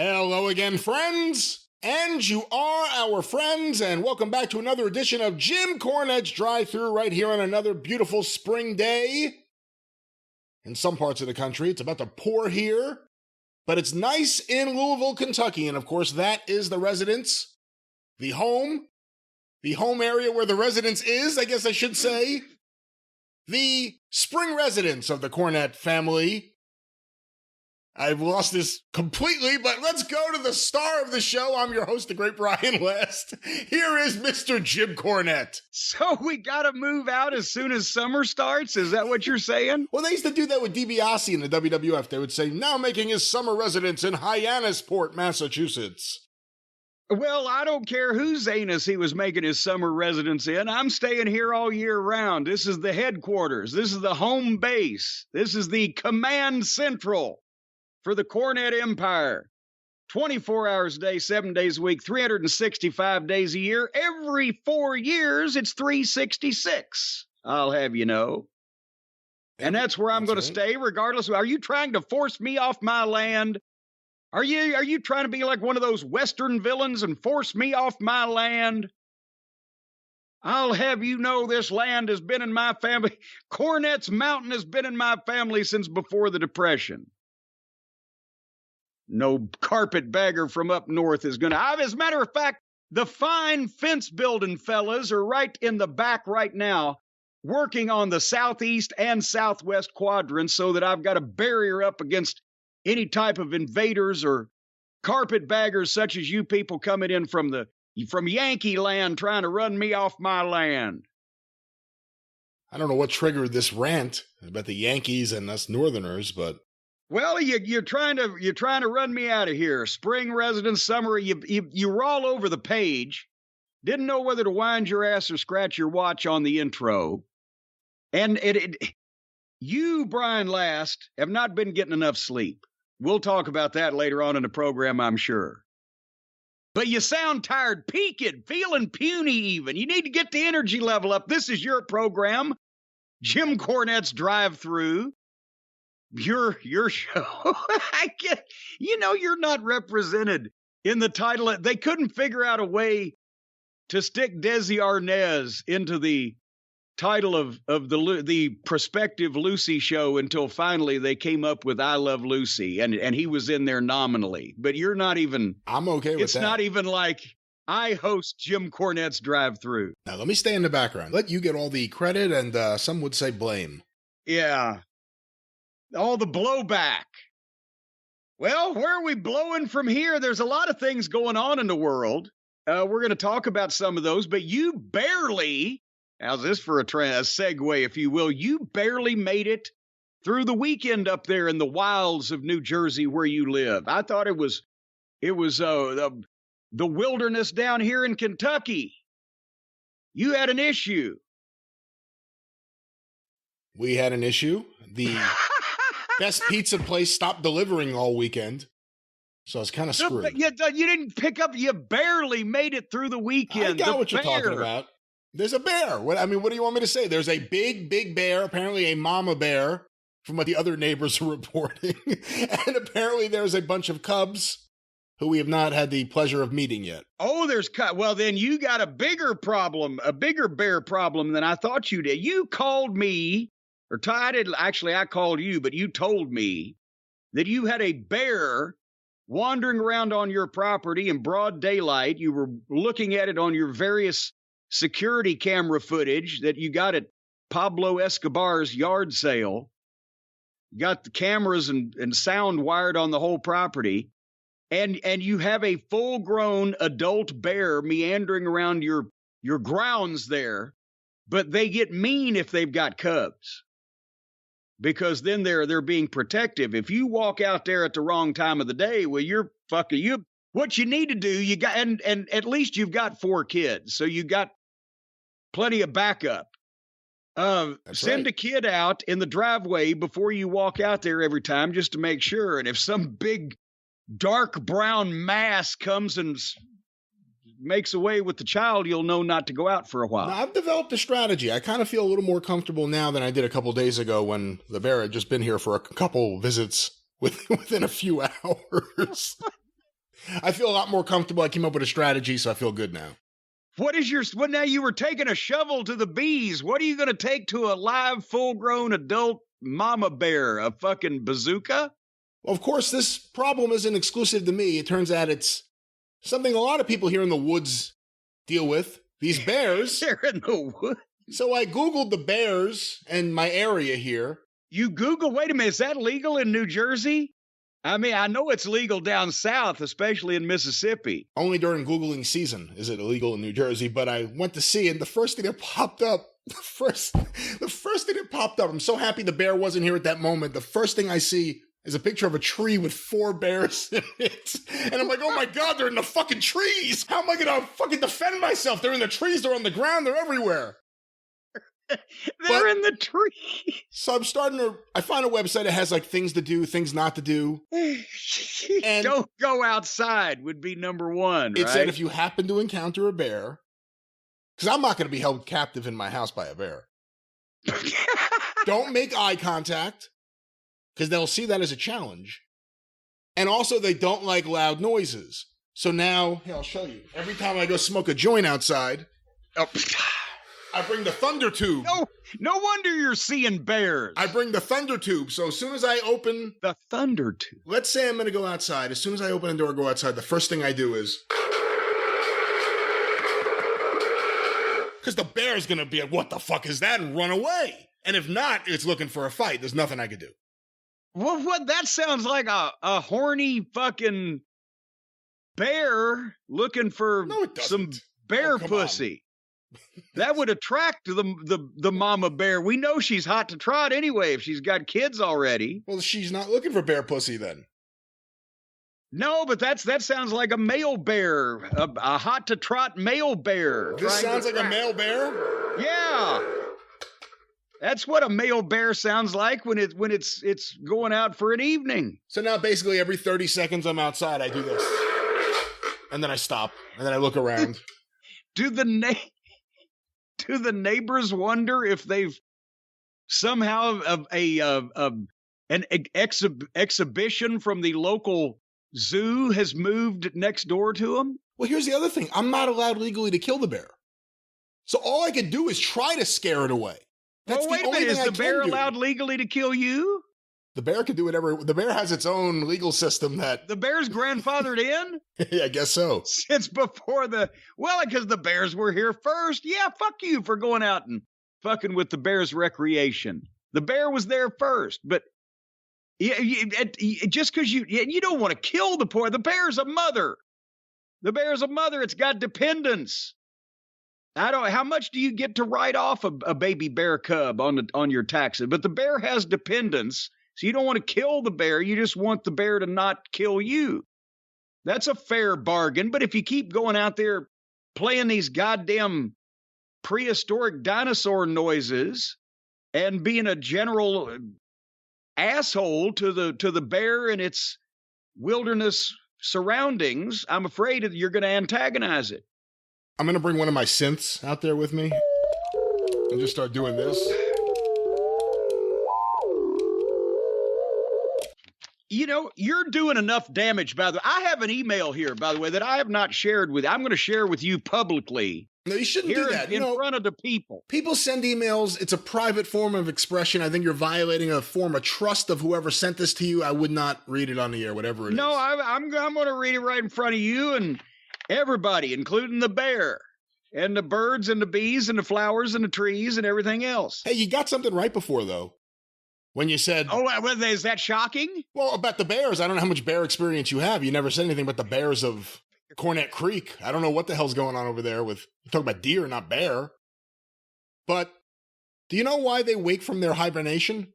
Hello again, friends! And you are our friends, and welcome back to another edition of Jim Cornette's Drive Thru right here on another beautiful spring day. In some parts of the country, it's about to pour here, but it's nice in Louisville, Kentucky, and of course that is the residence, the home area where the residence is, I guess I should say, the spring residence of the Cornette family. I've lost this completely, but let's go to the star of the show. I'm your host, the great Brian West. Here is Mr. Jim Cornette. So we got to move out as soon as summer starts? Is that what you're saying? Well, they used to do that with DiBiase in the WWF. They would say, now making his summer residence in Hyannisport, Massachusetts. Well, I don't care whose anus he was making his summer residence in. I'm staying here all year round. This is the headquarters. This is the home base. This is the command central for the Cornette Empire. 24 hours a day, 7 days a week, 365 days a year. Every 4 years, it's 366. I'll have you know. And that's where I'm going to stay regardless. Are you trying to force me off my land? Are you trying to be like one of those Western villains and force me off my land? I'll have you know this land has been in my family. Cornette's Mountain has been in my family since before the Depression. No carpetbagger from up north is going to. As a matter of fact, the fine fence building fellas are right in the back right now, working on the southeast and southwest quadrants so that I've got a barrier up against any type of invaders or carpetbaggers such as you people coming in from Yankee land trying to run me off my land. I don't know what triggered this rant about the Yankees and us Northerners, but well, you're trying to run me out of here. Spring residence, summer, you were all over the page. Didn't know whether to wind your ass or scratch your watch on the intro. And you, Brian Last, have not been getting enough sleep. We'll talk about that later on in the program, I'm sure. But you sound tired, peaked, feeling puny even. You need to get the energy level up. This is your program, Jim Cornette's Drive Thru. Your show. You're not represented in the title. They couldn't figure out a way to stick Desi Arnaz into the title of the prospective Lucy show until finally they came up with I Love Lucy, and he was in there nominally. But you're not even. I'm okay with that. It's not even like I host Jim Cornette's Drive Thru. Now let me stay in the background. Let you get all the credit and some would say blame. Yeah. All the blowback. Well, where are we blowing from here? There's a lot of things going on in the world. We're going to talk about some of those, but you barely, how's this for a segue, if you will, you barely made it through the weekend up there in the wilds of New Jersey where you live. I thought it was the wilderness down here in Kentucky. You had an issue. We had an issue. The best pizza place stopped delivering all weekend, so I was kind of screwed. You didn't pick up. You barely made it through the weekend. I got what you're talking about. There's a bear. What do you want me to say? There's a big bear, apparently a mama bear, from what the other neighbors are reporting. And apparently there's a bunch of cubs who we have not had the pleasure of meeting yet. Oh, well, then you got a bigger problem, a bigger bear problem than I thought you did. You called me. I called you, but you told me that you had a bear wandering around on your property in broad daylight. You were looking at it on your various security camera footage that you got at Pablo Escobar's yard sale. You got the cameras and sound wired on the whole property. And you have a full-grown adult bear meandering around your grounds there, but they get mean if they've got cubs. Because then they're being protective. If you walk out there at the wrong time of the day, well, you're fucking you. What you need to do, you got, and at least you've got 4 kids, so you got plenty of backup. Send a kid out in the driveway before you walk out there every time, just to make sure. And if some big dark brown mass comes and makes away with the child, you'll know not to go out for a while. Now, I've developed a strategy. I kind of feel a little more comfortable now than I did a couple days ago when the bear had just been here for a couple visits within a few hours. I feel a lot more comfortable. I came up with a strategy, so I feel good now. What now you were taking a shovel to the bees. What are you going to take to a live, full-grown adult mama bear? A fucking bazooka? Well, of course, this problem isn't exclusive to me. It turns out it's something a lot of people here in the woods deal with. These bears. They're in the woods. So I Googled the bears and my area here. You Google, wait a minute, is that legal in New Jersey? I mean, I know it's legal down south, especially in Mississippi. Only during Googling season is it illegal in New Jersey, but I went to see, and the first thing that popped up, I'm so happy the bear wasn't here at that moment. The first thing I see is a picture of a tree with 4 bears in it. And I'm like, oh my God, they're in the fucking trees. How am I going to fucking defend myself? They're in the trees, they're on the ground, they're everywhere. They're in the tree. So I find a website that has like things to do, things not to do. And don't go outside would be number one, It right? said if you happen to encounter a bear, because I'm not going to be held captive in my house by a bear. Don't make eye contact, because they'll see that as a challenge. And also, they don't like loud noises. So now, here, I'll show you. Every time I go smoke a joint outside, I bring the thunder tube. No wonder you're seeing bears. I bring the thunder tube. So as soon as I open the thunder tube. Let's say I'm going to go outside. As soon as I open the door and go outside, the first thing I do is, because the bear's going to be like, what the fuck is that? And run away. And if not, it's looking for a fight. There's nothing I could do. Well, what? That sounds like a horny fucking bear looking for some bear pussy. That would attract the mama bear. We know she's hot to trot anyway if she's got kids already. Well, she's not looking for bear pussy then. No, but that sounds like a male bear, a hot to trot male bear. This sounds like a male bear? Yeah. That's what a male bear sounds like when it's going out for an evening. So now basically every 30 seconds I'm outside, I do this. And then I stop. And then I look around. Do the neighbors wonder if they've somehow an exhibition from the local zoo has moved next door to them? Well, here's the other thing. I'm not allowed legally to kill the bear. So all I can do is try to scare it away. That's wait a minute. Is the bear allowed legally to kill you? The bear can do whatever. The bear has its own legal system that... The bear's grandfathered in? Yeah, I guess so. Since before because the bears were here first. Yeah, fuck you for going out and fucking with the bear's recreation. The bear was there first, but just because you don't want to kill the bear's a mother. The bear's a mother. It's got dependents. How much do you get to write off a baby bear cub on your taxes? But the bear has dependents. So you don't want to kill the bear. You just want the bear to not kill you. That's a fair bargain. But if you keep going out there playing these goddamn prehistoric dinosaur noises and being a general asshole to the bear and its wilderness surroundings, I'm afraid that you're going to antagonize it. I'm going to bring one of my synths out there with me and just start doing this. You know, you're doing enough damage, by the way. I have an email here, by the way, that I have not shared with you. I'm going to share with you publicly. No, you shouldn't do that. In front of the people. People send emails. It's a private form of expression. I think you're violating a form of trust of whoever sent this to you. I would not read it on the air, whatever it is. No, I'm going to read it right in front of you and everybody, including the bear and the birds and the bees and the flowers and the trees and everything else. Hey, you got something right before, though. When you said... Oh, well, is that shocking? Well, about the bears, I don't know how much bear experience you have. You never said anything about the bears of Cornette Creek. I don't know what the hell's going on over there with... You're talking about deer, not bear. But do you know why they wake from their hibernation?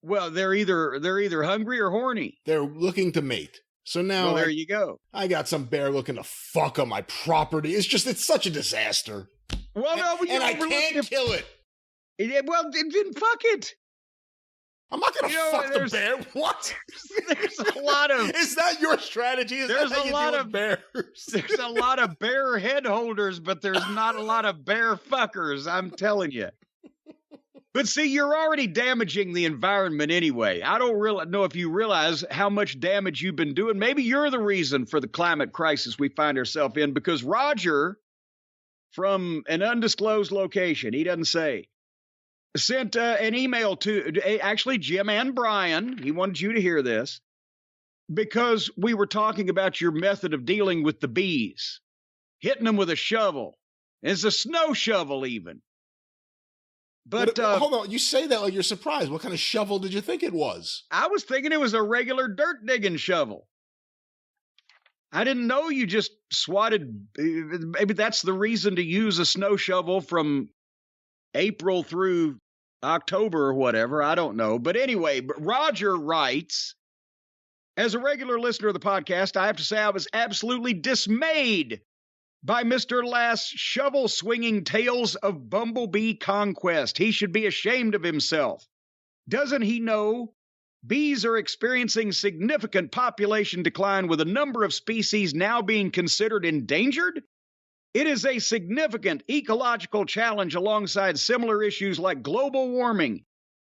Well, they're either hungry or horny. They're looking to mate. So now... Well, there you go. I got some bear looking to fuck on my property. It's such a disaster. Well, no, and I can't kill it. Well, then fuck it. I'm not going to fuck the bear. What? There's a lot of... Is that your strategy? There's a lot of bears. There's a lot of bear head holders, but there's not a lot of bear fuckers, I'm telling you. But see, you're already damaging the environment anyway. I don't really know if you realize how much damage you've been doing. Maybe you're the reason for the climate crisis we find ourselves in, because Roger, from an undisclosed location, he doesn't say, sent an email to actually Jim and Brian. He wanted you to hear this because we were talking about your method of dealing with the bees, hitting them with a shovel. It's a snow shovel even. But hold on, you say that like you're surprised. What kind of shovel did you think it was? I was thinking it was a regular dirt digging shovel. I didn't know you just swatted. Maybe that's the reason to use a snow shovel from April through October or whatever. I don't know. But anyway, Roger writes, as a regular listener of the podcast, I have to say I was absolutely dismayed by Mr. Last's shovel-swinging tales of bumblebee conquest. He should be ashamed of himself. Doesn't he know bees are experiencing significant population decline with a number of species now being considered endangered? It is a significant ecological challenge alongside similar issues like global warming,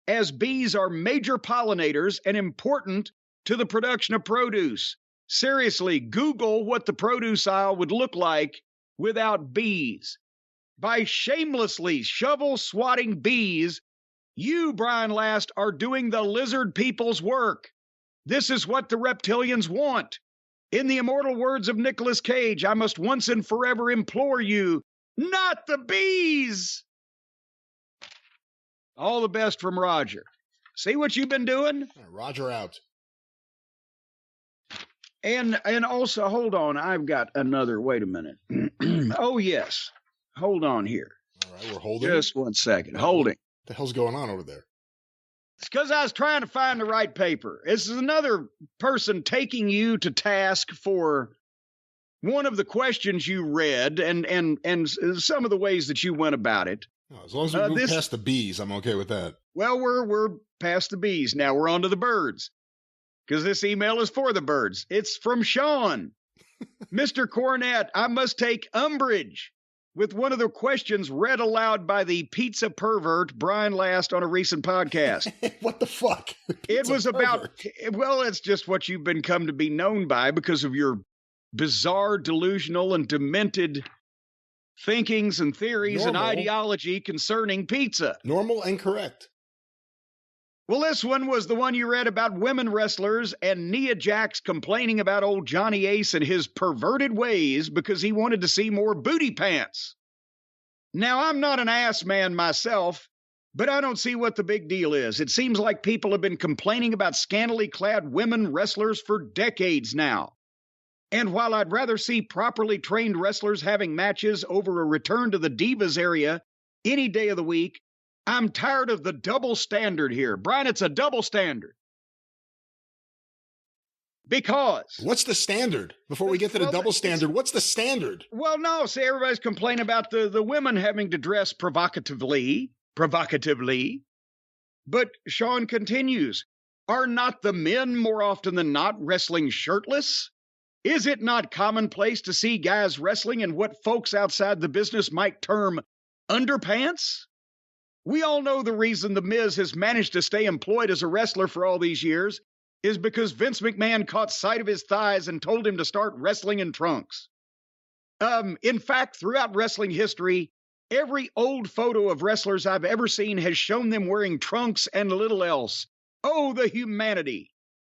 as bees are major pollinators and important to the production of produce. Seriously, Google what the produce aisle would look like without bees. By shamelessly shovel-swatting bees, you, Brian Last, are doing the lizard people's work. This is what the reptilians want. In the immortal words of Nicolas Cage, I must once and forever implore you, not the bees. All the best from Roger. See what you've been doing? Roger out. And also, hold on, I've got another, wait a minute. Oh, yes. Hold on here. All right, we're holding. Just 1 second. Holding. What the hell's going on over there? It's because I was trying to find the right paper. This is another person taking you to task for one of the questions you read and some of the ways that you went about it. Oh, as long as we move past the bees, I'm okay with that. Well, we're past the bees. Now we're on to the birds, because this email is for the birds. It's from Sean. Mr. Cornette, I must take umbrage with one of the questions read aloud by the pizza pervert Brian Last on a recent podcast. What the fuck? It was about, well, it's just what you've been come to be known by because of your bizarre, delusional, and demented thinkings and theories and ideology concerning pizza. Normal and correct. Well, this one was the one you read about women wrestlers and Nia Jax complaining about old Johnny Ace and his perverted ways because he wanted to see more booty pants. Now, I'm not an ass man myself, but I don't see what the big deal is. It seems like people have been complaining about scantily clad women wrestlers for decades now. And while I'd rather see properly trained wrestlers having matches over a return to the Divas area any day of the week, I'm tired of the double standard here. Brian, it's a double standard. Because. What's the standard? Before we get to the double standard, what's the standard? Well, no, see, everybody's complaining about the women having to dress provocatively. But Sean continues, are not the men more often than not wrestling shirtless? Is it not commonplace to see guys wrestling in what folks outside the business might term underpants? We all know the reason The Miz has managed to stay employed as a wrestler for all these years is because Vince McMahon caught sight of his thighs and told him to start wrestling in trunks. In fact, throughout wrestling history, every old photo of wrestlers I've ever seen has shown them wearing trunks and little else. Oh, the humanity.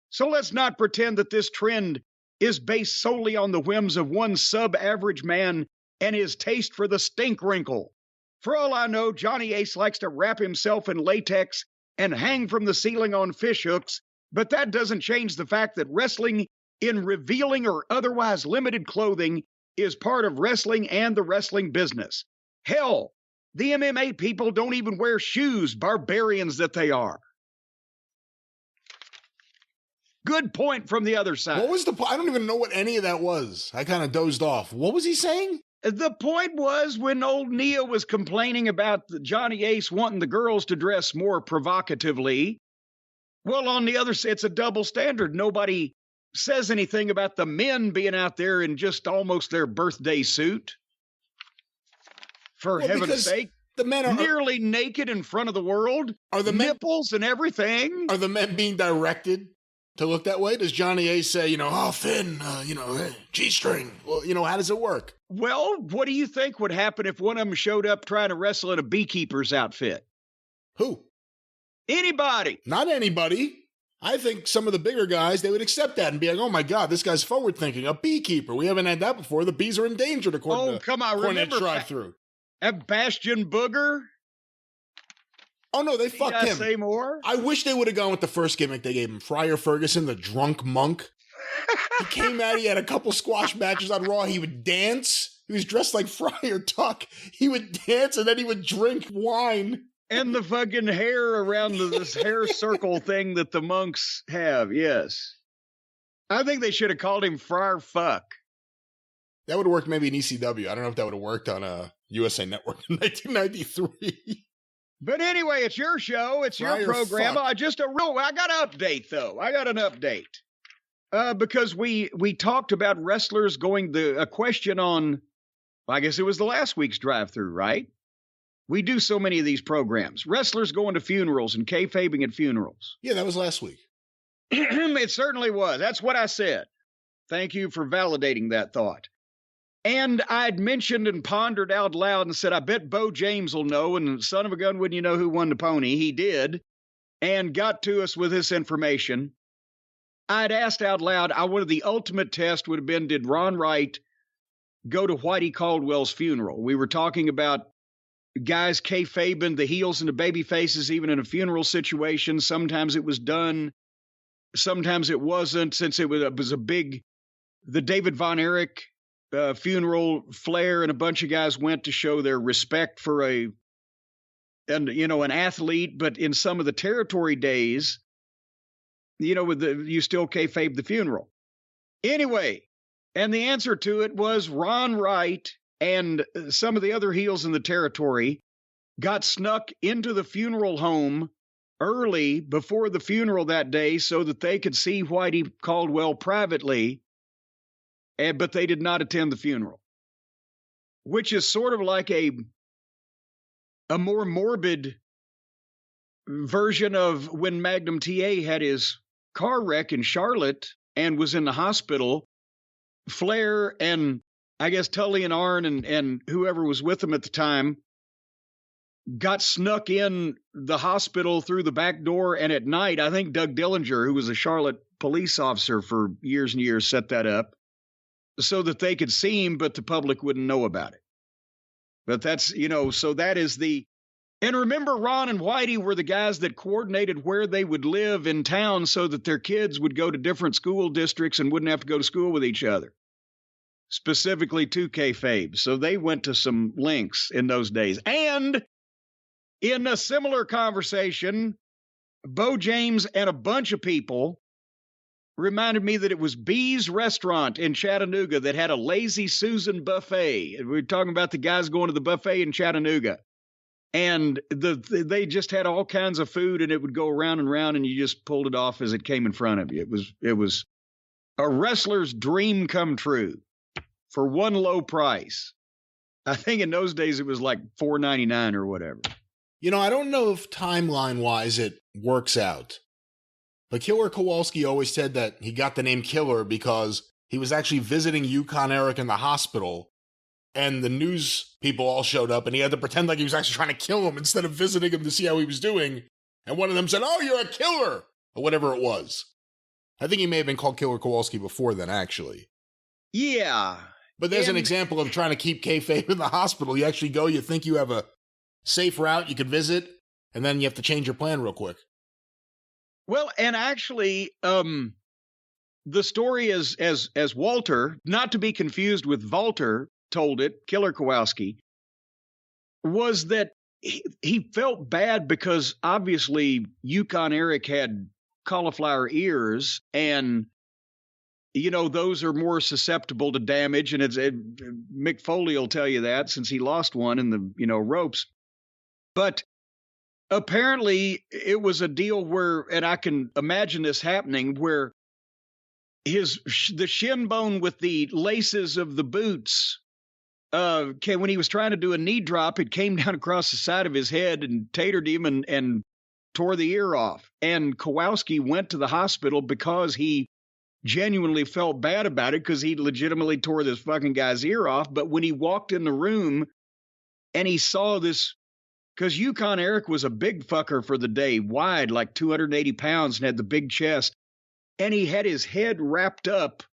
So let's not pretend that this trend is based solely on the whims of one sub-average man and his taste for the stink wrinkle. For all I know, Johnny Ace likes to wrap himself in latex and hang from the ceiling on fish hooks, but that doesn't change the fact that wrestling in revealing or otherwise limited clothing is part of wrestling and the wrestling business. Hell, the MMA people don't even wear shoes, barbarians that they are. Good point from the other side. What was the point? I don't even know what any of that was. I kind of dozed off. What was he saying? The point was when old Nia was complaining about Johnny Ace wanting the girls to dress more provocatively. Well, on the other side, it's a double standard. Nobody says anything about the men being out there in just almost their birthday suit. For heaven's sake. The men nearly naked in front of the world. Are the nipples and everything? Are the men being directed to look that way? Does Johnny Ace say, oh, Finn, hey, G-string? Well, how does it work? Well, what do you think would happen if one of them showed up trying to wrestle in a beekeeper's outfit? Who? Anybody. Not anybody. I think some of the bigger guys, they would accept that and be like, oh my God, this guy's forward thinking. A beekeeper. We haven't had that before. The bees are endangered according to come on. Remember Drive Thru. Bastion Booger? Oh no, they fucked him. Say more? I wish they would have gone with the first gimmick they gave him. Friar Ferguson, the drunk monk. He came out, he had a couple squash matches on Raw. He would dance. He was dressed like Friar Tuck. He would dance and then he would drink wine. And the fucking hair around this hair circle thing that the monks have, yes. I think they should have called him Friar Fuck. That would have worked maybe in ECW. I don't know if that would have worked on USA Network in 1993. But anyway, it's your show. It's Friar your program. Fuck. I got an update, though. I got an update. Because we talked about wrestlers going a question on, I guess it was the last week's drive-thru, right? We do so many of these programs. Wrestlers going to funerals and kayfabing at funerals. Yeah, that was last week. It certainly was. That's what I said. Thank you for validating that thought. And I'd mentioned and pondered out loud and said, I bet Bo James will know. And son of a gun, wouldn't you know who won the pony? He did. And got to us with this information. I'd asked out loud, I wanted the ultimate test would have been, did Ron Wright go to Whitey Caldwell's funeral? We were talking about guys kayfabing the heels and the baby faces, even in a funeral situation. Sometimes it was done. Sometimes it wasn't, since it was a big, the David Von Erich funeral. Flair and a bunch of guys went to show their respect for an athlete. But in some of the territory days, you still kayfabe the funeral. Anyway, and the answer to it was Ron Wright and some of the other heels in the territory got snuck into the funeral home early before the funeral that day so that they could see Whitey Caldwell privately, but they did not attend the funeral, which is sort of like a more morbid version of when Magnum TA had his car wreck in Charlotte and was in the hospital. Flair and I guess Tully and Arn and whoever was with him at the time got snuck in the hospital through the back door. And at night, I think Doug Dillinger, who was a Charlotte police officer for years and years, set that up so that they could see him, but the public wouldn't know about it. But that's, so that is and remember, Ron and Whitey were the guys that coordinated where they would live in town so that their kids would go to different school districts and wouldn't have to go to school with each other. Specifically to kayfabe. So they went to some links in those days. And in a similar conversation, Bo James and a bunch of people reminded me that it was Bee's Restaurant in Chattanooga that had a Lazy Susan buffet. We were talking about the guys going to the buffet in Chattanooga. And they just had all kinds of food, and it would go around and around, and you just pulled it off as it came in front of you. It was a wrestler's dream come true. For one low price. I think in those days it was like $4.99 or whatever. I don't know if timeline-wise it works out. But Killer Kowalski always said that he got the name Killer because he was actually visiting Yukon Eric in the hospital, and the news people all showed up, and he had to pretend like he was actually trying to kill him instead of visiting him to see how he was doing. And one of them said, "Oh, you're a killer," or whatever it was. I think he may have been called Killer Kowalski before then, actually. Yeah. But there's an example of trying to keep kayfabe in the hospital. You actually go, you think you have a safe route you could visit, and then you have to change your plan real quick. Well, and actually, the story is as Walter, not to be confused with Walter, told it, Killer Kowalski, was that he felt bad because obviously Yukon Eric had cauliflower ears, and those are more susceptible to damage, and Mick Foley will tell you that since he lost one in the ropes. But apparently it was a deal where, and I can imagine this happening, where the shin bone with the laces of the boots when he was trying to do a knee drop, it came down across the side of his head and tatered him and tore the ear off. And Kowalski went to the hospital because he genuinely felt bad about it, because he legitimately tore this fucking guy's ear off. But when he walked in the room and he saw this, because Yukon Eric was a big fucker for the day, wide, like 280 pounds, and had the big chest, and he had his head wrapped up.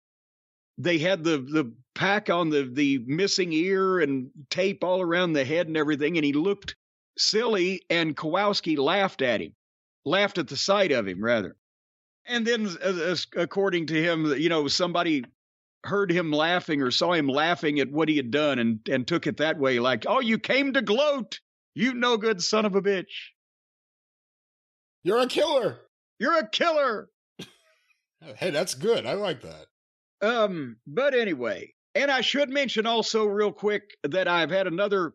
They had the pack on the missing ear and tape all around the head and everything, and he looked silly, and Kowalski laughed at the sight of him, rather. And then, according to him, somebody heard him laughing or saw him laughing at what he had done and took it that way, like, oh, you came to gloat, you no good son of a bitch. You're a killer. You're a killer. Hey, that's good. I like that. But anyway, and I should mention also real quick that I've had another,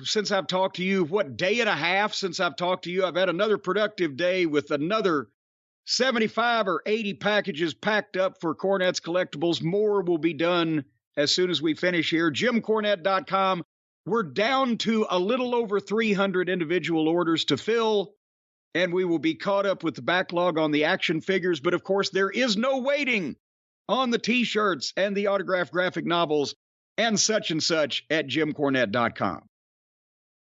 since I've talked to you, day and a half since I've talked to you, I've had another productive day with another 75 or 80 packages packed up for Cornette's Collectibles. More will be done as soon as we finish here. JimCornette.com. We're down to a little over 300 individual orders to fill, and we will be caught up with the backlog on the action figures. But of course, there is no waiting on the t-shirts and the autographed graphic novels and such at JimCornette.com.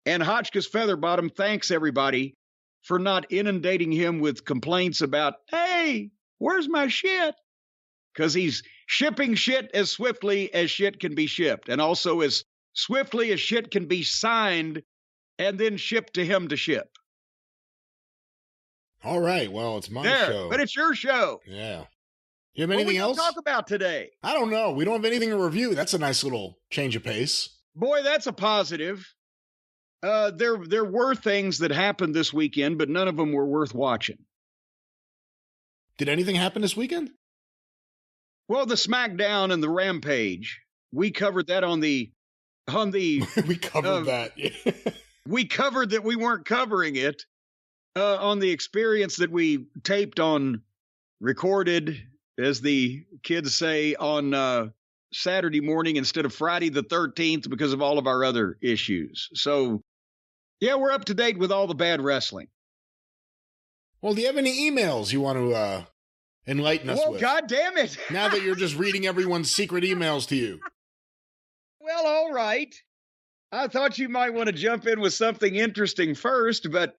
And Hotchkiss Featherbottom thanks everybody for not inundating him with complaints about, hey, where's my shit? Because he's shipping shit as swiftly as shit can be shipped, and also as swiftly as shit can be signed and then shipped to him to ship. All right. Well, it's my show. But it's your show. Yeah. You have anything else to talk about today? I don't know. We don't have anything to review. That's a nice little change of pace. Boy, that's a positive. There were things that happened this weekend, but none of them were worth watching. Did anything happen this weekend? Well, the SmackDown and the Rampage. We covered that on the we covered that. We covered that we weren't covering it on the experience that we taped on, recorded, as the kids say, on Saturday morning instead of Friday the 13th because of all of our other issues. So, yeah, we're up to date with all the bad wrestling. Well, do you have any emails you want to enlighten us with? God damn it. Now that you're just reading everyone's secret emails to you. Well, all right. I thought you might want to jump in with something interesting first, but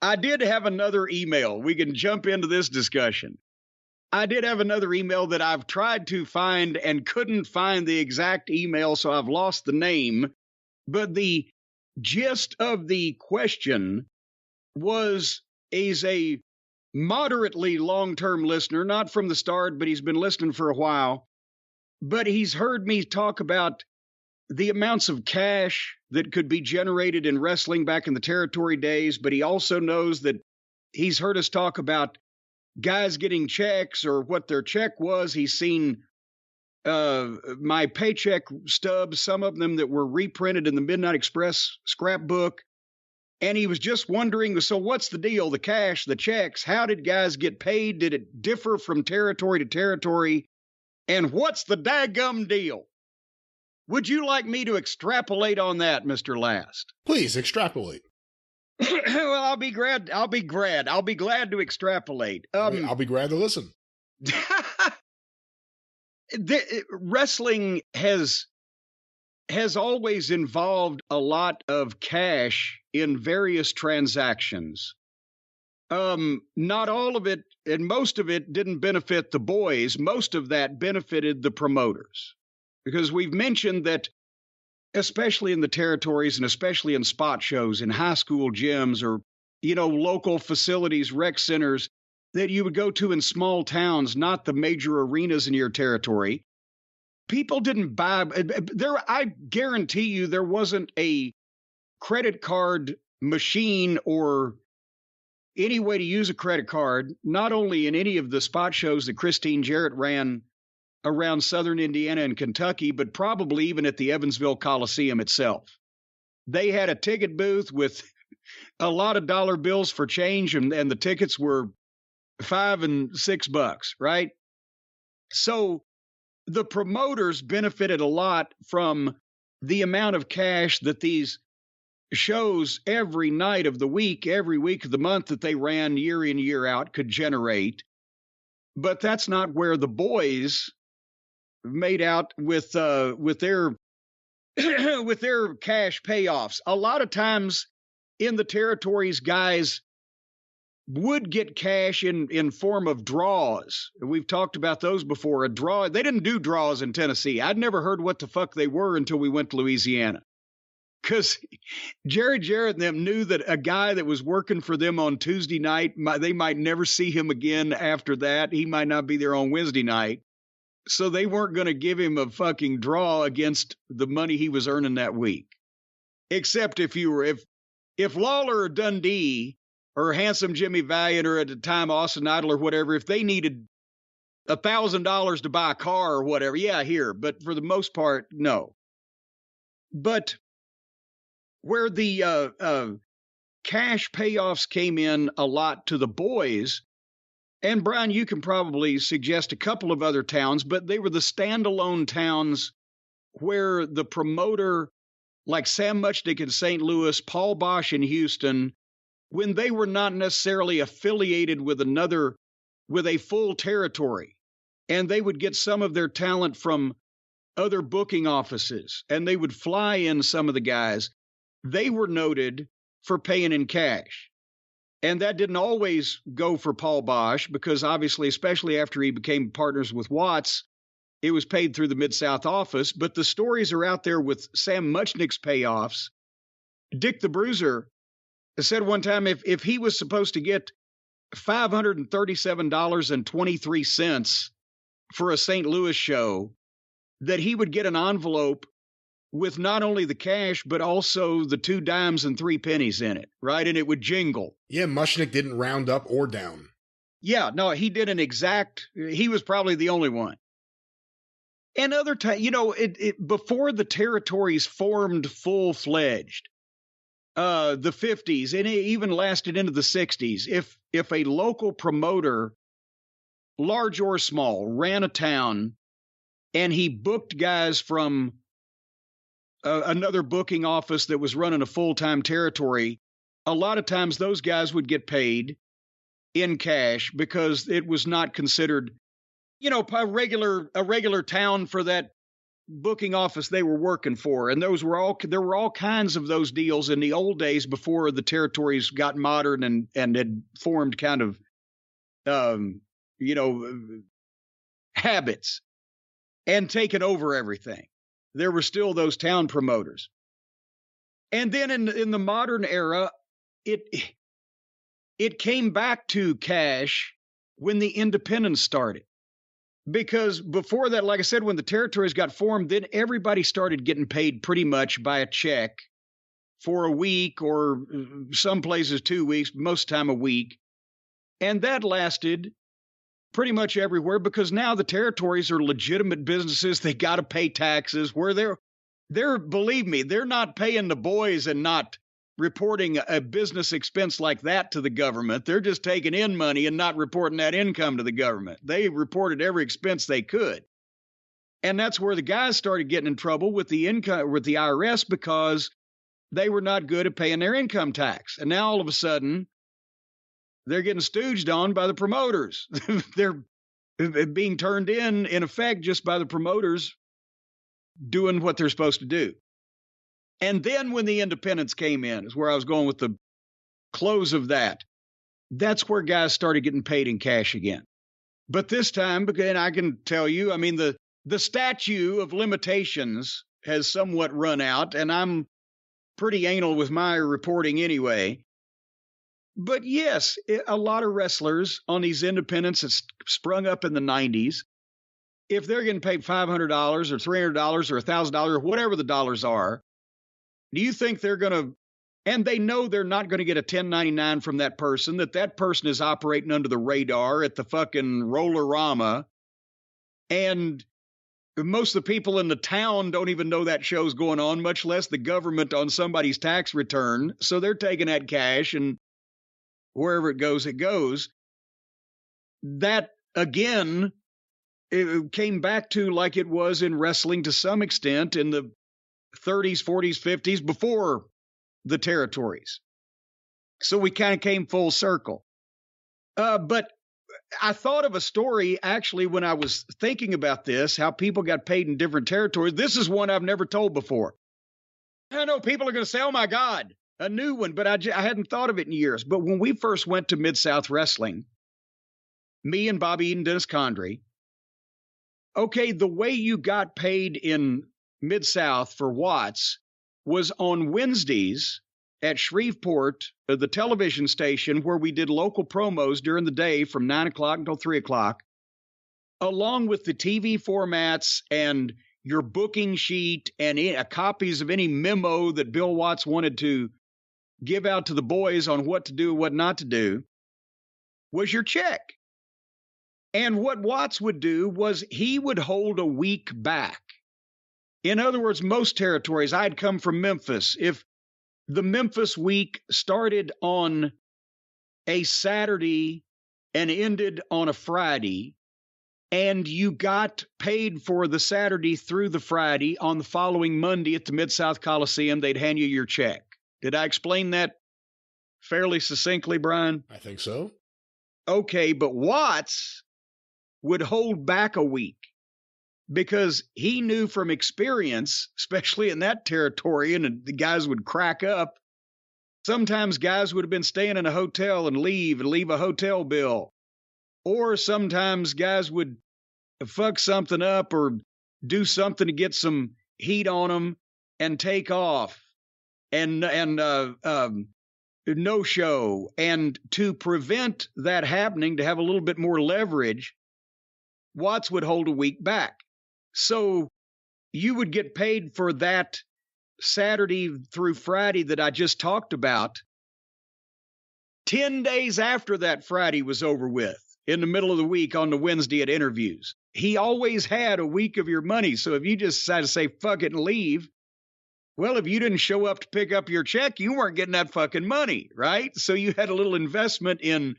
I did have another email. We can jump into this discussion. I did have another email that I've tried to find and couldn't find the exact email, so I've lost the name. But the gist of the question is a moderately long-term listener, not from the start, but he's been listening for a while. But he's heard me talk about the amounts of cash that could be generated in wrestling back in the territory days, but he also knows that he's heard us talk about guys getting checks or what their check was. He's seen my paycheck stubs, some of them that were reprinted in the Midnight Express scrapbook. And he was just wondering, so what's the deal? The cash, the checks, how did guys get paid? Did it differ from territory to territory? And what's the daggum deal? Would you like me to extrapolate on that, Mr. Last? Please, extrapolate. Well, I'll be glad to extrapolate. I'll be glad to listen. Wrestling has always involved a lot of cash in various transactions. Not all of it, and most of it didn't benefit the boys. Most of that benefited the promoters. Because we've mentioned that, especially in the territories and especially in spot shows, in high school gyms or, local facilities, rec centers that you would go to in small towns, not the major arenas in your territory, people didn't buy. I guarantee you there wasn't a credit card machine or any way to use a credit card, not only in any of the spot shows that Christine Jarrett ran around southern Indiana and Kentucky, but probably even at the Evansville Coliseum itself. They had a ticket booth with a lot of dollar bills for change, and the tickets were $5 and $6, right? So the promoters benefited a lot from the amount of cash that these shows every night of the week, every week of the month that they ran year in, year out could generate. But that's not where the boys made out with their with their cash payoffs. A lot of times in the territories, guys would get cash in form of draws. We've talked about those before. A draw, they didn't do draws in Tennessee. I'd never heard what the fuck they were until we went to Louisiana. Because Jerry Jarrett and them knew that a guy that was working for them on Tuesday night, they might never see him again after that. He might not be there on Wednesday night. So they weren't going to give him a fucking draw against the money he was earning that week. Except if Lawler or Dundee or Handsome Jimmy Valiant or at the time Austin Idol or whatever, if they needed $1,000 to buy a car or whatever, yeah, here. But for the most part, no. But where the cash payoffs came in a lot to the boys, and Brian, you can probably suggest a couple of other towns, but they were the standalone towns where the promoter, like Sam Muchnick in St. Louis, Paul Bosch in Houston, when they were not necessarily affiliated with a full territory, and they would get some of their talent from other booking offices, and they would fly in some of the guys, they were noted for paying in cash. And that didn't always go for Paul Bosch because obviously, especially after he became partners with Watts, it was paid through the Mid-South office. But the stories are out there with Sam Muchnick's payoffs. Dick the Bruiser said one time if he was supposed to get $537.23 for a St. Louis show, that he would get an envelope with not only the cash, but also the 2 dimes and 3 pennies in it, right? And it would jingle. Yeah, Muchnick didn't round up or down. Yeah, no, he did he was probably the only one. And other times, before the territories formed full-fledged, the 50s, and it even lasted into the 60s, if a local promoter, large or small, ran a town and he booked guys from another booking office that was running a full-time territory, a lot of times those guys would get paid in cash because it was not considered, a regular town for that booking office they were working for. And there were all kinds of those deals in the old days before the territories got modern and had formed kind of, habits and taken over everything. There were still those town promoters. And then in the modern era, it came back to cash when the independents started. Because before that, like I said, when the territories got formed, then everybody started getting paid pretty much by a check for a week, or some places 2 weeks, most time a week. And that lasted pretty much everywhere because now the territories are legitimate businesses. They got to pay taxes where they're, believe me, they're not paying the boys and not reporting a business expense like that to the government. They're just taking in money and not reporting that income to the government. They reported every expense they could. And that's where the guys started getting in trouble with the IRS because they were not good at paying their income tax. And now all of a sudden, they're getting stooged on by the promoters. They're being turned in effect, just by the promoters doing what they're supposed to do. And then when the independents came in, is where I was going with the close of that. That's where guys started getting paid in cash again. But this time, again, I can tell you, I mean, the statute of limitations has somewhat run out, and I'm pretty anal with my reporting anyway. But yes, a lot of wrestlers on these independents that sprung up in the 90s, if they're getting paid $500 or $300 or $1,000 or whatever the dollars are, do you think they're going to, and they know they're not going to get a 1099 from that person is operating under the radar at the fucking Roller-Rama, and most of the people in the town don't even know that show's going on, much less the government on somebody's tax return. So they're taking that cash and wherever it goes, it goes. That, again, it came back to like it was in wrestling to some extent in the 30s, 40s, 50s, before the territories. So we kind of came full circle. But I thought of a story, actually, when I was thinking about this, how people got paid in different territories. This is one I've never told before. I know people are going to say, oh, my God, a new one, but I hadn't thought of it in years. But when we first went to Mid-South Wrestling, me and Bobby Eaton, Dennis Condrey, okay, the way you got paid in Mid-South for Watts was on Wednesdays at Shreveport, the television station where we did local promos during the day from 9 o'clock until 3 o'clock, along with the TV formats and your booking sheet and copies of any memo that Bill Watts wanted to give out to the boys on what to do, what not to do, was your check. And what Watts would do was he would hold a week back. In other words, most territories, I'd come from Memphis. If the Memphis week started on a Saturday and ended on a Friday, and you got paid for the Saturday through the Friday, on the following Monday at the Mid-South Coliseum, they'd hand you your check. Did I explain that fairly succinctly, Brian? I think so. Okay, but Watts would hold back a week because he knew from experience, especially in that territory, and the guys would crack up. Sometimes guys would have been staying in a hotel and leave a hotel bill. Or sometimes guys would fuck something up or do something to get some heat on them and take off and no show. And to prevent that happening, to have a little bit more leverage, Watts would hold a week back. So you would get paid for that Saturday through Friday that I just talked about 10 days after that Friday was over with, in the middle of the week on the Wednesday at interviews. He always had a week of your money. So if you just decided to say, fuck it and leave, well, if you didn't show up to pick up your check, you weren't getting that fucking money, right? So you had a little investment in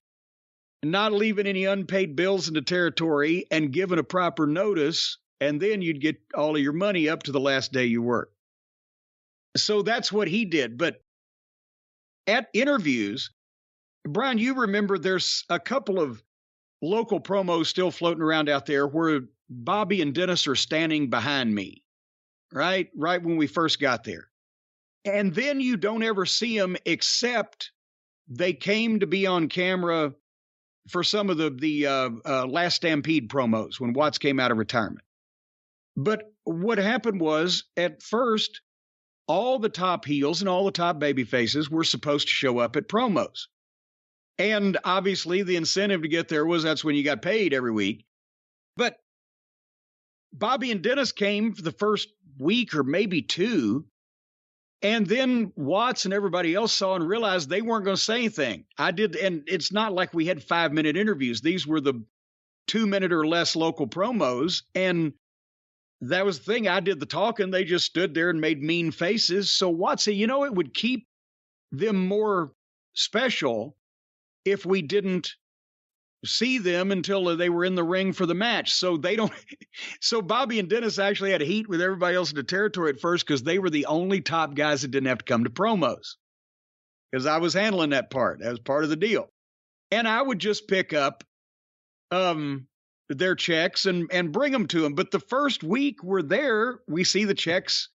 not leaving any unpaid bills in the territory and giving a proper notice, and then you'd get all of your money up to the last day you worked. So that's what he did. But at interviews, Brian, you remember there's a couple of local promos still floating around out there where Bobby and Dennis are standing behind me, right when we first got there. And then you don't ever see them, except they came to be on camera for some of the Last Stampede promos when Watts came out of retirement. But what happened was, at first, all the top heels and all the top baby faces were supposed to show up at promos. And obviously the incentive to get there was that's when you got paid every week. But Bobby and Dennis came for the first week or maybe two. And then Watts and everybody else saw and realized they weren't going to say anything. I did. And it's not like we had 5-minute interviews. These were the 2-minute or less local promos. And that was the thing. I did the talking. They just stood there and made mean faces. So Watts said, it would keep them more special if we didn't see them until they were in the ring for the match. So so Bobby and Dennis actually had heat with everybody else in the territory at first because they were the only top guys that didn't have to come to promos, because I was handling that part. That was part of the deal. And I would just pick up their checks and bring them to them. But the first week we're there, we see the checks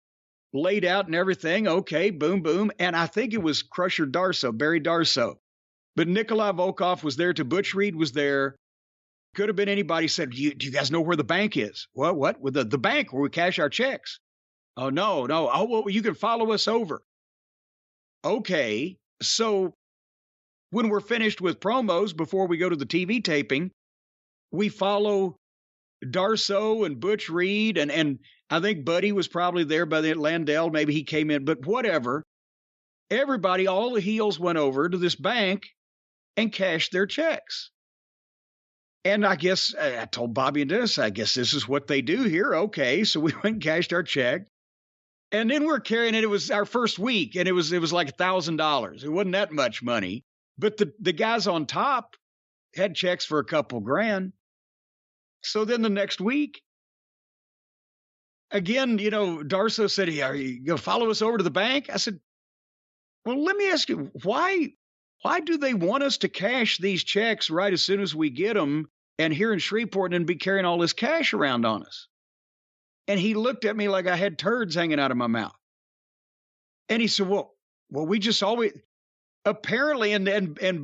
laid out and everything. Okay, boom, boom. And I think it was Crusher Darso, Barry Darso. But Nikolai Volkov was there, Butch Reed was there. Could have been anybody. Said, do you guys know where the bank is? What? With the bank where we cash our checks. Oh, no. Oh, well, you can follow us over. Okay. So when we're finished with promos, before we go to the TV taping, we follow Darso and Butch Reed. And I think Buddy was probably there by the Landell. Maybe he came in, but whatever. Everybody, all the heels went over to this bank and cashed their checks. And I guess I told Bobby and Dennis, I guess this is what they do here. Okay. So we went and cashed our check. And then we're carrying it. It was our first week, and it was like $1,000. It wasn't that much money. But the guys on top had checks for a couple grand. So then the next week, again, Darso said, "Are you going to follow us over to the bank?" I said, "Well, let me ask you, why do they want us to cash these checks right as soon as we get them and here in Shreveport and be carrying all this cash around on us?" And he looked at me like I had turds hanging out of my mouth. And he said, well, we just always apparently, and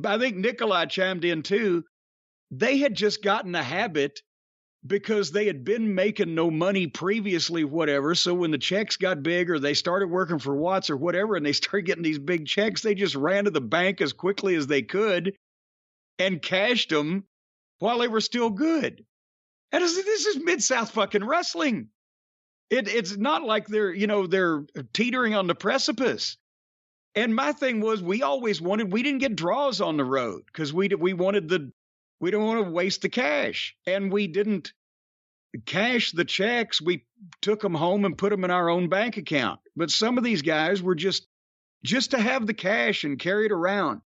I think Nikolai chimed in too, they had just gotten a habit because they had been making no money previously, whatever. So when the checks got big or they started working for Watts or whatever, and they started getting these big checks, they just ran to the bank as quickly as they could and cashed them while they were still good. And I said, this is Mid-South fucking wrestling. It's not like they're teetering on the precipice. And my thing was, we didn't get draws on the road because we didn't want to waste the cash. And we didn't cash the checks. We took them home and put them in our own bank account. But some of these guys were just to have the cash and carry it around.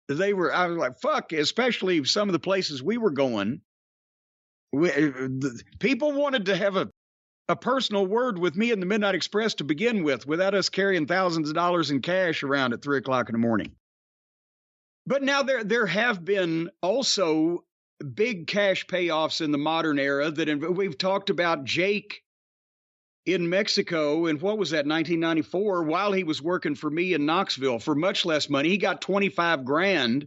I was like, fuck, especially some of the places we were going. People wanted to have a personal word with me in the Midnight Express to begin with, without us carrying thousands of dollars in cash around at 3:00 in the morning. But now there have been also big cash payoffs in the modern era that we've talked about. Jake in Mexico, and what was that, 1994, while he was working for me in Knoxville for much less money, he got 25 grand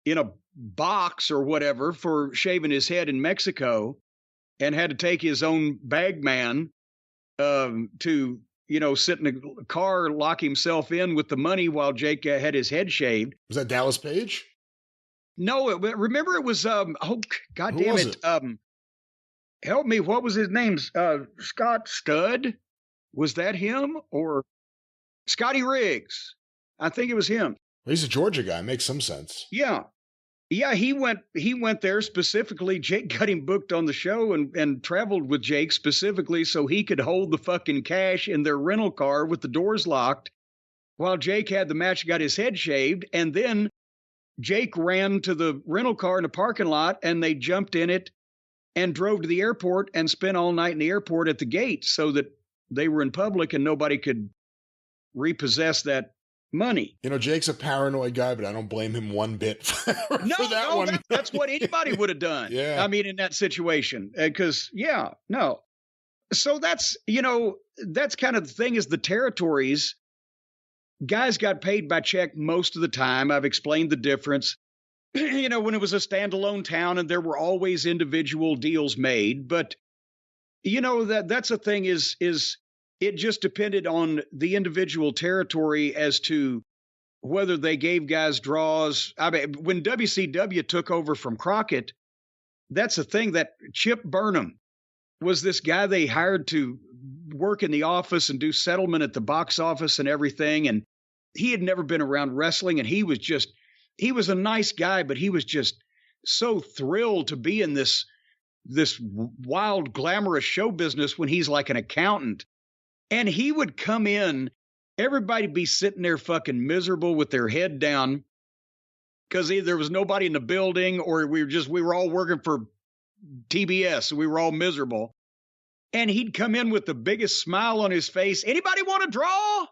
in a box or whatever for shaving his head in Mexico, and had to take his own bag man to, sit in a car, lock himself in with the money while Jake had his head shaved. Was that Dallas Page? No, remember it was, God Who damn was it. Help me, what was his name? Scott Studd? Was that him? Or Scotty Riggs? I think it was him. He's a Georgia guy. Makes some sense. Yeah. Yeah, he went there specifically. Jake got him booked on the show and traveled with Jake specifically so he could hold the fucking cash in their rental car with the doors locked while Jake had the match, got his head shaved. And then Jake ran to the rental car in the parking lot and they jumped in it and drove to the airport and spent all night in the airport at the gate so that they were in public and nobody could repossess that money. Jake's a paranoid guy, but I don't blame him one bit for that one. That's what anybody would have done. Yeah. I mean, in that situation, because So that's kind of the thing, is the territories. Guys got paid by check most of the time. I've explained the difference. When it was a standalone town and there were always individual deals made, but that's the thing is it just depended on the individual territory as to whether they gave guys draws. I mean, when WCW took over from Crockett, that's the thing, that Chip Burnham was this guy they hired to work in the office and do settlement at the box office and everything. And he had never been around wrestling, and he was a nice guy, but he was just so thrilled to be in this wild, glamorous show business when he's like an accountant. And he would come in, everybody be sitting there fucking miserable with their head down because either there was nobody in the building or we were all working for TBS, so we were all miserable. And he'd come in with the biggest smile on his face. Anybody want to draw?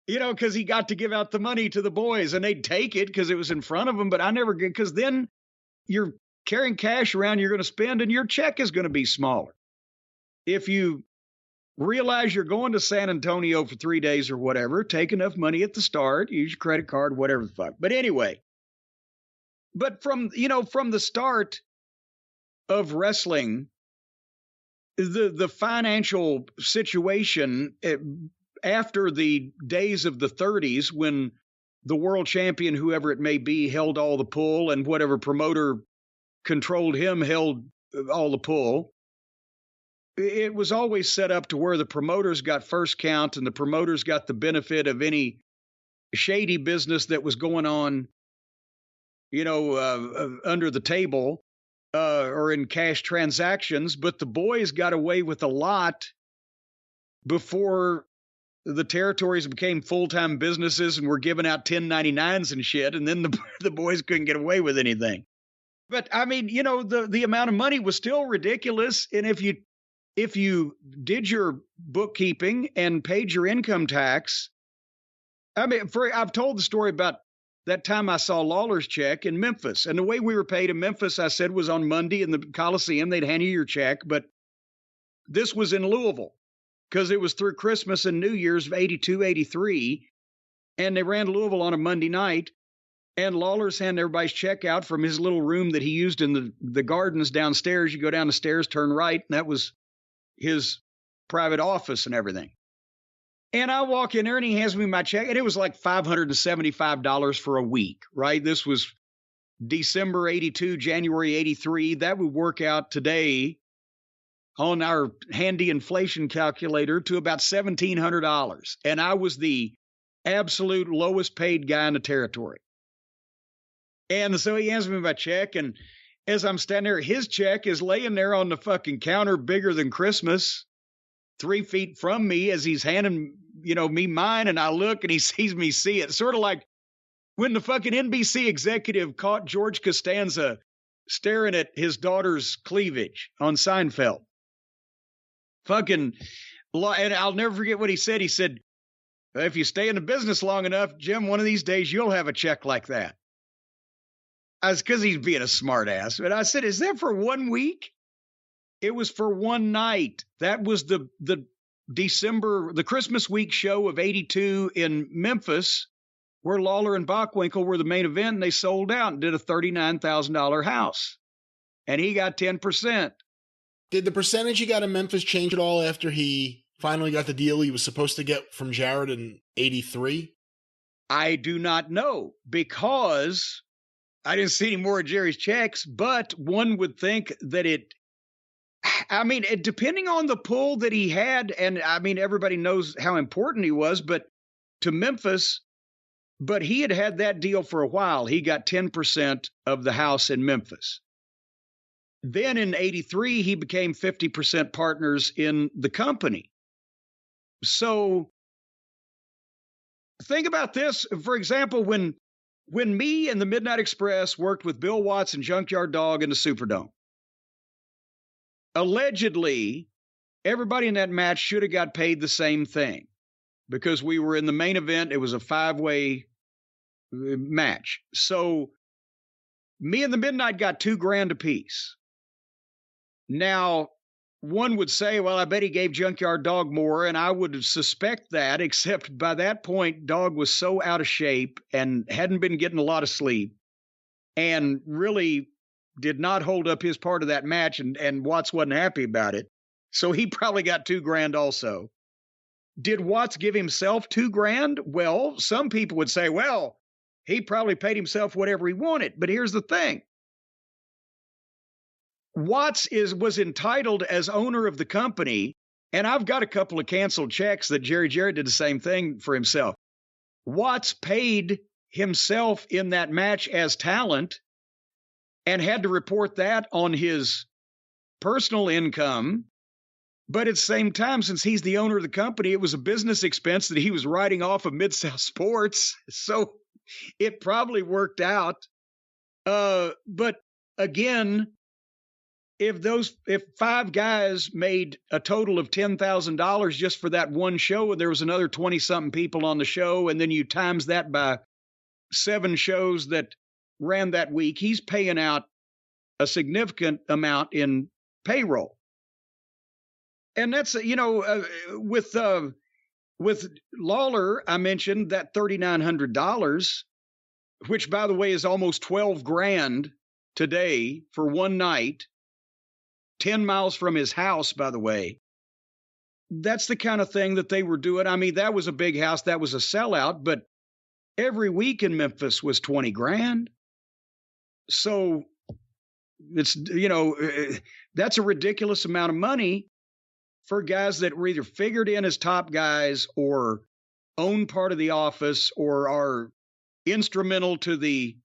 Because he got to give out the money to the boys, and they'd take it because it was in front of them. But I never, because then you're carrying cash around you're going to spend, and your check is going to be smaller. If you realize you're going to San Antonio for 3 days or whatever, take enough money at the start, use your credit card, whatever the fuck. But anyway, from the start of wrestling, the financial situation after the days of the 30s, when the world champion, whoever it may be, held all the pull, and whatever promoter controlled him held all the pull, it was always set up to where the promoters got first count, and the promoters got the benefit of any shady business that was going on, under the table or in cash transactions. But the boys got away with a lot before the territories became full-time businesses and were giving out 1099s and shit. And then the boys couldn't get away with anything. But I mean, the amount of money was still ridiculous. And if you if you did your bookkeeping and paid your income tax, I mean, I've told the story about that time I saw Lawler's check in Memphis. And the way we were paid in Memphis, I said, was on Monday in the Coliseum. They'd hand you your check. But this was in Louisville because it was through Christmas and New Year's of 82, 83. And they ran Louisville on a Monday night. And Lawler's handed everybody's check out from his little room that he used in the gardens downstairs. You go down the stairs, turn right, and that was his private office and everything. And I walk in there and he hands me my check, and it was like $575 for a week, right? This was December 82, January 83. That would work out today on our handy inflation calculator to about $1,700. And I was the absolute lowest paid guy in the territory. And so he hands me my check, and as I'm standing there, his check is laying there on the fucking counter bigger than Christmas, 3 feet from me as he's handing, me mine, and I look and he sees me see it. Sort of like when the fucking NBC executive caught George Costanza staring at his daughter's cleavage on Seinfeld. And I'll never forget what he said. He said, if you stay in the business long enough, Jim, one of these days you'll have a check like that. Because he's being a smart ass. But I said, is that for 1 week? It was for one night. That was the Christmas week show of 82 in Memphis, where Lawler and Bockwinkel were the main event, and they sold out and did a $39,000 house. And he got 10%. Did the percentage he got in Memphis change at all after he finally got the deal he was supposed to get from Jarrett in 83? I do not know, because I didn't see any more of Jerry's checks, but one would think that depending on the pull that he had, and everybody knows how important he was, but to Memphis, but he had that deal for a while. He got 10% of the house in Memphis. Then in 83, he became 50% partners in the company. So think about this. For example, when me and the Midnight Express worked with Bill Watts and Junkyard Dog in the Superdome, allegedly, everybody in that match should have got paid the same thing because we were in the main event. It was a 5-way match. So me and the Midnight got $2,000 apiece. Now, one would say, well, I bet he gave Junkyard Dog more, and I would suspect that, except by that point, Dog was so out of shape and hadn't been getting a lot of sleep and really did not hold up his part of that match, and Watts wasn't happy about it. So he probably got $2,000 also. Did Watts give himself $2,000? Well, some people would say, well, he probably paid himself whatever he wanted. But here's the thing. Watts was entitled as owner of the company, and I've got a couple of canceled checks that Jerry Jarrett did the same thing for himself. Watts paid himself in that match as talent and had to report that on his personal income. But at the same time, since he's the owner of the company, it was a business expense that he was writing off of Mid-South Sports. So it probably worked out. But again, if 5 guys made a total of $10,000 just for that one show, and there was another 20-something people on the show, and then you times that by 7 shows that ran that week, he's paying out a significant amount in payroll. And that's, with Lawler, I mentioned that $3,900, which, by the way, is almost $12,000 today for one night, 10 miles from his house, by the way. That's the kind of thing that they were doing. I mean, that was a big house. That was a sellout, but every week in Memphis was $20,000. So it's, that's a ridiculous amount of money for guys that were either figured in as top guys or own part of the office or are instrumental to the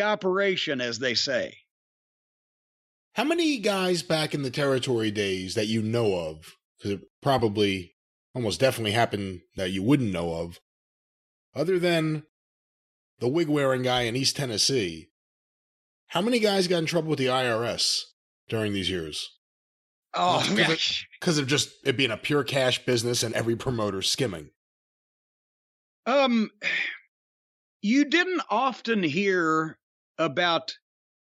operation, as they say. How many guys back in the territory days that you know of, because it probably almost definitely happened that you wouldn't know of, other than the wig-wearing guy in East Tennessee, how many guys got in trouble with the IRS during these years? Oh, because of just it being a pure cash business and every promoter skimming. You didn't often hear about,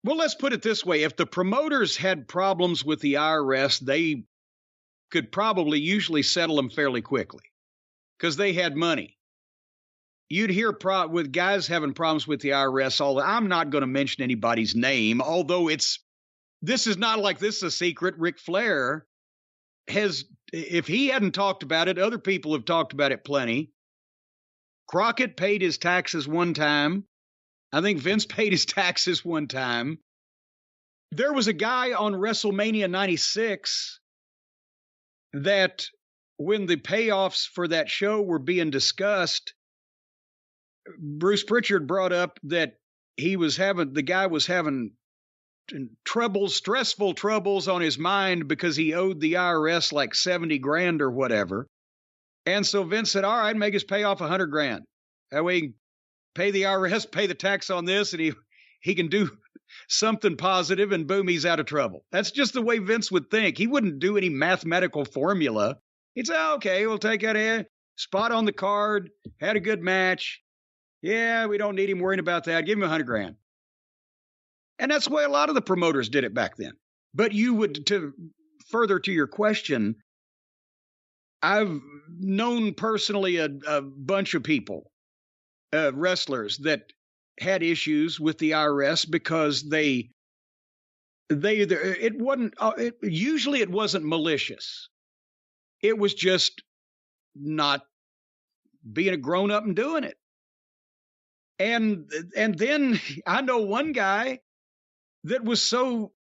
well, let's put it this way. If the promoters had problems with the IRS, they could probably usually settle them fairly quickly because they had money. You'd hear with guys having problems with the IRS. I'm not going to mention anybody's name, although this is not like this is a secret. Ric Flair if he hadn't talked about it, other people have talked about it plenty. Crockett paid his taxes one time. I think Vince paid his taxes one time. There was a guy on WrestleMania 96 that when the payoffs for that show were being discussed, Bruce Pritchard brought up that the guy was having stressful troubles on his mind because he owed the IRS like $70,000 or whatever. And so Vince said, all right, make us pay off $100,000. That way he can pay the IRS, pay the tax on this, and he can do something positive, and boom, he's out of trouble. That's just the way Vince would think. He wouldn't do any mathematical formula. He'd say, okay, we'll take out a spot on the card, had a good match. Yeah, we don't need him worrying about that. Give him $100,000. And that's the way a lot of the promoters did it back then. But further to your question, I've known personally a bunch of people, wrestlers that had issues with the IRS because usually it wasn't malicious. It was just not being a grown up and doing it. And then I know one guy that was so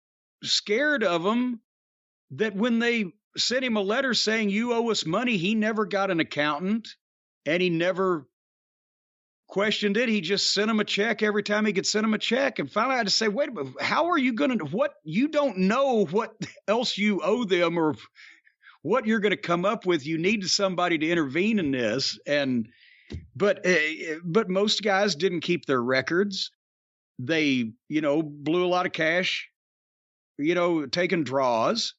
scared of them that when they sent him a letter saying you owe us money, he never got an accountant and he never questioned it. He just sent him a check every time he could send him a check. And finally I had to say, wait a minute, how are you going to, you don't know what else you owe them or what you're going to come up with. You need somebody to intervene in this. But most guys didn't keep their records. They, blew a lot of cash, taking draws.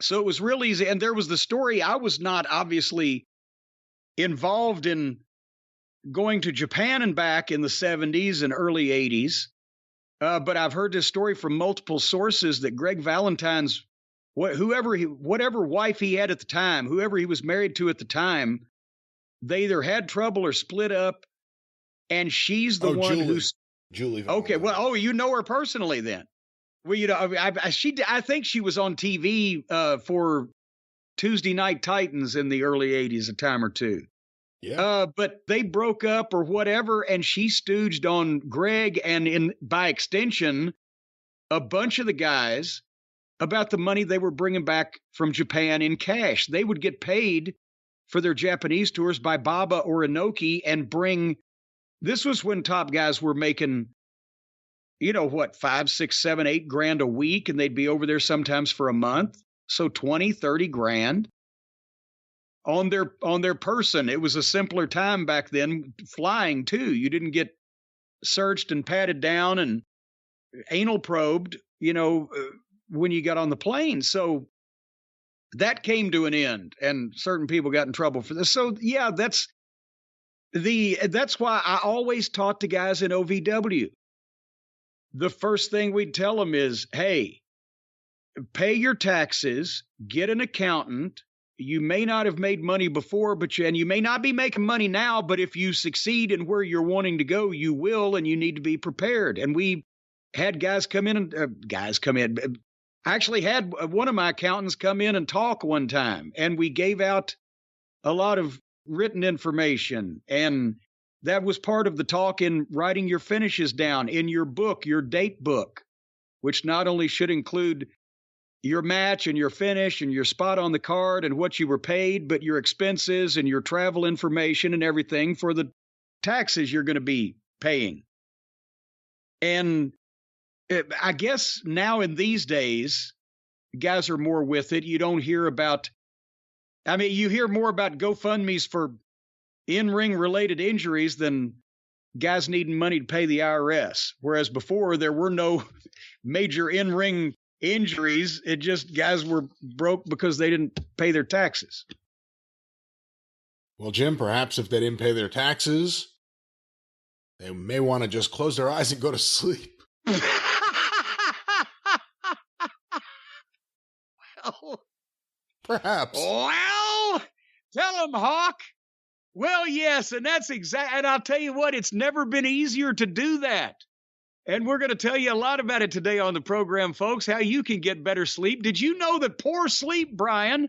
So it was real easy. And there was the story. I was not obviously involved in going to Japan and back in the 70s and early 80s. But I've heard this story from multiple sources that Greg Valentine's, whatever wife he had at the time, whoever he was married to at the time, they either had trouble or split up. And she's the one who's Julie Valentine. Okay. Well, you know her personally then. Well, I think she was on TV for Tuesday Night Titans in the early 80s, a time or two. Yeah. But they broke up or whatever, and she stooged on Greg and by extension, a bunch of the guys about the money they were bringing back from Japan in cash. They would get paid for their Japanese tours by Baba or Inoki and this was when top guys were making, $5, $6, $7, $8 a week, and they'd be over there sometimes for a month. So 20, 30 grand on their person. It was a simpler time back then, flying too. You didn't get searched and patted down and anal probed, when you got on the plane. So that came to an end, and certain people got in trouble for this. So yeah, that's why I always taught the guys in OVW. The first thing we'd tell them is, hey, pay your taxes, get an accountant. You may not have made money before, and you may not be making money now, but if you succeed in where you're wanting to go, you will, and you need to be prepared. And we had guys come in. I actually had one of my accountants come in and talk one time, and we gave out a lot of written information, and that was part of the talk in writing your finishes down in your book, your date book, which not only should include your match and your finish and your spot on the card and what you were paid, but your expenses and your travel information and everything for the taxes you're going to be paying. And I guess now in these days, guys are more with it. You don't hear about, you hear more about GoFundMes for in-ring related injuries than guys needing money to pay the IRS. Whereas before there were no major in-ring injuries. It just guys were broke because they didn't pay their taxes. Well, Jim, perhaps if they didn't pay their taxes, they may want to just close their eyes and go to sleep. Well, perhaps. Well, tell them, Hawk. Well, yes, and that's exact. And I'll tell you what, it's never been easier to do that. And we're going to tell you a lot about it today on the program, folks, how you can get better sleep. Did you know that poor sleep, Brian,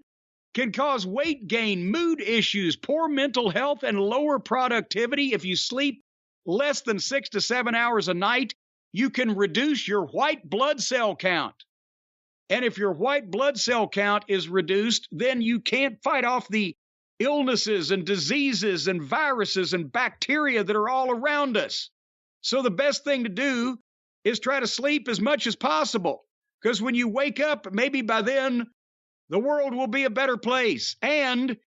can cause weight gain, mood issues, poor mental health, and lower productivity? If you sleep less than 6 to 7 hours a night, you can reduce your white blood cell count. And if your white blood cell count is reduced, then you can't fight off the illnesses and diseases and viruses and bacteria that are all around us. So the best thing to do is try to sleep as much as possible, because when you wake up, maybe by then the world will be a better place. And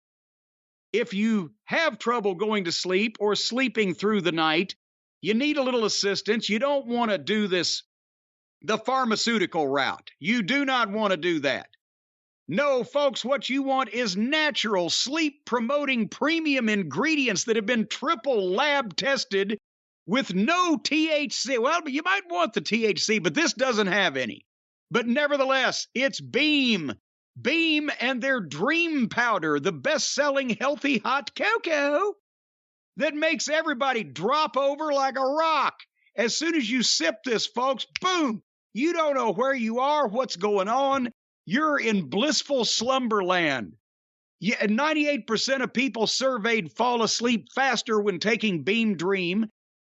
if you have trouble going to sleep or sleeping through the night, you need a little assistance. You don't want to do this the pharmaceutical route. You do not want to do that. No, folks, what you want is natural, sleep-promoting premium ingredients that have been triple lab tested with no THC. Well, you might want the THC, but this doesn't have any. But nevertheless, it's Beam. Beam and their Dream Powder, the best-selling healthy hot cocoa that makes everybody drop over like a rock. As soon as you sip this, folks, boom, you don't know where you are, what's going on. You're in blissful slumberland. Yeah, 98% of people surveyed fall asleep faster when taking Beam Dream,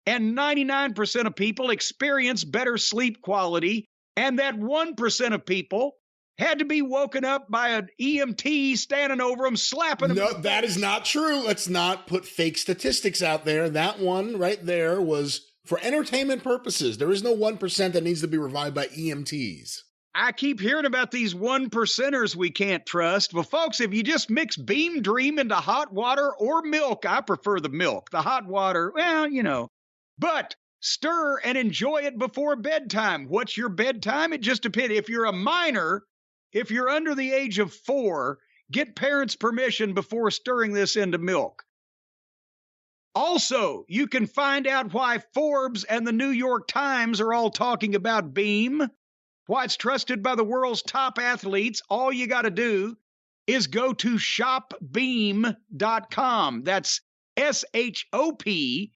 and 99% of people experience better sleep quality, and that 1% of people had to be woken up by an EMT standing over them, slapping them. No, that is not true. Let's not put fake statistics out there. That one right there was for entertainment purposes. There is no 1% that needs to be revived by EMTs. I keep hearing about these 1%ers we can't trust. Well, folks, if you just mix Beam Dream into hot water or milk, I prefer the milk. The hot water, well, you know. But stir and enjoy it before bedtime. What's your bedtime? It just depends. If you're a minor, if you're under the age of 4, get parents' permission before stirring this into milk. Also, you can find out why Forbes and the New York Times are all talking about Beam, why it's trusted by the world's top athletes. All you got to do is go to shopbeam.com. That's SHOPBEAM.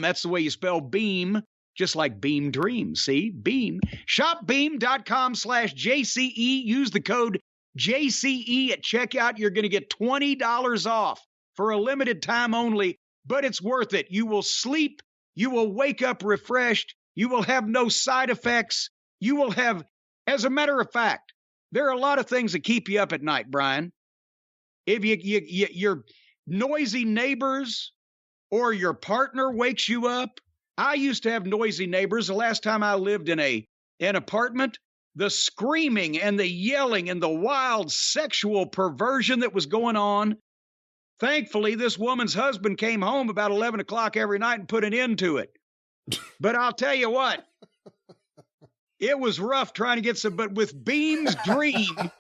That's the way you spell Beam, just like Beam Dream. See? Beam. Shopbeam.com/JCE. Use the code JCE at checkout. You're going to get $20 off for a limited time only, but it's worth it. You will sleep. You will wake up refreshed. You will have no side effects. You will have, as a matter of fact, there are a lot of things that keep you up at night, Brian. If your noisy neighbors or your partner wakes you up. I used to have noisy neighbors. The last time I lived in an apartment, the screaming and the yelling and the wild sexual perversion that was going on. Thankfully, this woman's husband came home about 11 o'clock every night and put an end to it. But I'll tell you what, it was rough trying to get some, but with Beam's Dream,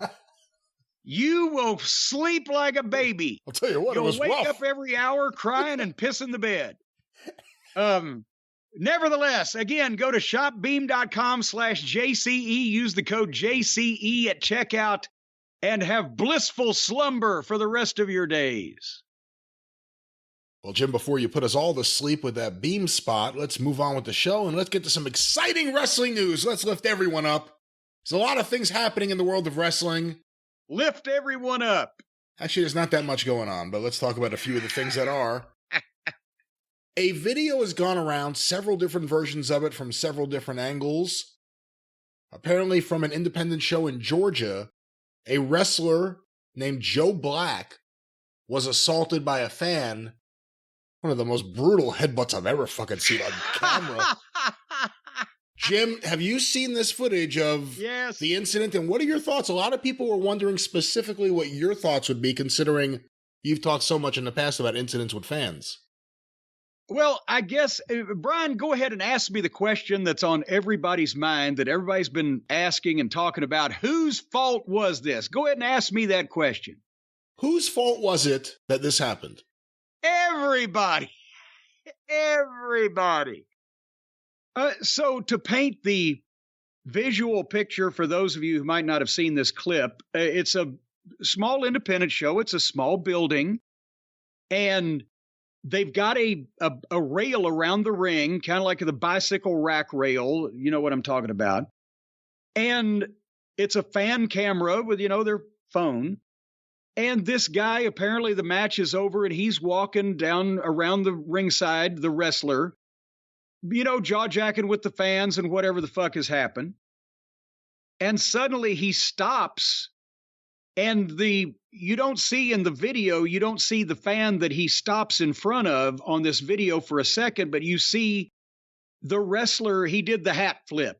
you will sleep like a baby. I'll tell you what, You'll it was wake rough. up every hour crying and pissing the bed. Nevertheless, again, go to shopbeam.com/JCE, use the code JCE at checkout, and have blissful slumber for the rest of your days. Well, Jim, before you put us all to sleep with that Beam spot, let's move on with the show and let's get to some exciting wrestling news. Let's lift everyone up. There's a lot of things happening in the world of wrestling. Lift everyone up. Actually, there's not that much going on, but let's talk about a few of the things that are. A video has gone around, several different versions of it from several different angles. Apparently from an independent show in Georgia, a wrestler named Joe Black was assaulted by a fan. One of the most brutal headbutts I've ever fucking seen on camera. Jim, have you seen this footage of the incident? And what are your thoughts? A lot of people were wondering specifically what your thoughts would be, considering you've talked so much in the past about incidents with fans. Well, I guess, Brian, go ahead and ask me the question that's on everybody's mind that everybody's been asking and talking about. Whose fault was this? Go ahead and ask me that question. Whose fault was it that this happened? Everybody. Everybody. So to paint the visual picture for those of you who might not have seen this clip, it's a small independent show. It's a small building, and they've got a rail around the ring, kind of like the bicycle rack rail. You know what I'm talking about. And it's a fan camera with, their phone. And this guy, apparently the match is over and he's walking down around the ringside, the wrestler, jaw-jacking with the fans and whatever the fuck has happened. And suddenly he stops, and you don't see in the video, you don't see the fan that he stops in front of on this video for a second, but you see the wrestler, he did the hat flip.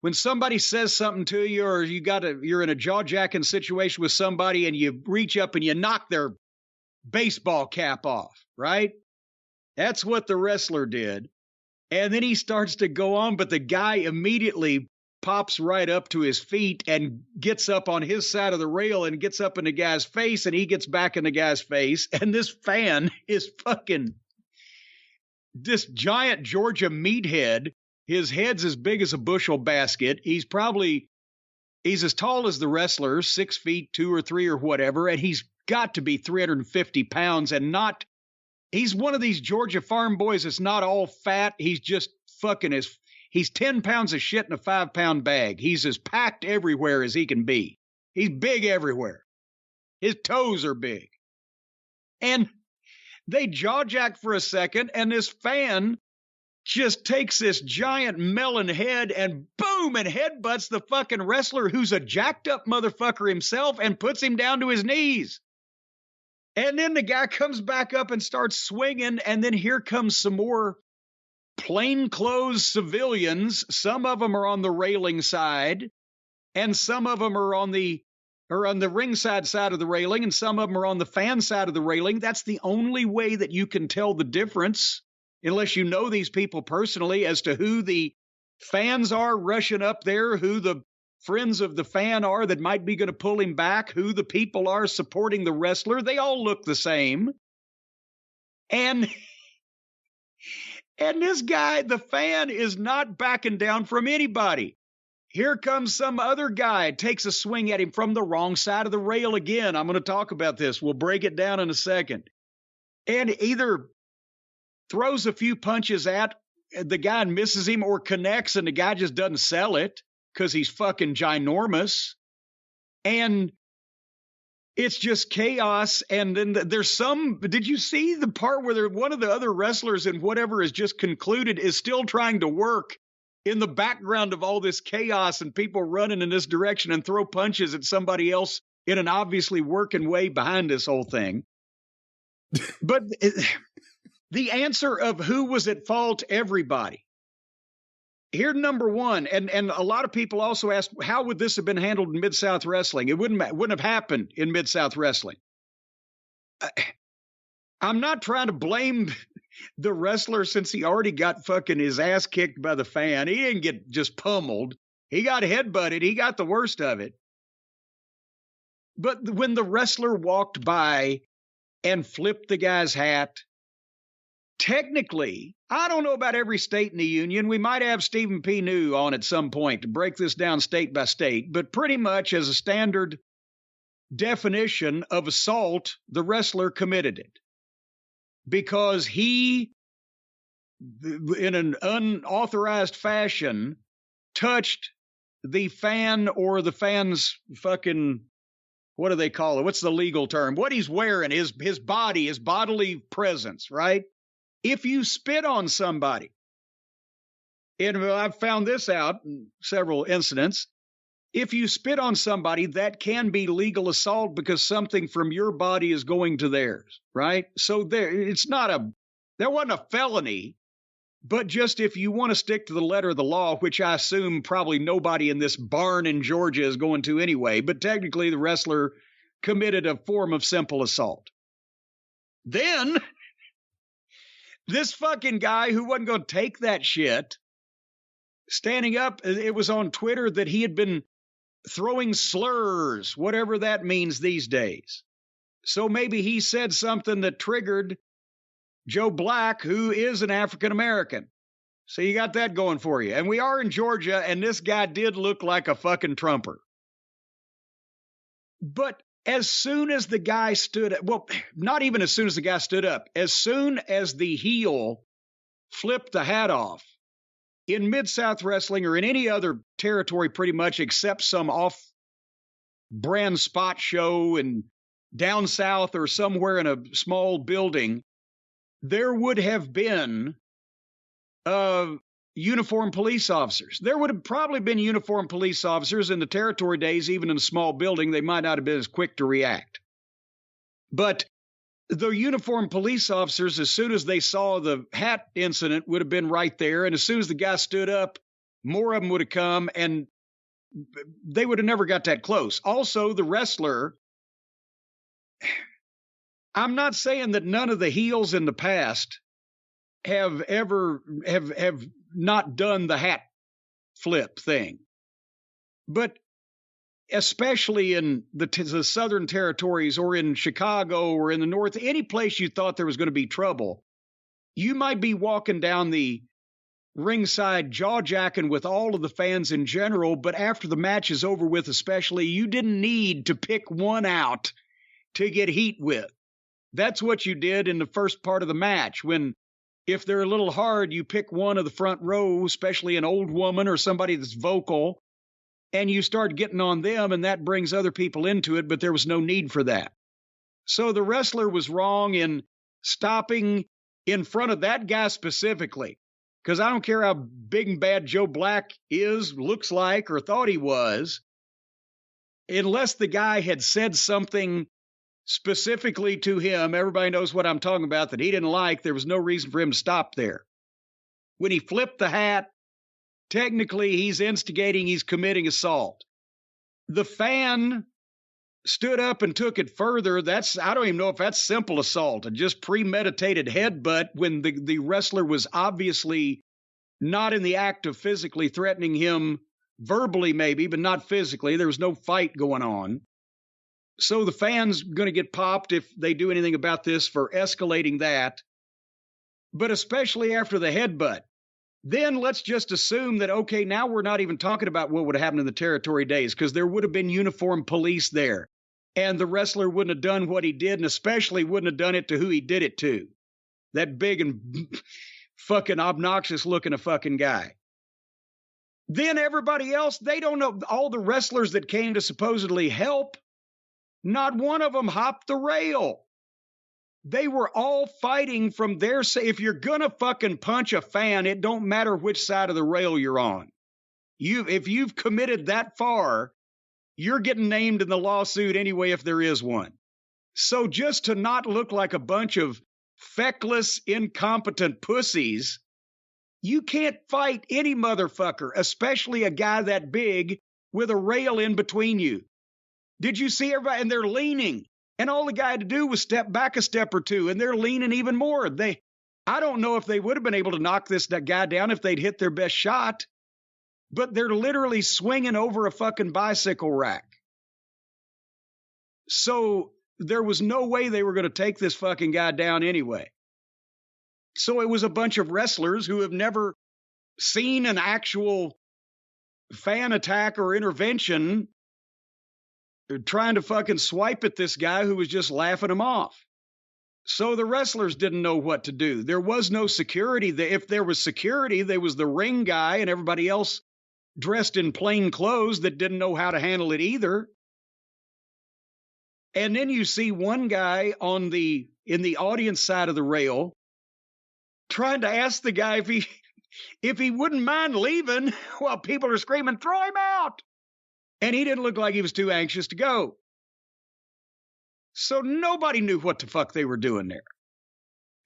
When somebody says something to you, or you're in a jaw-jacking situation with somebody and you reach up and you knock their baseball cap off, right? That's what the wrestler did. And then he starts to go on, but the guy immediately pops right up to his feet and gets up on his side of the rail and gets up in the guy's face, and he gets back in the guy's face. And this fan is fucking this giant Georgia meathead. His head's as big as a bushel basket. He's as tall as the wrestler, 6 feet, 2 or 3 or whatever. And he's got to be 350 pounds he's one of these Georgia farm boys that's not all fat. He's just fucking he's 10 pounds of shit in a 5-pound bag. He's as packed everywhere as he can be. He's big everywhere. His toes are big. And they jaw-jack for a second, and this fan just takes this giant melon head and boom, and headbutts the fucking wrestler, who's a jacked up motherfucker himself, and puts him down to his knees. And then the guy comes back up and starts swinging, and then here comes some more plainclothes civilians. Some of them are on the railing side, and some of them are on the ringside side of the railing, and some of them are on the fan side of the railing. That's the only way that you can tell the difference, unless you know these people personally, as to who the fans are rushing up there, who the friends of the fan are that might be going to pull him back, who the people are supporting the wrestler. They all look the same. And this guy, the fan, is not backing down from anybody. Here comes some other guy, takes a swing at him from the wrong side of the rail again. I'm going to talk about this. We'll break it down in a second. And either throws a few punches at the guy and misses him, or connects and the guy just doesn't sell it because he's fucking ginormous. And it's just chaos. And then there's did you see the part where one of the other wrestlers in whatever is just concluded is still trying to work in the background of all this chaos and people running in this direction and throw punches at somebody else in an obviously working way behind this whole thing? But the answer of who was at fault, everybody. Here, number one, and a lot of people also ask, how would this have been handled in Mid-South Wrestling? It wouldn't have happened in Mid-South Wrestling. I'm not trying to blame the wrestler, since he already got fucking his ass kicked by the fan. He didn't get just pummeled. He got headbutted. He got the worst of it. But when the wrestler walked by and flipped the guy's hat, technically, I don't know about every state in the union. We might have Stephen P. New on at some point to break this down state by state, but pretty much as a standard definition of assault, the wrestler committed it because he, in an unauthorized fashion, touched the fan or the fan's fucking, what do they call it? What's the legal term? What he's wearing, his body, his bodily presence, right? If you spit on somebody, and I've found this out in several incidents, if you spit on somebody, that can be legal assault because something from your body is going to theirs, right? So there wasn't a felony, but just if you want to stick to the letter of the law, which I assume probably nobody in this barn in Georgia is going to anyway, but technically the wrestler committed a form of simple assault. Then This fucking guy who wasn't going to take that shit, standing up, it was on Twitter that he had been throwing slurs, whatever that means these days. So maybe he said something that triggered Joe Black, who is an African American. So you got that going for you. And we are in Georgia, and this guy did look like a fucking Trumper. But as soon as the guy stood up, well, not even as soon as the guy stood up, as soon as the heel flipped the hat off, in Mid-South Wrestling or in any other territory pretty much except some off-brand spot show and down south or somewhere in a small building, there would have been uniformed police officers. There would have probably been uniformed police officers in the territory days, even in a small building. They might not have been as quick to react. But the uniformed police officers, as soon as they saw the hat incident, would have been right there. And as soon as the guy stood up, more of them would have come, and they would have never got that close. Also, the wrestler, I'm not saying that none of the heels in the past have not done the hat flip thing. But especially in the southern territories or in Chicago or in the north, any place you thought there was going to be trouble, you might be walking down the ringside jaw-jacking with all of the fans in general, but after the match is over with especially, you didn't need to pick one out to get heat with. That's what you did in the first part of the match, when if they're a little hard, you pick one of the front row, especially an old woman or somebody that's vocal, and you start getting on them, and that brings other people into it, but there was no need for that. So the wrestler was wrong in stopping in front of that guy specifically, because I don't care how big and bad Joe Black is, looks like, or thought he was, unless the guy had said something specifically to him, everybody knows what I'm talking about, that he didn't like, there was no reason for him to stop there. When he flipped the hat, technically he's instigating, he's committing assault. The fan stood up and took it further. I don't even know if that's simple assault, a just premeditated headbutt when the wrestler was obviously not in the act of physically threatening him, verbally maybe, but not physically. There was no fight going on. So the fan's going to get popped if they do anything about this for escalating that. But especially after the headbutt, then let's just assume that, okay, now we're not even talking about what would have happened in the territory days, because there would have been uniformed police there. And the wrestler wouldn't have done what he did, and especially wouldn't have done it to who he did it to. That big and fucking obnoxious looking a fucking guy. Then everybody else, they don't know. All the wrestlers that came to supposedly help, not one of them hopped the rail. They were all fighting from their side. If you're going to fucking punch a fan, it don't matter which side of the rail you're on. If you've committed that far, you're getting named in the lawsuit anyway if there is one. So just to not look like a bunch of feckless, incompetent pussies, you can't fight any motherfucker, especially a guy that big with a rail in between you. Did you see everybody? And they're leaning. And all the guy had to do was step back a step or two, and they're leaning even more. I don't know if they would have been able to knock that guy down if they'd hit their best shot, but they're literally swinging over a fucking bicycle rack. So there was no way they were going to take this fucking guy down anyway. So it was a bunch of wrestlers who have never seen an actual fan attack or intervention trying to fucking swipe at this guy who was just laughing him off. So the wrestlers didn't know what to do. There was no security. If there was security, there was the ring guy and everybody else dressed in plain clothes that didn't know how to handle it either. And then you see one guy in the audience side of the rail trying to ask the guy if he wouldn't mind leaving while people are screaming, "Throw him out!" And he didn't look like he was too anxious to go. So nobody knew what the fuck they were doing there.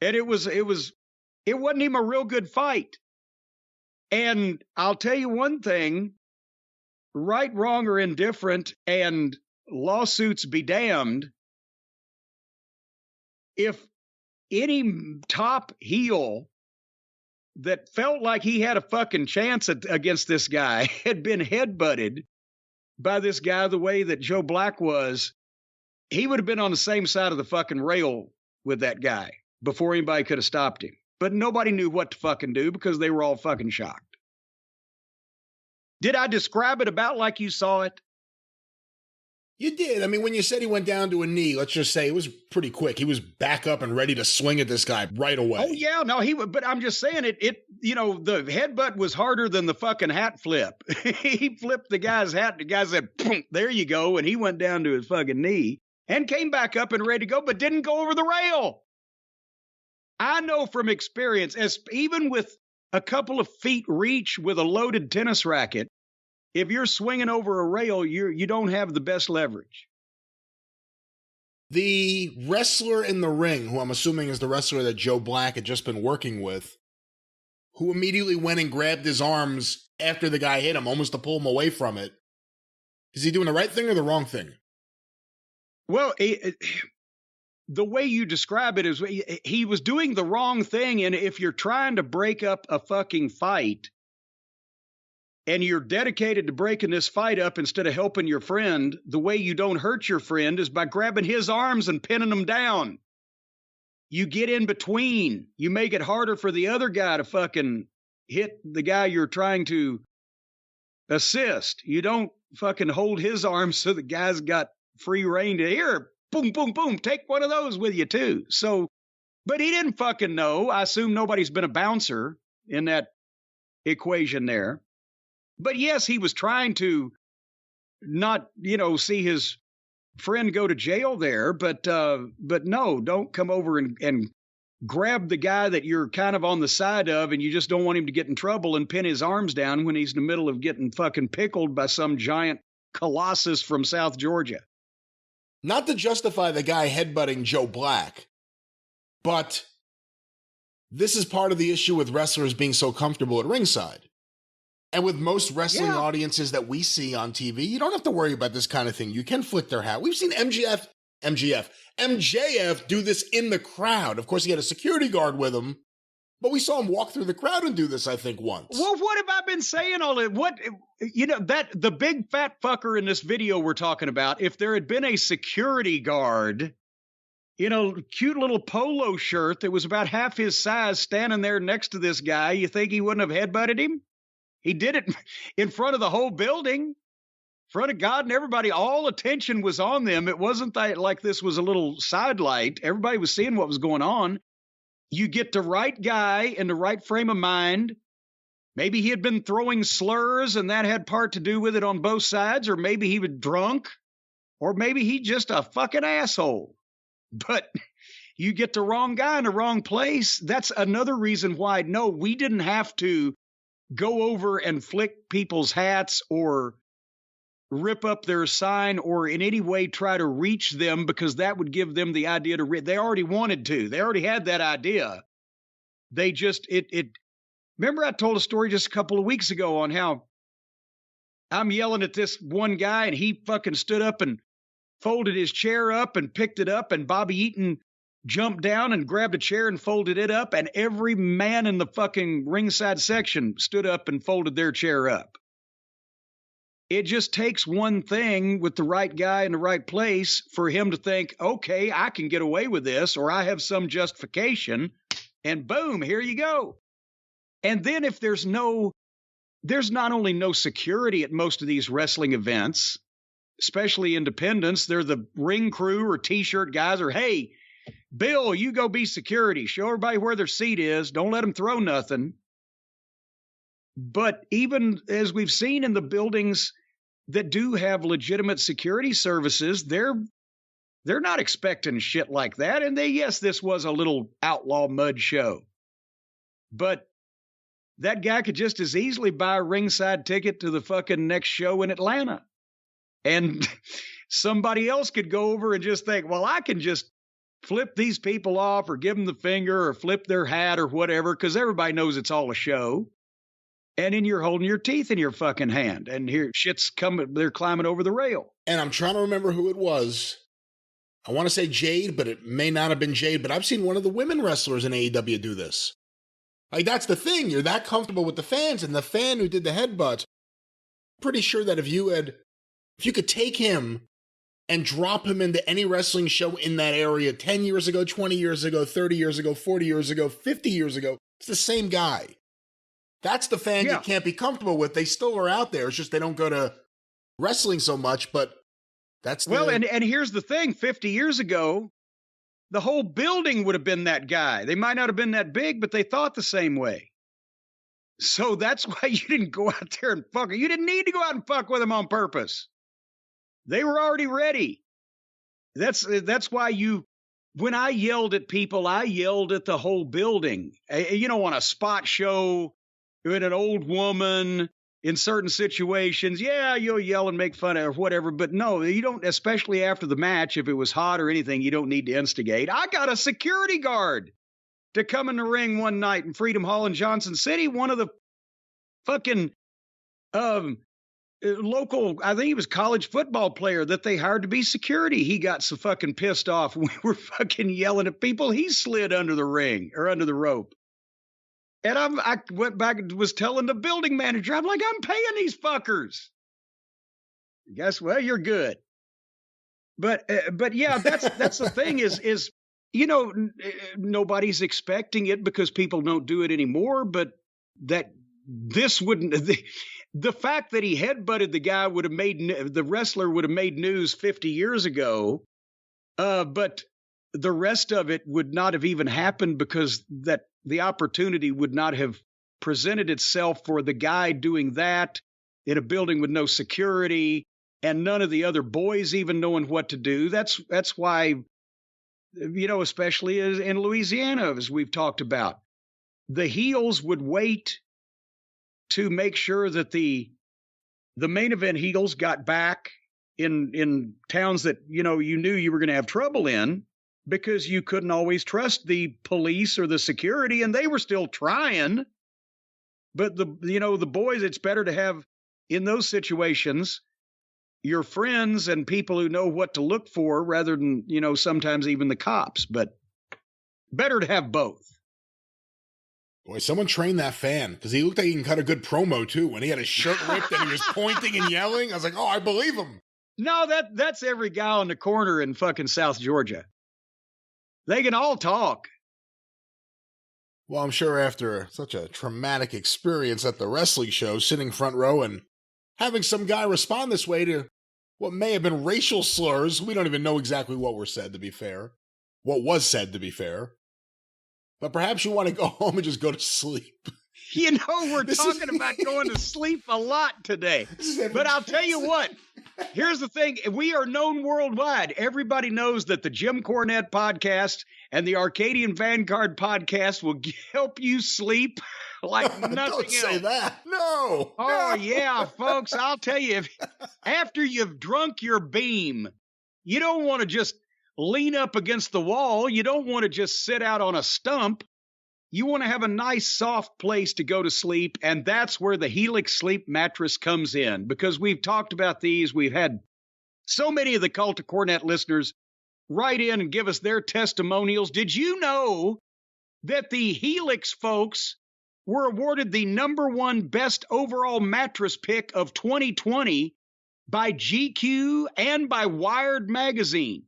And it wasn't even a real good fight. And I'll tell you one thing, right, wrong, or indifferent, and lawsuits be damned, if any top heel that felt like he had a fucking chance against this guy had been headbutted by this guy the way that Joe Black was, he would have been on the same side of the fucking rail with that guy before anybody could have stopped him. But nobody knew what to fucking do because they were all fucking shocked. Did I describe it about like you saw it? You did. I mean, when you said he went down to a knee, let's just say it was pretty quick. He was back up and ready to swing at this guy right away. Oh, yeah. No, he would. But I'm just saying it, you know, the headbutt was harder than the fucking hat flip. He flipped the guy's hat. The guy said, there you go. And he went down to his fucking knee and came back up and ready to go, but didn't go over the rail. I know from experience, even with a couple of feet reach with a loaded tennis racket, if you're swinging over a rail, you don't have the best leverage. The wrestler in the ring, who I'm assuming is the wrestler that Joe Black had just been working with, who immediately went and grabbed his arms after the guy hit him, almost to pull him away from it. Is he doing the right thing or the wrong thing? Well, the way you describe it is he was doing the wrong thing. And if you're trying to break up a fucking fight, and you're dedicated to breaking this fight up instead of helping your friend, the way you don't hurt your friend is by grabbing his arms and pinning him down. You get in between. You make it harder for the other guy to fucking hit the guy you're trying to assist. You don't fucking hold his arms so the guy's got free reign to here. Boom, boom, boom. Take one of those with you too. So, but he didn't fucking know. I assume nobody's been a bouncer in that equation there. But yes, he was trying to not, see his friend go to jail there. But no, don't come over and grab the guy that you're kind of on the side of and you just don't want him to get in trouble and pin his arms down when he's in the middle of getting fucking pickled by some giant colossus from South Georgia. Not to justify the guy headbutting Joe Black, but this is part of the issue with wrestlers being so comfortable at ringside. And with most wrestling audiences that we see on TV, you don't have to worry about this kind of thing. You can flick their hat. We've seen MJF do this in the crowd. Of course, he had a security guard with him, but we saw him walk through the crowd and do this, I think, once. Well, what have I been saying all that? That the big fat fucker in this video we're talking about, if there had been a security guard, cute little polo shirt that was about half his size standing there next to this guy, you think he wouldn't have headbutted him? He did it in front of the whole building, in front of God and everybody. All attention was on them. It wasn't like this was a little sidelight. Everybody was seeing what was going on. You get the right guy in the right frame of mind. Maybe he had been throwing slurs and that had part to do with it on both sides, or maybe he was drunk, or maybe he just a fucking asshole. But you get the wrong guy in the wrong place. That's another reason why, no, we didn't have to go over and flick people's hats or rip up their sign or in any way try to reach them, because that would give them the idea to they already wanted to. They already had that idea. They just, remember I told a story just a couple of weeks ago on how I'm yelling at this one guy and he fucking stood up and folded his chair up and picked it up, and Bobby Eaton jumped down and grabbed a chair and folded it up, and every man in the fucking ringside section stood up and folded their chair up. It just takes one thing with the right guy in the right place for him to think, okay, I can get away with this, or I have some justification, and boom, here you go. And then if there's not only no security at most of these wrestling events, especially independents, they're the ring crew or t-shirt guys, or hey, Bill, you go be security. Show everybody where their seat is. Don't let them throw nothing. But even as we've seen in the buildings that do have legitimate security services, they're not expecting shit like that. And this was a little outlaw mud show. But that guy could just as easily buy a ringside ticket to the fucking next show in Atlanta. And somebody else could go over and just think, well, I can just flip these people off or give them the finger or flip their hat or whatever, because everybody knows it's all a show. And then you're holding your teeth in your fucking hand, and here shit's coming, they're climbing over the rail. And I'm trying to remember who it was, I want to say Jade, but it may not have been Jade, but I've seen one of the women wrestlers in AEW do this. Like, that's the thing. You're that comfortable with the fans, and the fan who did the headbutt, pretty sure that if you could take him and drop him into any wrestling show in that area 10 years ago, 20 years ago, 30 years ago, 40 years ago, 50 years ago, it's the same guy. That's the fan you can't be comfortable with. They still are out there. It's just they don't go to wrestling so much, but that's the... Well, and here's the thing. 50 years ago, the whole building would have been that guy. They might not have been that big, but they thought the same way. So that's why you didn't go out there and fuck. You didn't need to go out and fuck with them on purpose. They were already ready. That's why when I yelled at people, I yelled at the whole building. On a spot show with an old woman in certain situations, you'll yell and make fun of her or whatever. But no, you don't, especially after the match, if it was hot or anything, you don't need to instigate. I got a security guard to come in the ring one night in Freedom Hall in Johnson City. One of the fucking local, I think he was college football player that they hired to be security. He got so fucking pissed off. We were fucking yelling at people. He slid under the ring or under the rope. And I went back and was telling the building manager, I'm like, I'm paying these fuckers. Guess, well, you're good. But yeah, that's the thing is, nobody's expecting it because people don't do it anymore. But that this wouldn't, the fact that he headbutted the guy the wrestler would have made news 50 years ago. But the rest of it would not have even happened because that the opportunity would not have presented itself for the guy doing that in a building with no security and none of the other boys even knowing what to do. That's why, especially in Louisiana, as we've talked about, the heels would wait to make sure that the main event heels got back in towns that, you knew you were going to have trouble in, because you couldn't always trust the police or the security, and they were still trying. But the boys, it's better to have in those situations your friends and people who know what to look for rather than, sometimes even the cops, but better to have both. Boy, someone trained that fan, because he looked like he can cut a good promo too. When he had his shirt ripped and he was pointing and yelling, I was like, oh, I believe him. No, that's every guy on the corner in fucking South Georgia. They can all talk. Well, I'm sure after such a traumatic experience at the wrestling show, sitting front row and having some guy respond this way to what may have been racial slurs, we don't even know exactly what were said, to be fair. What was said, to be fair. But perhaps you want to go home and just go to sleep. We're talking about going to sleep a lot today. But I'll tell you what. Here's the thing. We are known worldwide. Everybody knows that the Jim Cornette podcast and the Arcadian Vanguard podcast will help you sleep like nothing Don't else. say that. No. Oh, no. yeah, folks. I'll tell you, after you've drunk your beam, you don't want to just lean up against the wall. You don't want to just sit out on a stump. You want to have a nice, soft place to go to sleep, and that's where the Helix Sleep mattress comes in, because we've talked about these. We've had so many of the Cult of Cornette listeners write in and give us their testimonials. Did you know that the Helix folks were awarded the #1 best overall mattress pick of 2020 by GQ and by Wired magazine?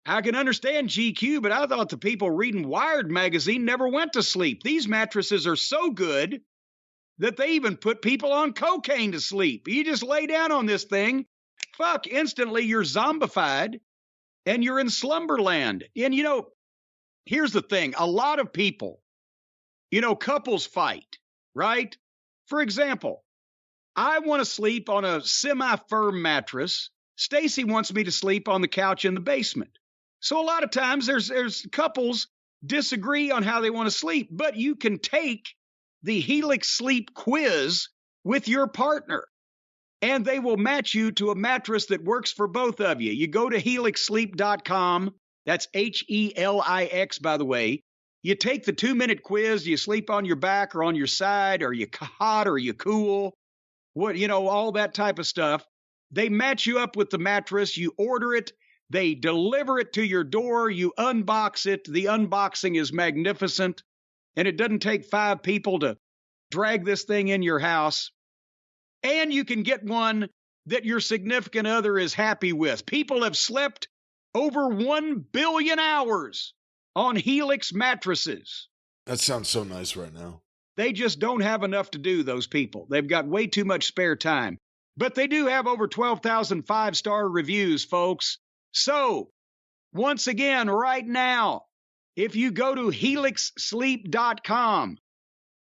I can understand GQ, but I thought the people reading Wired magazine never went to sleep. These mattresses are so good that they even put people on cocaine to sleep. You just lay down on this thing, instantly you're zombified and you're in slumberland. And, here's the thing. A lot of people, couples fight, right? For example, I want to sleep on a semi-firm mattress. Stacy wants me to sleep on the couch in the basement. So a lot of times there's couples disagree on how they want to sleep, but you can take the Helix Sleep quiz with your partner and they will match you to a mattress that works for both of you. You go to helixsleep.com. That's HELIX, by the way. You take the 2-minute quiz. You sleep on your back or on your side. Are you hot? Or are you cool? All that type of stuff. They match you up with the mattress. You order it. They deliver it to your door. You unbox it. The unboxing is magnificent. And it doesn't take 5 people to drag this thing in your house. And you can get one that your significant other is happy with. People have slept over 1 billion hours on Helix mattresses. That sounds so nice right now. They just don't have enough to do, those people. They've got way too much spare time. But they do have over 12,000 5-star reviews, folks. So, once again, right now, if you go to helixsleep.com,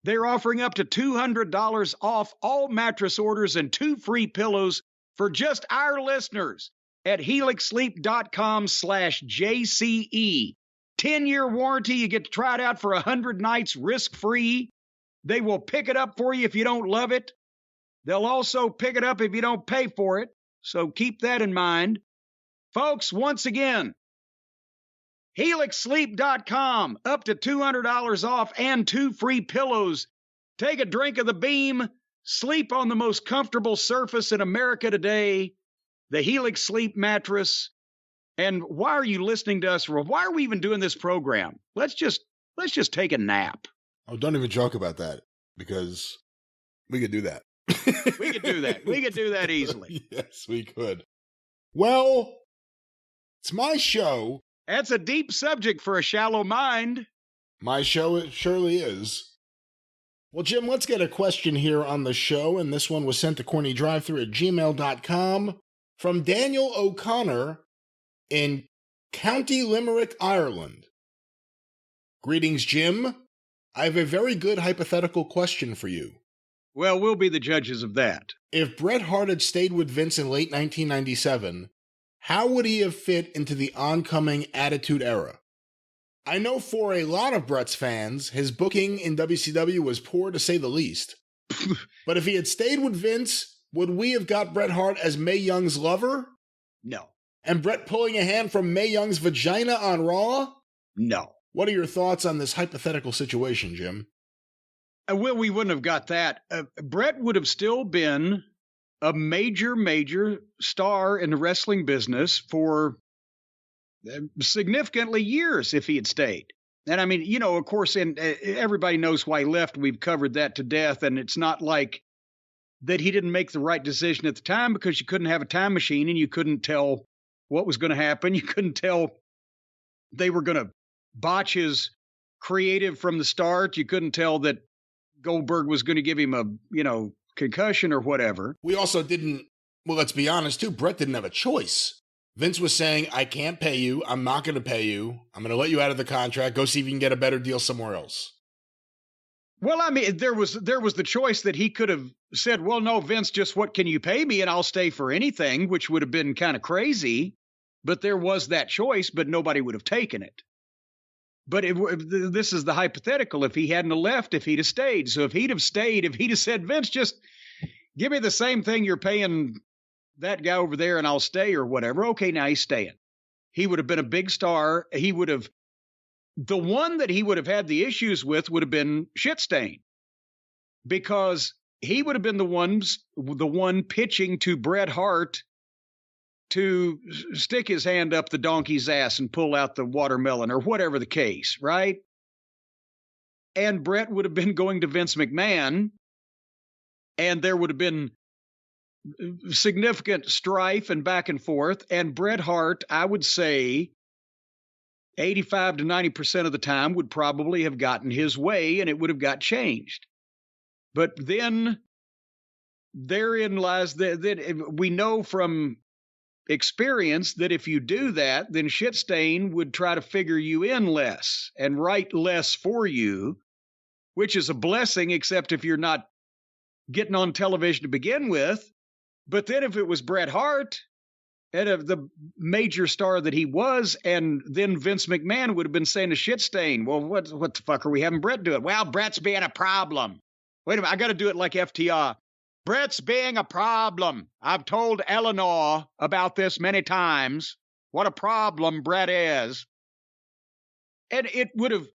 they're offering up to $200 off all mattress orders and 2 free pillows for just our listeners at helixsleep.com/JCE. 10-year warranty. You get to try it out for 100 nights risk-free. They will pick it up for you if you don't love it. They'll also pick it up if you don't pay for it. So keep that in mind. Folks, once again, helixsleep.com, up to $200 off and 2 free pillows. Take a drink of the beam. Sleep on the most comfortable surface in America today, the Helix Sleep mattress. And why are you listening to us? Why are we even doing this program? Let's just take a nap. Oh, don't even joke about that, because we could do that. We could do that. We could do that easily. Yes, we could. Well, it's my show. That's a deep subject for a shallow mind. My show, it surely is. Well, Jim, let's get a question here on the show, and this one was sent to CornyDriveThru@gmail.com from Daniel O'Connor in County Limerick, Ireland. Greetings, Jim. I have a very good hypothetical question for you. Well, we'll be the judges of that. If Bret Hart had stayed with Vince in late 1997, how would he have fit into the oncoming Attitude Era? I know for a lot of Bret's fans, his booking in WCW was poor to say the least. But if he had stayed with Vince, would we have got Bret Hart as Mae Young's lover? No. And Bret pulling a hand from Mae Young's vagina on Raw? No. What are your thoughts on this hypothetical situation, Jim? Well, we wouldn't have got that. Bret would have still been a major star in the wrestling business for significantly years if he had stayed. And I mean, you know, of course, and everybody knows why he left. We've covered that to death. And it's not like that he didn't make the right decision at the time, because you couldn't have a time machine and you couldn't tell what was going to happen. You couldn't tell they were going to botch his creative from the start. You couldn't tell that Goldberg was going to give him a, concussion or whatever. We also didn't, well, let's be honest too, Bret didn't have a choice. Vince was saying, I can't pay you. I'm not going to pay you. I'm going to let you out of the contract. Go see if you can get a better deal somewhere else. Well, I mean, there was the choice that he could have said, well, no, Vince, just what can you pay me? And I'll stay for anything, which would have been kind of crazy. But there was that choice, but nobody would have taken it. But this is the hypothetical. If he hadn't left, if he'd have stayed. So if he'd have stayed, if he'd have said, Vince, just give me the same thing you're paying that guy over there and I'll stay or whatever. Okay, now he's staying. He would have been a big star. The one that he would have had the issues with would have been Shitstain, because he would have been the one pitching to Bret Hart to stick his hand up the donkey's ass and pull out the watermelon or whatever the case, right? And Bret would have been going to Vince McMahon, and there would have been significant strife and back and forth. And Bret Hart, I would say 85 to 90% of the time, would probably have gotten his way and it would have got changed. But then therein lies that we know from experience that if you do that, then Shitstain would try to figure you in less and write less for you, which is a blessing, except if you're not getting on television to begin with. But then if it was Bret Hart, and of the major star that he was, and then Vince McMahon would have been saying to Shitstain, well, what the fuck are we having Bret do it? Well, Bret's being a problem. Wait a minute, I got to do it like FTR. Bret's being a problem. I've told Eleanor about this many times. What a problem Bret is. And it would have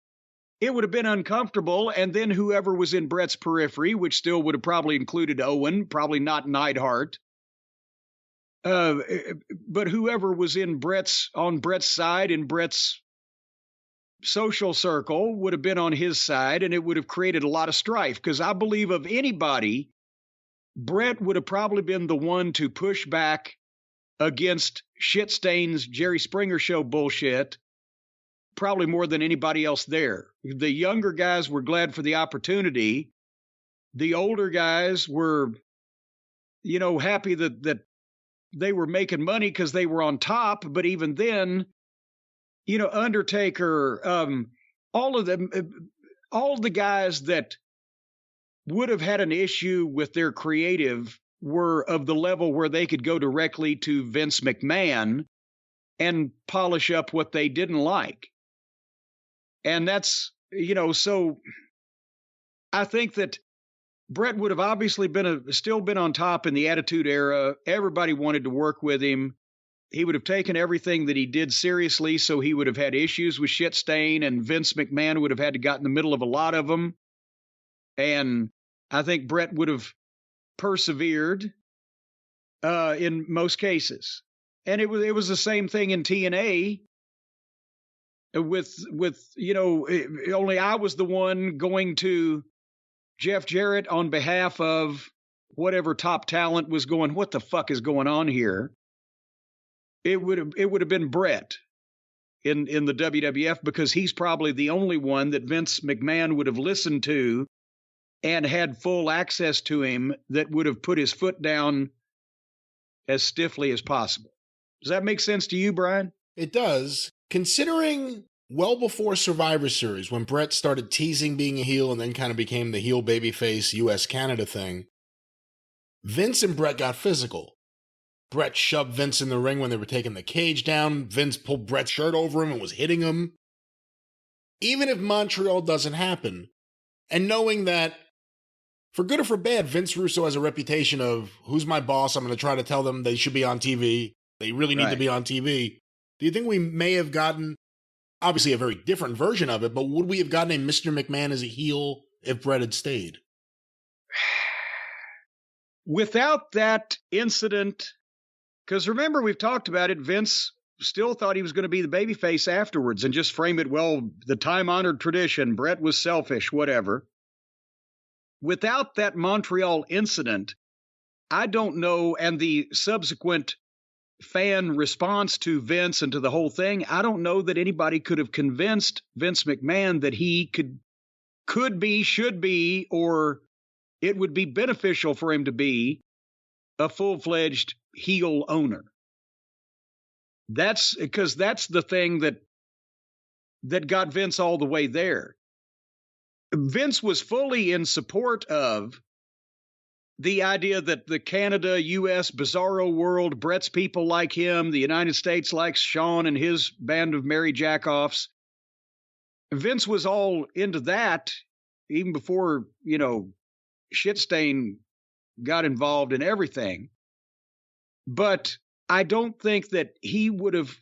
been uncomfortable. And then whoever was in Bret's periphery, which still would have probably included Owen, probably not Neidhart, But whoever was on Bret's side in Bret's social circle would have been on his side, and it would have created a lot of strife. Because I believe of anybody, Bret would have probably been the one to push back against shit-stains Jerry Springer show bullshit, probably more than anybody else there. The younger guys were glad for the opportunity. The older guys were, happy that they were making money because they were on top. But even then, Undertaker, all of the guys that would have had an issue with their creative were of the level where they could go directly to Vince McMahon and polish up what they didn't like. And that's, so I think that Bret would have obviously still been on top in the Attitude Era. Everybody wanted to work with him. He would have taken everything that he did seriously, so he would have had issues with Shitstain, and Vince McMahon would have had to got in the middle of a lot of them. And I think Bret would have persevered in most cases. And it was the same thing in TNA with only I was the one going to Jeff Jarrett on behalf of whatever top talent was going, what the fuck is going on here? It would have been Bret in the WWF, because he's probably the only one that Vince McMahon would have listened to and had full access to him, that would have put his foot down as stiffly as possible. Does that make sense to you, Brian? It does. Considering well before Survivor Series, when Bret started teasing being a heel and then kind of became the heel babyface US-Canada thing, Vince and Bret got physical. Bret shoved Vince in the ring when they were taking the cage down. Vince pulled Bret's shirt over him and was hitting him. Even if Montreal doesn't happen, and knowing that, for good or for bad, Vince Russo has a reputation of, who's my boss? I'm going to try to tell them they should be on TV. They really need to be on TV. Do you think we may have gotten, obviously a very different version of it, but would we have gotten a Mr. McMahon as a heel if Bret had stayed? Without that incident, because remember, we've talked about it, Vince still thought he was going to be the babyface afterwards and just frame it, well, the time-honored tradition, Bret was selfish, whatever. Without that Montreal incident, I don't know, and the subsequent fan response to Vince and to the whole thing, I don't know that anybody could have convinced Vince McMahon that he could be, should be, or it would be beneficial for him to be a full-fledged heel owner. That's because that's the thing that got Vince all the way there. Vince was fully in support of the idea that the Canada, U.S. bizarro world, Bret's people like him, the United States likes Shawn and his band of merry jackoffs. Vince was all into that even before, Shitstain got involved in everything. But I don't think that he would have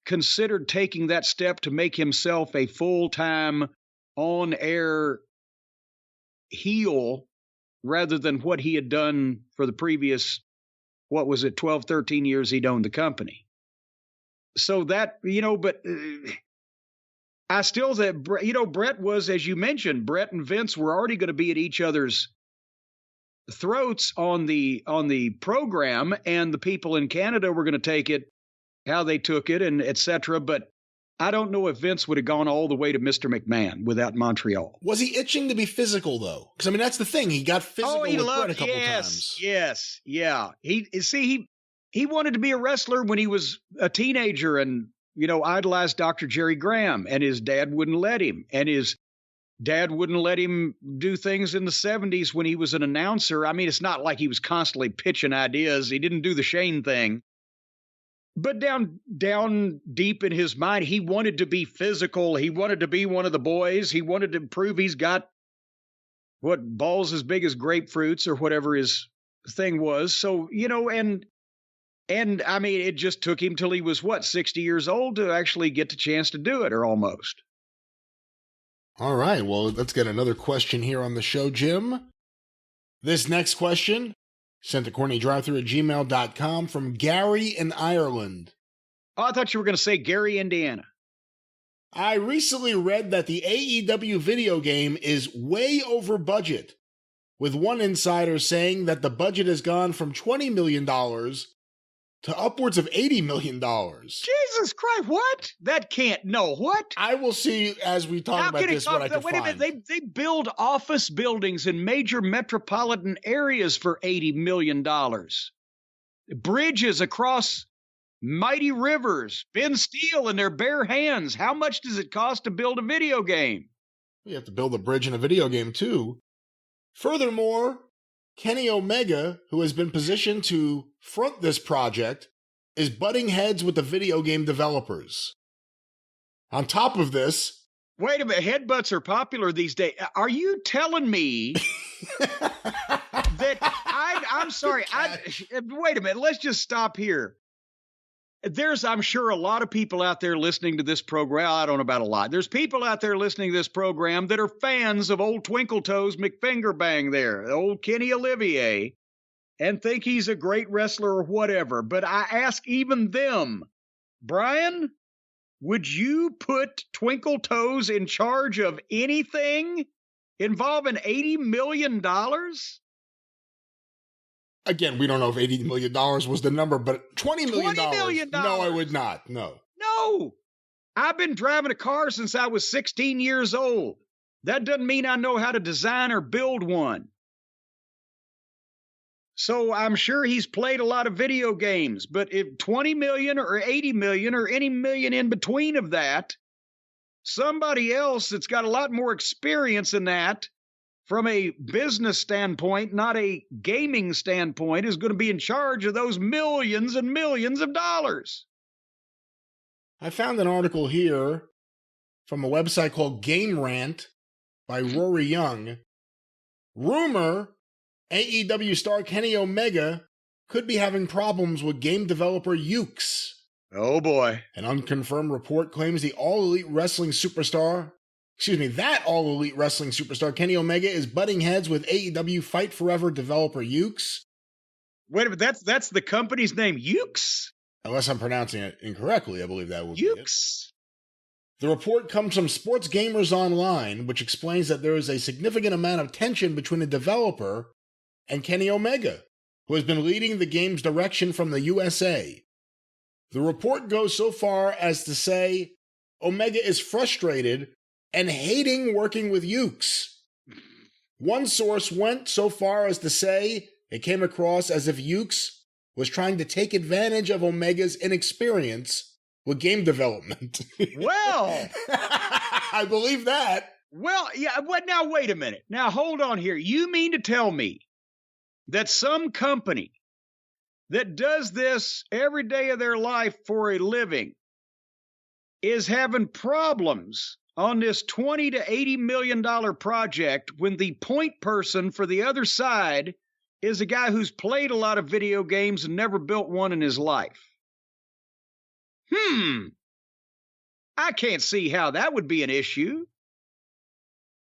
considered taking that step to make himself a full-time, on-air heel rather than what he had done for the previous, 12, 13 years he'd owned the company. So that, but I still said, Bret was, as you mentioned, Bret and Vince were already going to be at each other's throats on the program, and the people in Canada were going to take it how they took it, and etc. But I don't know if Vince would have gone all the way to Mr. McMahon without Montreal. Was he itching to be physical, though? Because, that's the thing. He got physical with Bret a couple times. Yes, yeah. He wanted to be a wrestler when he was a teenager and, idolized Dr. Jerry Graham, and his dad wouldn't let him. And his dad wouldn't let him do things in the 70s when he was an announcer. It's not like he was constantly pitching ideas. He didn't do the Shane thing. But down deep in his mind, he wanted to be physical. He wanted to be one of the boys. He wanted to prove he's got balls as big as grapefruits or whatever his thing was. So, and it just took him till he was 60 years old to actually get the chance to do it, or almost. All right, well, let's get another question here on the show, Jim. This next question Sent to CornyDriveThru@gmail.com from Gary in Ireland. Oh, I thought you were going to say Gary, Indiana. I recently read that the AEW video game is way over budget, with one insider saying that the budget has gone from $20 million to upwards of $80 million. Jesus Christ, what? That can't, no, what? I will see as we talk about this what I can find. Wait a minute, they build office buildings in major metropolitan areas for $80 million. Bridges across mighty rivers, bend steel in their bare hands. How much does it cost to build a video game? You have to build a bridge in a video game, too. Furthermore, Kenny Omega, who has been positioned to front this project, is butting heads with the video game developers. On top of this... Wait a minute, headbutts are popular these days. Are you telling me that I'm sorry, wait a minute, let's just stop here. There's, I'm sure, a lot of people out there listening to this program. I don't know about a lot. There's people out there listening to this program that are fans of old Twinkle Toes McFingerbang there, old Kenny Olivier, and think he's a great wrestler or whatever. But I ask even them, Brian, would you put Twinkle Toes in charge of anything involving $80 million? Again, we don't know if $80 million was the number, but $20 million. $20 million. No, I would not. No. No. I've been driving a car since I was 16 years old. That doesn't mean I know how to design or build one. So I'm sure he's played a lot of video games, but if 20 million or 80 million or any million in between of that, somebody else that's got a lot more experience in that from a business standpoint, not a gaming standpoint, is going to be in charge of those millions and millions of dollars. I found an article here from a website called Game Rant by Rory Young. Rumor, AEW star Kenny Omega could be having problems with game developer Ukes. Oh boy. An unconfirmed report claims that All Elite Wrestling superstar Kenny Omega is butting heads with AEW Fight Forever developer Ukes. Wait a minute, that's the company's name, Ukes? Unless I'm pronouncing it incorrectly, I believe that would Ukes. be it. The report comes from Sports Gamers Online, which explains that there is a significant amount of tension between the developer and Kenny Omega, who has been leading the game's direction from the USA. The report goes so far as to say Omega is frustrated and hating working with Ukes. One source went so far as to say it came across as if Ukes was trying to take advantage of Omega's inexperience with game development. Well, I believe that. Well, yeah, what now? Wait a minute. Now, hold on here. You mean to tell me that some company that does this every day of their life for a living is having problems on this $20 to $80 million project when the point person for the other side is a guy who's played a lot of video games and never built one in his life? I can't see how that would be an issue.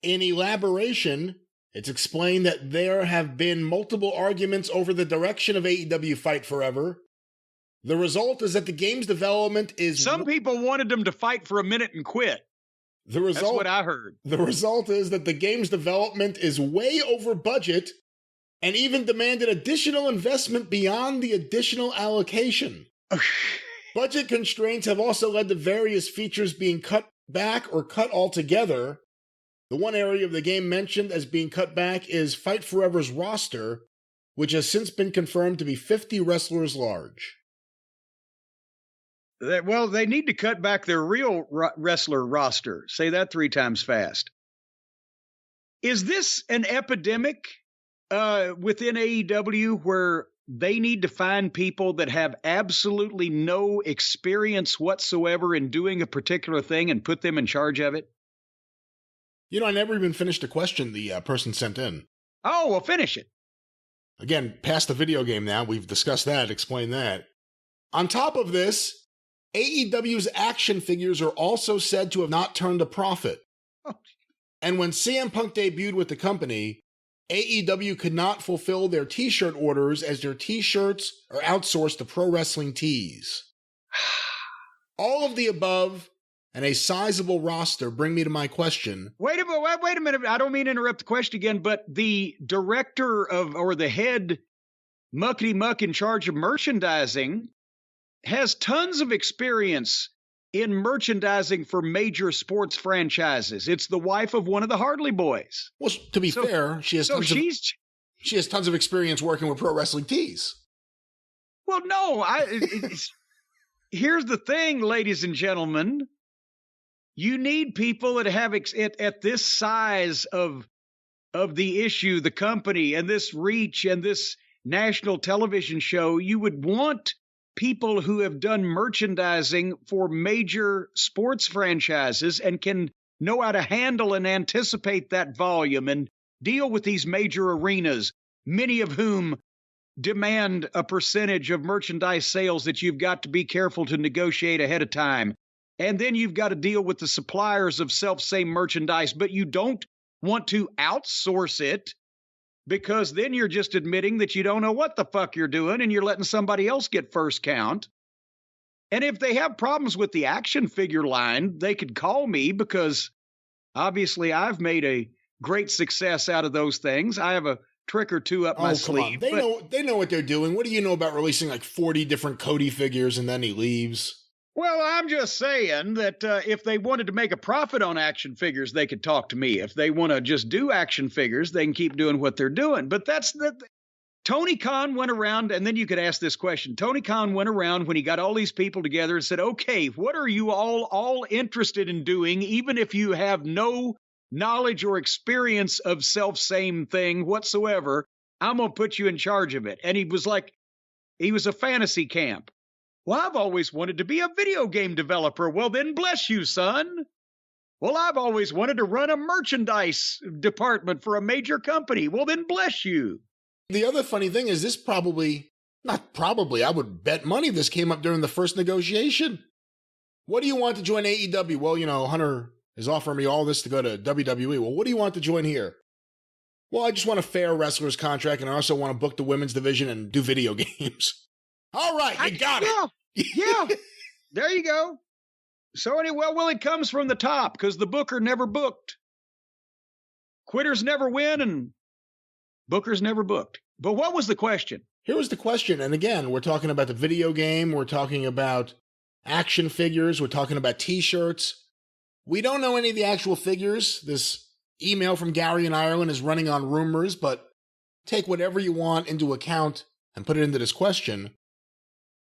In elaboration, it's explained that there have been multiple arguments over the direction of AEW Fight Forever. The result is that the game's development is... Some people wanted them to fight for a minute and quit. That's what I heard. The result is that the game's development is way over budget and even demanded additional investment beyond the additional allocation. Budget constraints have also led to various features being cut back or cut altogether. The one area of the game mentioned as being cut back is Fight Forever's roster, which has since been confirmed to be 50 wrestlers large. Well, they need to cut back their real wrestler roster. Say that 3 times fast. Is this an epidemic within AEW where they need to find people that have absolutely no experience whatsoever in doing a particular thing and put them in charge of it? You know, I never even finished a question the person sent in. Oh, well, finish it. Again, past the video game now. We've discussed that, explained that. On top of this, AEW's action figures are also said to have not turned a profit. Oh. And when CM Punk debuted with the company, AEW could not fulfill their t-shirt orders as their t-shirts are outsourced to Pro Wrestling Tees. All of the above and a sizable roster bring me to my question. Wait a minute. I don't mean to interrupt the question again, but the director of, or the head muckety muck in charge of merchandising has tons of experience in merchandising for major sports franchises. It's the wife of one of the Hartley boys. Well, to be fair, she has tons of experience working with Pro Wrestling Tees. Well, no, here's the thing, ladies and gentlemen. You need people that have at this size of the issue, the company, and this reach and this national television show. You would want people who have done merchandising for major sports franchises and can know how to handle and anticipate that volume and deal with these major arenas, many of whom demand a percentage of merchandise sales that you've got to be careful to negotiate ahead of time. And then you've got to deal with the suppliers of self-same merchandise, but you don't want to outsource it, because then you're just admitting that you don't know what the fuck you're doing and you're letting somebody else get first count. And if they have problems with the action figure line, they could call me, because obviously I've made a great success out of those things. I have a trick or two up my sleeve. They know what they're doing. What do you know about releasing like 40 different Cody figures and then he leaves? Well, I'm just saying that if they wanted to make a profit on action figures, they could talk to me. If they want to just do action figures, they can keep doing what they're doing. But Tony Khan went around, and then you could ask this question. Tony Khan went around when he got all these people together and said, okay, what are you all interested in doing, even if you have no knowledge or experience of self-same thing whatsoever? I'm going to put you in charge of it. And he was a fantasy camp. Well, I've always wanted to be a video game developer. Well, then bless you, son. Well, I've always wanted to run a merchandise department for a major company. Well, then bless you. The other funny thing is I would bet money this came up during the first negotiation. What do you want to join AEW? Well, Hunter is offering me all this to go to WWE. Well, what do you want to join here? Well, I just want a fair wrestler's contract, and I also want to book the women's division and do video games. All right, you got it. Yeah, there you go. So anyway, well, it comes from the top, because the booker never booked. Quitters never win, and bookers never booked. But what was the question? Here was the question, and again, we're talking about the video game, we're talking about action figures, we're talking about t-shirts. We don't know any of the actual figures. This email from Gary in Ireland is running on rumors, but take whatever you want into account and put it into this question.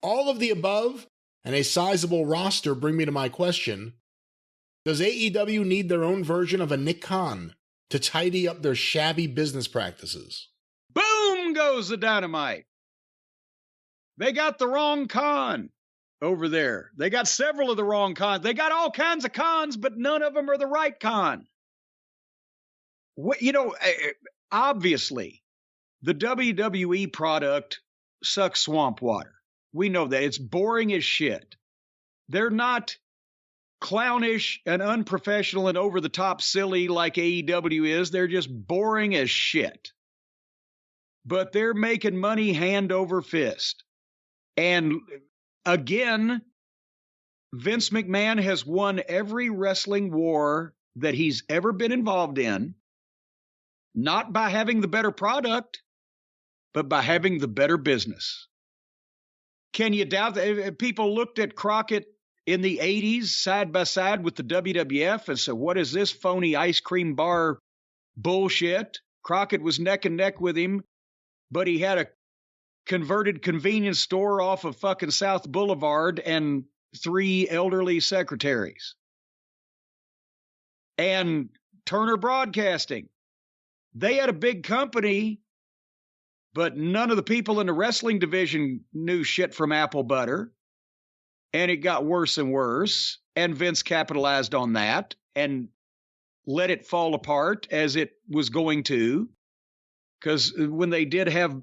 All of the above and a sizable roster bring me to my question. Does AEW need their own version of a Nick Khan to tidy up their shabby business practices? Boom goes the dynamite. They got the wrong Khan over there. They got several of the wrong Khans. They got all kinds of Khans, but none of them are the right Khan. Obviously, the WWE product sucks swamp water. We know that. It's boring as shit. They're not clownish and unprofessional and over-the-top silly like AEW is. They're just boring as shit. But they're making money hand over fist. And again, Vince McMahon has won every wrestling war that he's ever been involved in, not by having the better product, but by having the better business. Can you doubt that? People looked at Crockett in the 80s side by side with the WWF and said, what is this phony ice cream bar bullshit? Crockett was neck and neck with him, but he had a converted convenience store off of fucking South Boulevard and 3 elderly secretaries. And Turner Broadcasting, they had a big company, but none of the people in the wrestling division knew shit from apple butter. And it got worse and worse. And Vince capitalized on that and let it fall apart as it was going to. Because when they did have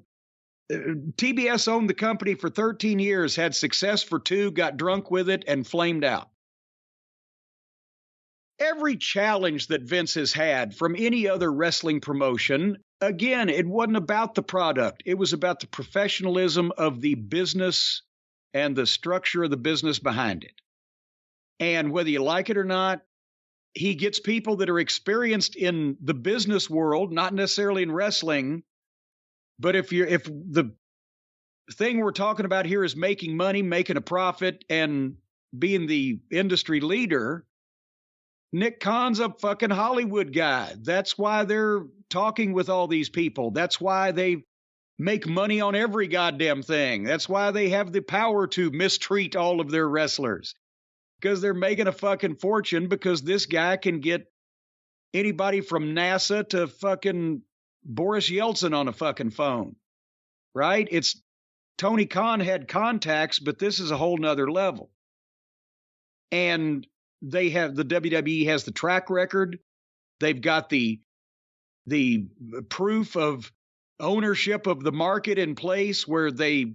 TBS owned the company for 13 years, had success for 2, got drunk with it, and flamed out. Every challenge that Vince has had from any other wrestling promotion again, it wasn't about the product. It was about the professionalism of the business and the structure of the business behind it. And whether you like it or not, he gets people that are experienced in the business world, not necessarily in wrestling. But if the thing we're talking about here is making money, making a profit, and being the industry leader, Nick Khan's a fucking Hollywood guy. That's why they're talking with all these people. That's why they make money on every goddamn thing. That's why they have the power to mistreat all of their wrestlers. Because they're making a fucking fortune, because this guy can get anybody from NASA to fucking Boris Yeltsin on a fucking phone. Right? It's Tony Khan had contacts, but this is a whole nother level. And the WWE has the track record. They've got the proof of ownership of the market in place, where they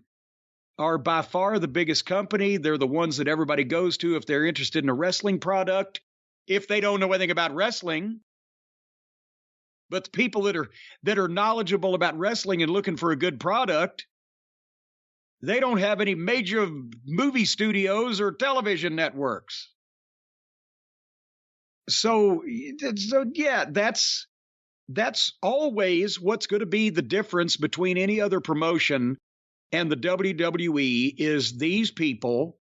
are by far the biggest company. They're the ones that everybody goes to if they're interested in a wrestling product, if they don't know anything about wrestling. But the people that are knowledgeable about wrestling and looking for a good product, they don't have any major movie studios or television networks. So yeah, that's always what's going to be the difference between any other promotion and the WWE, is these people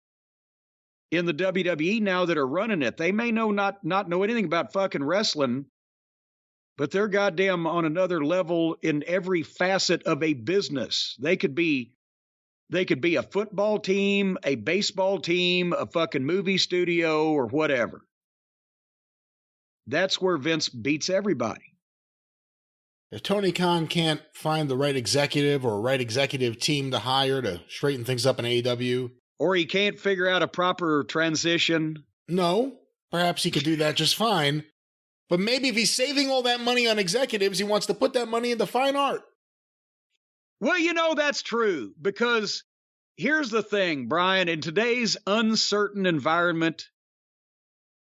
in the WWE now that are running it. They may not know anything about fucking wrestling, but they're goddamn on another level in every facet of a business. They could be a football team, a baseball team, a fucking movie studio, or whatever. That's where Vince beats everybody. If Tony Khan can't find the right executive or right executive team to hire to straighten things up in AEW, or he can't figure out a proper transition. No, perhaps he could do that just fine. But maybe if he's saving all that money on executives, he wants to put that money into fine art. Well, that's true, because here's the thing, Brian. In today's uncertain environment,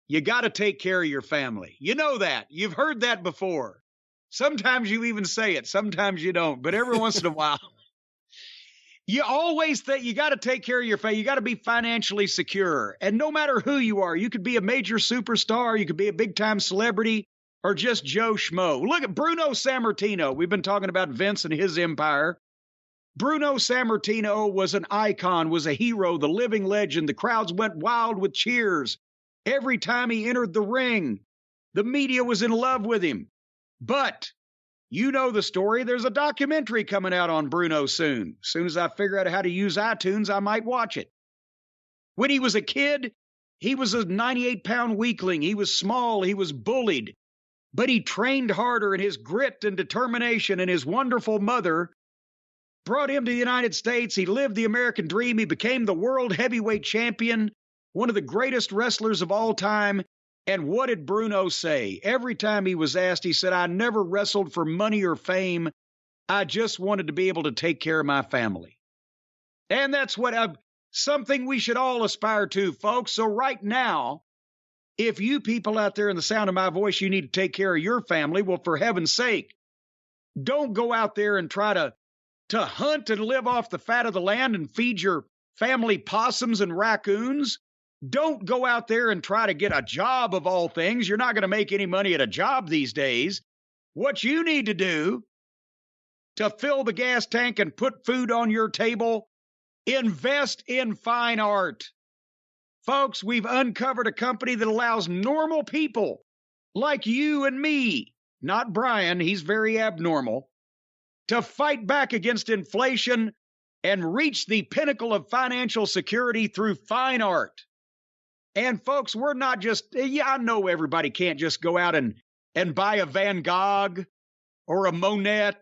you got to take care of your family. You know that. You've heard that before. Sometimes you even say it. Sometimes you don't. But every once in a while, you always think you got to take care of your family. You got to be financially secure. And no matter who you are, you could be a major superstar, you could be a big-time celebrity, or just Joe Schmo. Look at Bruno Sammartino. We've been talking about Vince and his empire. Bruno Sammartino was an icon, was a hero, the living legend. The crowds went wild with cheers every time he entered the ring. The media was in love with him. But you know the story. There's a documentary coming out on Bruno soon. As soon as I figure out how to use iTunes, I might watch it. When he was a kid, he was a 98-pound weakling. He was small. He was bullied. But he trained harder, and his grit and determination and his wonderful mother brought him to the United States. He lived the American dream. He became the world heavyweight champion, one of the greatest wrestlers of all time. And what did Bruno say? Every time he was asked, he said, I never wrestled for money or fame. I just wanted to be able to take care of my family. And that's something we should all aspire to, folks. So right now, if you people out there in the sound of my voice, you need to take care of your family, well, for heaven's sake, don't go out there and try to hunt and live off the fat of the land and feed your family possums and raccoons. Don't go out there and try to get a job, of all things. You're not going to make any money at a job these days. What you need to do to fill the gas tank and put food on your table, invest in fine art. Folks, we've uncovered a company that allows normal people like you and me, not Brian, he's very abnormal, to fight back against inflation and reach the pinnacle of financial security through fine art. And folks, we're not just, I know everybody can't just go out and buy a Van Gogh or a Monet.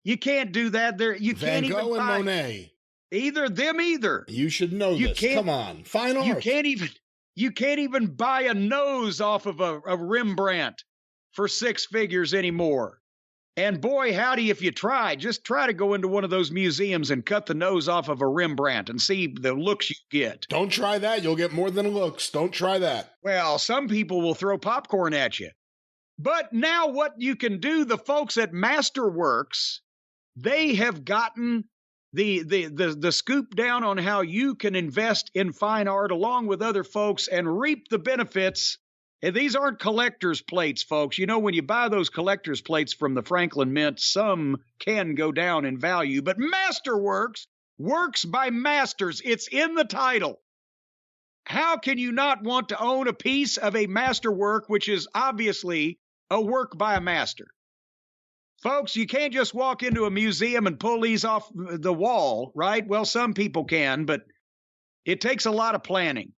You can't do that. You Van can't Gogh even and buy Monet. Either. You should know this. Come on, fine art. You can't even buy a nose off of a Rembrandt for six figures anymore. And boy, howdy, if you just try to go into one of those museums and cut the nose off of a Rembrandt and see the looks you get. Don't try that. You'll get more than looks. Don't try that. Well, some people will throw popcorn at you. But now what you can do, the folks at Masterworks, they have gotten the scoop down on how you can invest in fine art along with other folks and reap the benefits. And these aren't collector's plates, folks. You know, when you buy those collector's plates from the Franklin Mint, some can go down in value. But Masterworks works by masters. It's in the title. How can you not want to own a piece of a masterwork, which is obviously a work by a master? Folks, you can't just walk into a museum and pull these off the wall, right? Well, some people can, but it takes a lot of planning.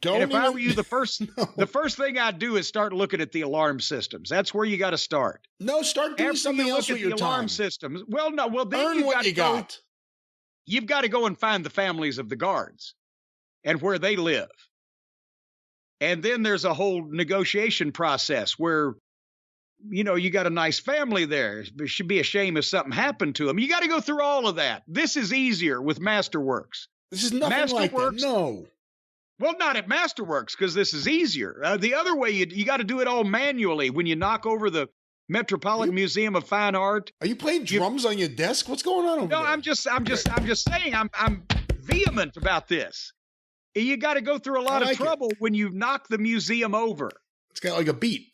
And if I were you, the first thing I'd do is start looking at the alarm systems. That's where you got to start. No, start doing something else with your time. Alarm systems. Well, no. Well, then earn what you got. You've got to go and find the families of the guards and where they live. And then there's a whole negotiation process where, you know, you got a nice family there. It should be a shame if something happened to them. You got to go through all of that. This is easier with Masterworks. This is nothing like that. No. Well, not at Masterworks, because this is easier. The other way, you got to do it all manually. When you knock over the Metropolitan Museum of Fine Art. Are you playing drums on your desk? What's going on over there? No, I'm just saying. I'm vehement about this. You got to go through a lot of trouble when you knock the museum over. It's got like a beat.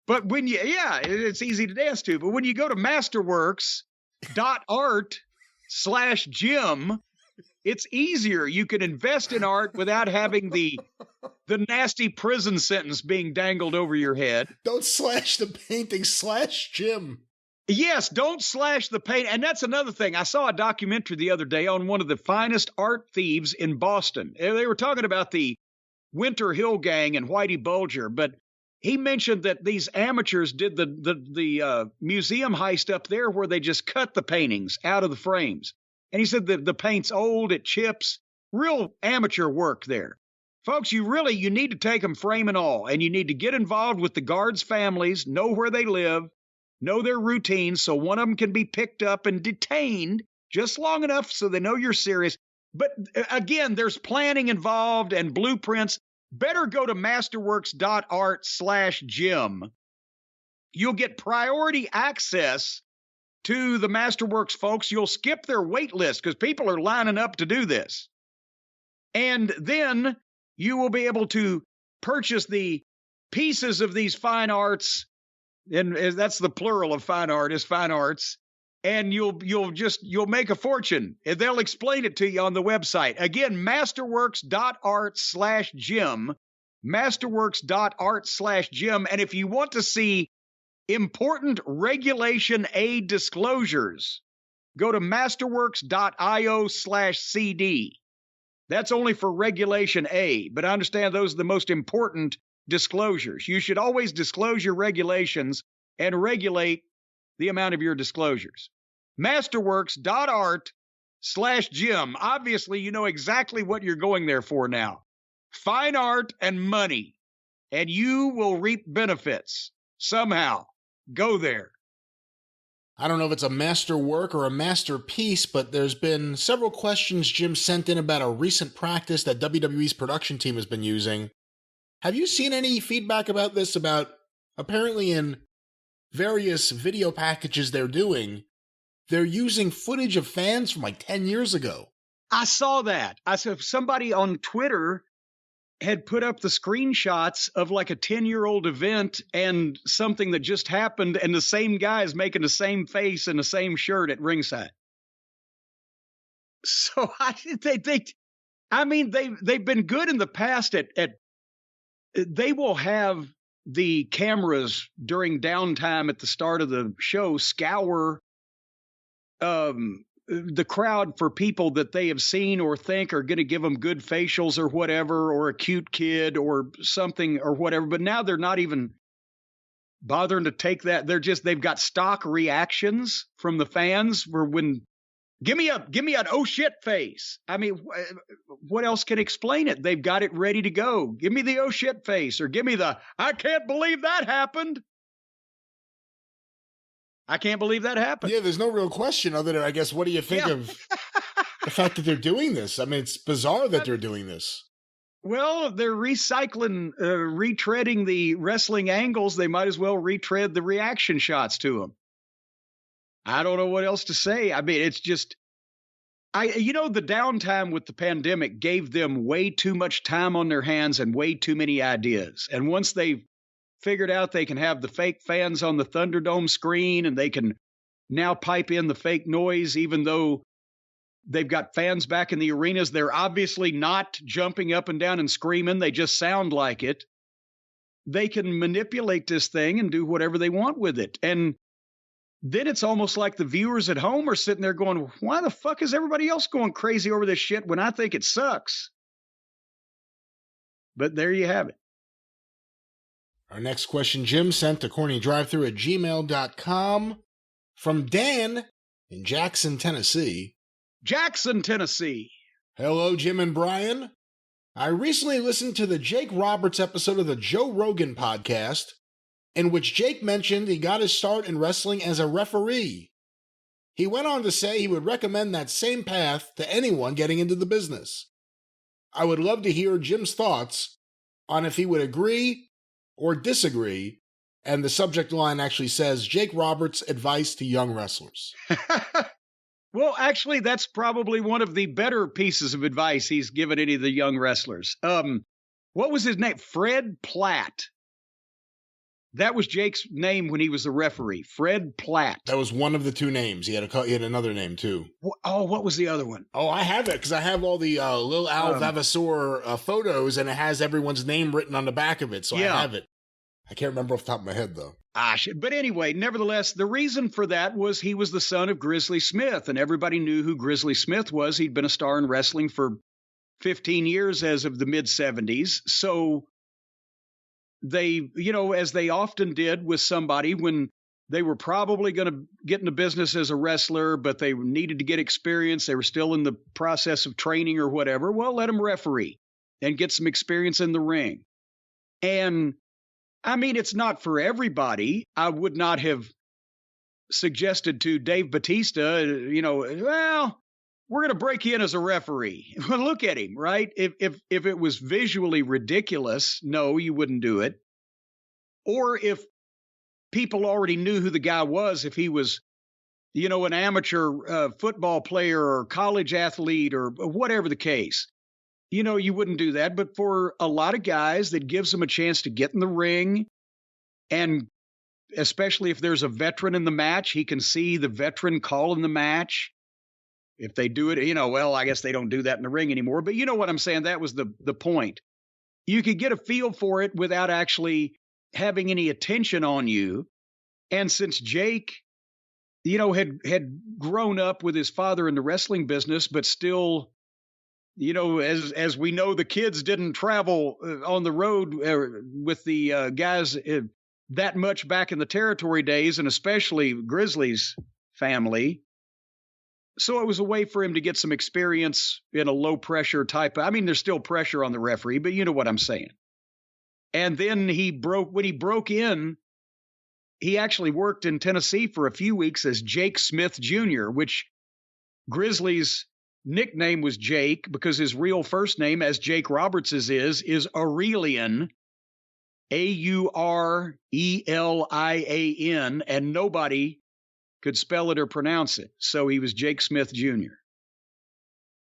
But when it's easy to dance to. But when you go to masterworks.art/Jim, it's easier. You can invest in art without having the nasty prison sentence being dangled over your head. Don't slash the painting, /Jim. Yes, don't slash the paint. And that's another thing. I saw a documentary the other day on one of the finest art thieves in Boston. They were talking about the Winter Hill Gang and Whitey Bulger, but he mentioned that these amateurs did the museum heist up there where they just cut the paintings out of the frames. And he said that the paint's old, it chips, real amateur work there. Folks, you need to take them frame and all, and you need to get involved with the guards' families, know where they live, know their routines, so one of them can be picked up and detained just long enough so they know you're serious. But again, there's planning involved and blueprints. Better go to masterworks.art/Jim. You'll get priority access to the Masterworks folks. You'll skip their wait list because people are lining up to do this. And then you will be able to purchase the pieces of these fine arts, and that's the plural of fine art, is fine arts, and you'll make a fortune. And they'll explain it to you on the website. Again, masterworks.art/Jim, masterworks.art/Jim. And if you want to see important Regulation A disclosures, go to masterworks.io/CD. That's only for Regulation A, but I understand those are the most important disclosures. You should always disclose your regulations and regulate the amount of your disclosures. Masterworks.art/Jim. Obviously, you know exactly what you're going there for now. Fine art and money, and you will reap benefits somehow. Go there. I don't know if it's a masterwork or a masterpiece, but there's been several questions Jim sent in about a recent practice that WWE's production team has been using. Have you seen any feedback about this? About apparently in various video packages they're using footage of fans from like 10 years ago. I saw that. I saw somebody on Twitter had put up the screenshots of like a 10-year-old event and something that just happened, and the same guy is making the same face and the same shirt at ringside. So they've been good in the past at they will have the cameras during downtime at the start of the show scour the crowd for people that they have seen or think are going to give them good facials or whatever, or a cute kid or something or whatever. But now they're not even bothering to take that. They've got stock reactions from the fans where when, give me an oh shit face. I mean, what else can explain it? They've got it ready to go. Give me the oh shit face, or give me the, I can't believe that happened. I can't believe that happened. Yeah, there's no real question other than, I guess, what do you think of the fact that they're doing this? I mean, it's bizarre that they're doing this. Well, they're retreading the wrestling angles. They might as well retread the reaction shots to them. I don't know what else to say. I mean, it's just, the downtime with the pandemic gave them way too much time on their hands and way too many ideas. And once they've figured out they can have the fake fans on the Thunderdome screen and they can now pipe in the fake noise, even though they've got fans back in the arenas, they're obviously not jumping up and down and screaming. They just sound like it. They can manipulate this thing and do whatever they want with it. And then it's almost like the viewers at home are sitting there going, why the fuck is everybody else going crazy over this shit when I think it sucks? But there you have it. Our next question, Jim, sent to CornyDriveThru@gmail.com from Dan in Jackson, Tennessee. Jackson, Tennessee. Hello, Jim and Brian. I recently listened to the Jake Roberts episode of the Joe Rogan podcast, in which Jake mentioned he got his start in wrestling as a referee. He went on to say he would recommend that same path to anyone getting into the business. I would love to hear Jim's thoughts on if he would agree or disagree, and the subject line actually says, Jake Roberts' advice to young wrestlers. Well, actually, that's probably one of the better pieces of advice he's given any of the young wrestlers. What was his name? Fred Platt. That was Jake's name when he was the referee, Fred Platt. That was one of the two names. He had another name, too. Oh, what was the other one? Oh, I have it, because I have all the Lil Al Vavasseur photos, and it has everyone's name written on the back of it, so yeah. I have it. I can't remember off the top of my head, though. But anyway, nevertheless, the reason for that was he was the son of Grizzly Smith, and everybody knew who Grizzly Smith was. He'd been a star in wrestling for 15 years as of the mid-'70s. So they, as they often did with somebody when they were probably going to get into business as a wrestler, but they needed to get experience, they were still in the process of training or whatever, well, let them referee and get some experience in the ring. And I mean, it's not for everybody. I would not have suggested to Dave Bautista, well, we're going to break in as a referee. Well, look at him, right? If it was visually ridiculous, no, you wouldn't do it. Or if people already knew who the guy was, if he was, an amateur football player or college athlete or whatever the case. You wouldn't do that. But for a lot of guys, that gives them a chance to get in the ring. And especially if there's a veteran in the match, he can see the veteran calling the match. If they do it, well, I guess they don't do that in the ring anymore. But you know what I'm saying? That was the point. You could get a feel for it without actually having any attention on you. And since Jake, had grown up with his father in the wrestling business, but still, as we know, the kids didn't travel on the road with the guys that much back in the territory days, and especially Grizzly's family. So it was a way for him to get some experience in a low pressure type. I mean, there's still pressure on the referee, but you know what I'm saying. And then when he broke in, he actually worked in Tennessee for a few weeks as Jake Smith Jr., which Grizzly's nickname was Jake because his real first name, as Jake Roberts is Aurelian, Aurelian, and nobody could spell it or pronounce it. So he was Jake Smith Jr.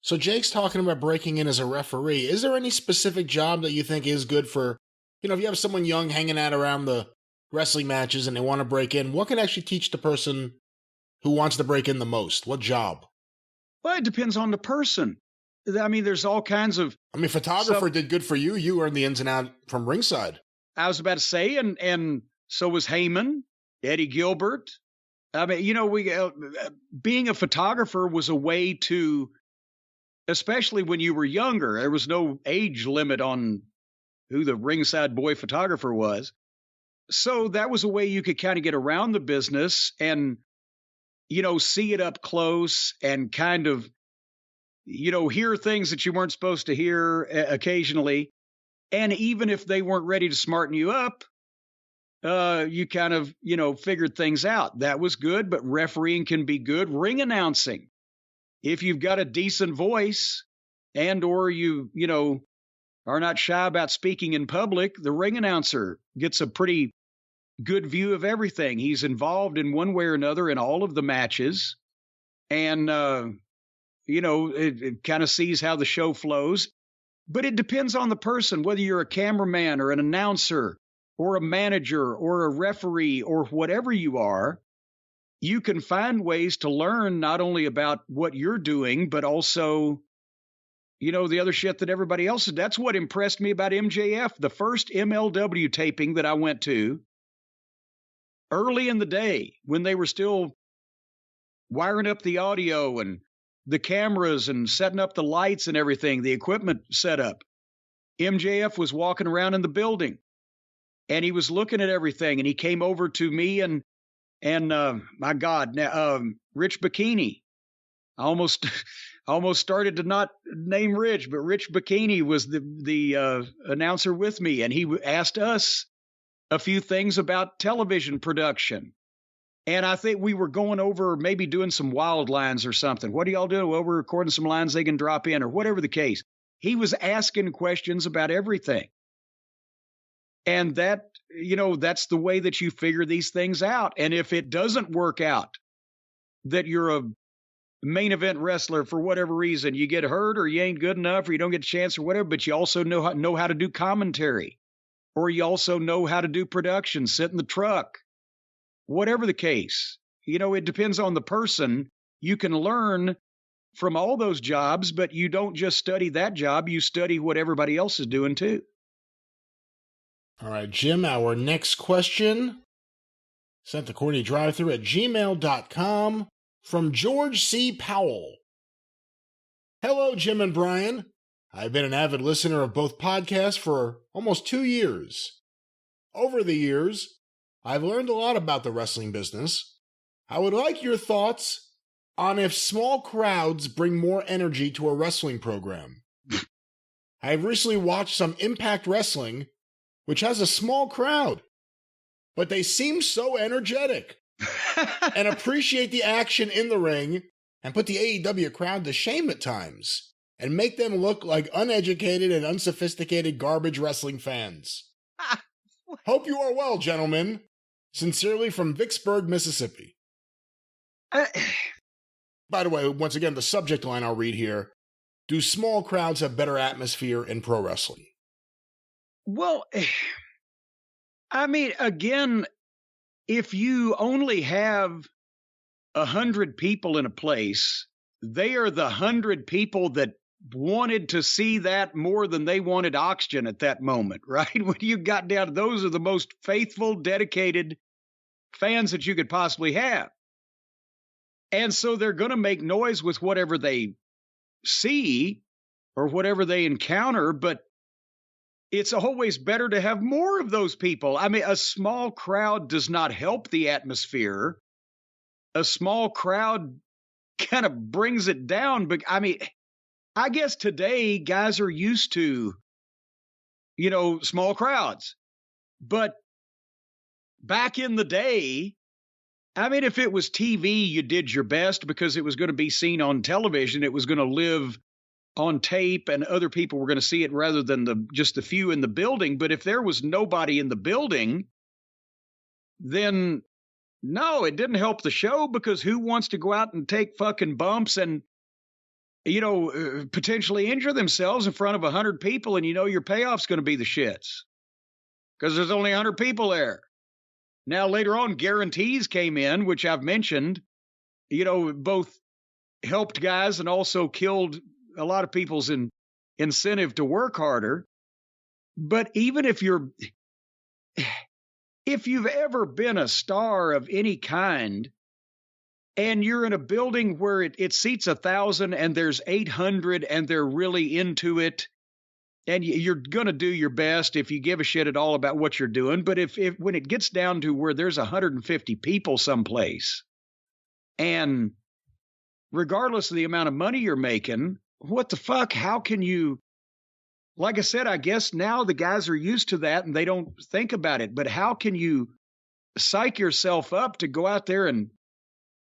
So Jake's talking about breaking in as a referee. Is there any specific job that you think is good for, if you have someone young hanging out around the wrestling matches and they want to break in, what can actually teach the person who wants to break in the most? What job? Well, it depends on the person. I mean, there's all kinds of... photographer did good for you. You earned the ins and outs from ringside. I was about to say, and so was Heyman, Eddie Gilbert. I mean, being a photographer was a way to, especially when you were younger, there was no age limit on who the ringside boy photographer was. So that was a way you could kind of get around the business and, see it up close and kind of, hear things that you weren't supposed to hear occasionally. And even if they weren't ready to smarten you up, you kind of, figured things out. That was good, but refereeing can be good. Ring announcing. If you've got a decent voice and or you are not shy about speaking in public, the ring announcer gets a pretty good view of everything. He's involved in one way or another in all of the matches. And, it kind of sees how the show flows. But it depends on the person, whether you're a cameraman or an announcer or a manager or a referee or whatever you are. You can find ways to learn not only about what you're doing, but also, the other shit that everybody else is. That's what impressed me about MJF. The first MLW taping that I went to early in the day when they were still wiring up the audio and the cameras and setting up the lights and everything, the equipment set up. MJF was walking around in the building and he was looking at everything, and he came over to me and my God, Rich Bikini. I almost started to not name Rich, but Rich Bikini was the announcer with me, and he asked us a few things about television production. And I think we were going over maybe doing some wild lines or something. What do y'all do? Well, we're recording some lines they can drop in or whatever the case. He was asking questions about everything. And that, that's the way that you figure these things out. And if it doesn't work out, that you're a main event wrestler for whatever reason, you get hurt or you ain't good enough or you don't get a chance or whatever, but you also know how to do commentary, or you also know how to do production, sit in the truck, whatever the case. It depends on the person. You can learn from all those jobs, but you don't just study that job. You study what everybody else is doing too. All right, Jim, our next question sent to CornyDriveThru@gmail.com from George C. Powell. Hello, Jim and Brian. I've been an avid listener of both podcasts for almost 2 years. Over the years, I've learned a lot about the wrestling business. I would like your thoughts on if small crowds bring more energy to a wrestling program. I have recently watched some Impact Wrestling, which has a small crowd, but they seem so energetic and appreciate the action in the ring and put the AEW crowd to shame at times and make them look like uneducated and unsophisticated garbage wrestling fans. Hope you are well, gentlemen. Sincerely from Vicksburg, Mississippi. By the way, once again, the subject line I'll read here. Do small crowds have better atmosphere in pro wrestling? Well, I mean, again, if you only have 100 people in a place, they are the 100 people that wanted to see that more than they wanted oxygen at that moment, right? When you got down to those are the most faithful, dedicated fans that you could possibly have. And so they're going to make noise with whatever they see or whatever they encounter, but it's always better to have more of those people. I mean, a small crowd does not help the atmosphere. A small crowd kind of brings it down. But I mean, I guess today guys are used to, small crowds. But back in the day, I mean, if it was TV, you did your best because it was going to be seen on television. It was going to live on tape and other people were going to see it rather than just the few in the building. But if there was nobody in the building, then no, it didn't help the show because who wants to go out and take fucking bumps and, potentially injure themselves in front of 100 people and your payoff's going to be the shits because there's only 100 people there. Now, later on, guarantees came in, which I've mentioned, both helped guys and also killed a lot of people's incentive to work harder. But even if you've ever been a star of any kind and you're in a building where it seats 1,000 and there's 800 and they're really into it, and you're going to do your best if you give a shit at all about what you're doing. But if when it gets down to where there's 150 people someplace, and regardless of the amount of money you're making, what the fuck? How can you, like I said, I guess now the guys are used to that and they don't think about it, but how can you psych yourself up to go out there and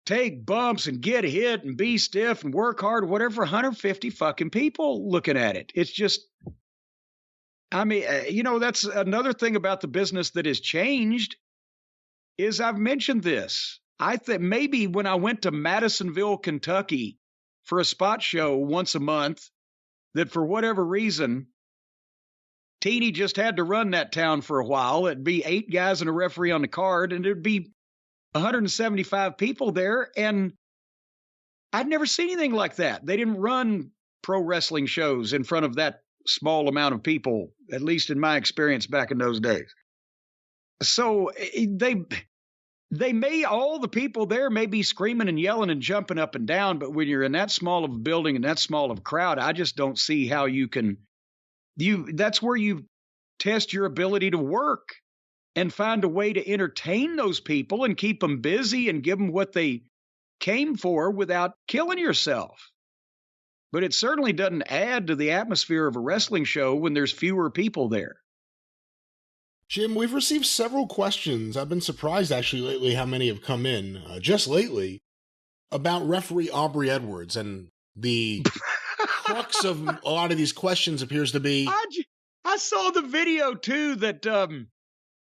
take bumps and get hit and be stiff and work hard, whatever, 150 fucking people looking at it? It's just, I mean, that's another thing about the business that has changed is I've mentioned this. I think maybe when I went to Madisonville, Kentucky for a spot show once a month, that for whatever reason, Teeny just had to run that town for a while. It'd be 8 guys and a referee on the card, and there'd be 175 people there. And I'd never seen anything like that. They didn't run pro wrestling shows in front of that small amount of people, at least in my experience back in those days. So all the people there may be screaming and yelling and jumping up and down, but when you're in that small of a building and that small of a crowd, I just don't see how that's where you test your ability to work and find a way to entertain those people and keep them busy and give them what they came for without killing yourself. But it certainly doesn't add to the atmosphere of a wrestling show when there's fewer people there. Jim, we've received several questions. I've been surprised actually lately how many have come in, just lately, about referee Aubrey Edwards. And the crux of a lot of these questions appears to be... I saw the video too that,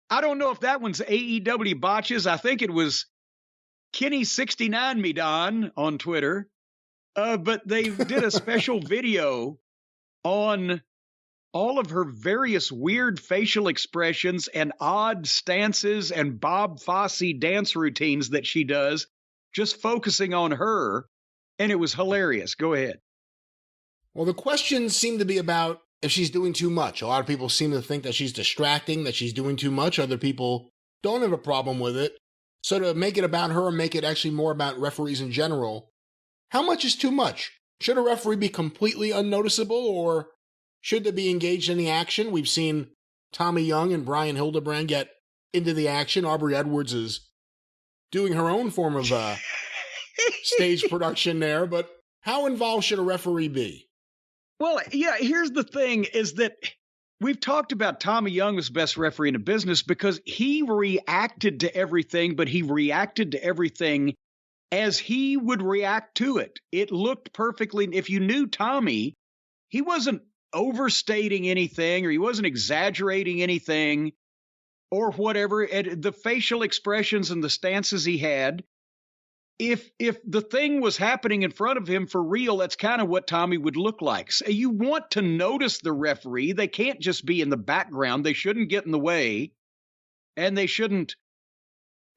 I don't know if that one's AEW botches. I think it was Kenny69 Me Don on Twitter. But they did a special video on all of her various weird facial expressions and odd stances and Bob Fosse dance routines that she does, just focusing on her. And it was hilarious. Go ahead. Well, the questions seem to be about if she's doing too much. A lot of people seem to think that she's distracting, that she's doing too much. Other people don't have a problem with it. So to make it about her and make it actually more about referees in general, how much is too much? Should a referee be completely unnoticeable, or should they be engaged in the action? We've seen Tommy Young and Brian Hildebrand get into the action. Aubrey Edwards is doing her own form of stage production there, but how involved should a referee be? Well, yeah, here's the thing is that we've talked about Tommy Young as best referee in the business because he reacted to everything, but he reacted to everything as he would react to it. It looked perfectly. If you knew Tommy, he wasn't overstating anything or he wasn't exaggerating anything or whatever. The facial expressions and the stances he had, if the thing was happening in front of him for real, that's kind of what Tommy would look like. So you want to notice the referee. They can't just be in the background. They shouldn't get in the way, and they shouldn't,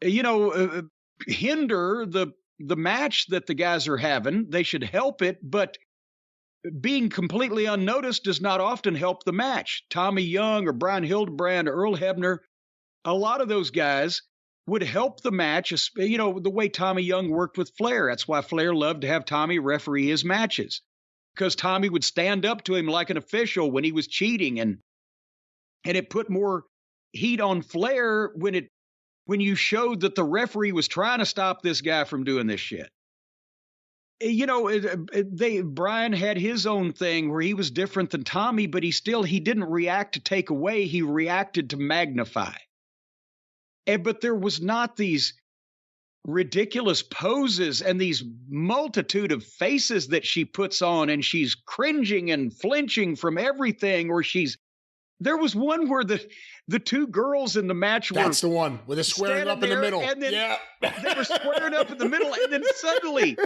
hinder the match that the guys are having. They should help it, but being completely unnoticed does not often help the match. Tommy Young or Brian Hildebrand or Earl Hebner, a lot of those guys would help the match, the way Tommy Young worked with Flair. That's why Flair loved to have Tommy referee his matches, because Tommy would stand up to him like an official when he was cheating, and it put more heat on Flair when you showed that the referee was trying to stop this guy from doing this shit. Brian had his own thing where he was different than Tommy, but he didn't react to take away. He reacted to magnify. But there was not these ridiculous poses and these multitude of faces that she puts on, and she's cringing and flinching from everything, or there was one where the two girls in the match were... That's the one, with the squaring up in the middle. And then yeah. They were squaring up in the middle, and then suddenly,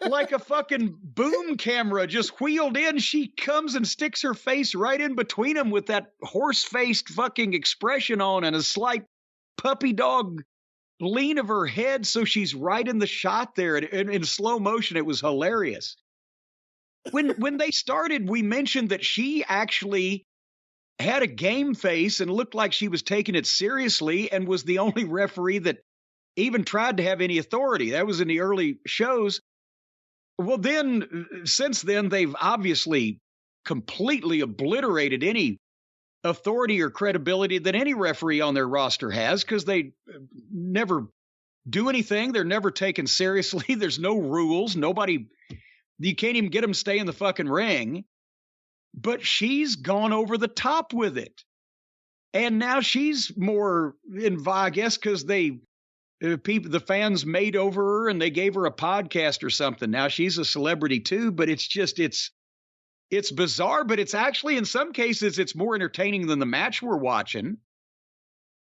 like a fucking boom camera just wheeled in, she comes and sticks her face right in between them with that horse-faced fucking expression on and a slight puppy dog lean of her head, so she's right in the shot there. And in slow motion, it was hilarious. When they started, we mentioned that she actually had a game face and looked like she was taking it seriously and was the only referee that even tried to have any authority. That was in the early shows. Well, then, since then, they've obviously completely obliterated any authority or credibility that any referee on their roster has, because they never do anything. They're never taken seriously. There's no rules. You can't even get them to stay in the fucking ring. But she's gone over the top with it. And now she's more in vogue, I guess, because the fans made over her and they gave her a podcast or something. Now she's a celebrity too, but it's It's bizarre, but it's actually, in some cases, it's more entertaining than the match we're watching.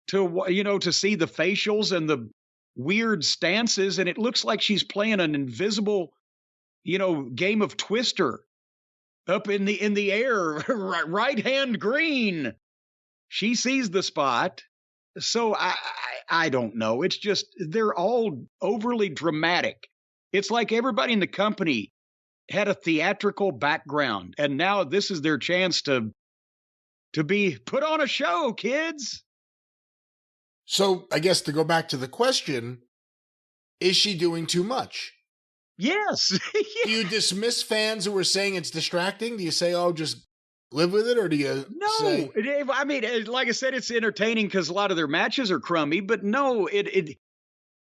To see the facials and the weird stances, and it looks like she's playing an invisible, game of Twister up in the air, right hand green. She sees the spot. So I don't know. It's just, they're all overly dramatic. It's like everybody in the company had a theatrical background, and now this is their chance to be put on a show, kids. So I guess to go back to the question, is she doing too much? Yes. Do you dismiss fans who are saying it's distracting? Do you say, oh, just live with it? Or do you say... No, I mean, like I said, it's entertaining because a lot of their matches are crummy, but no,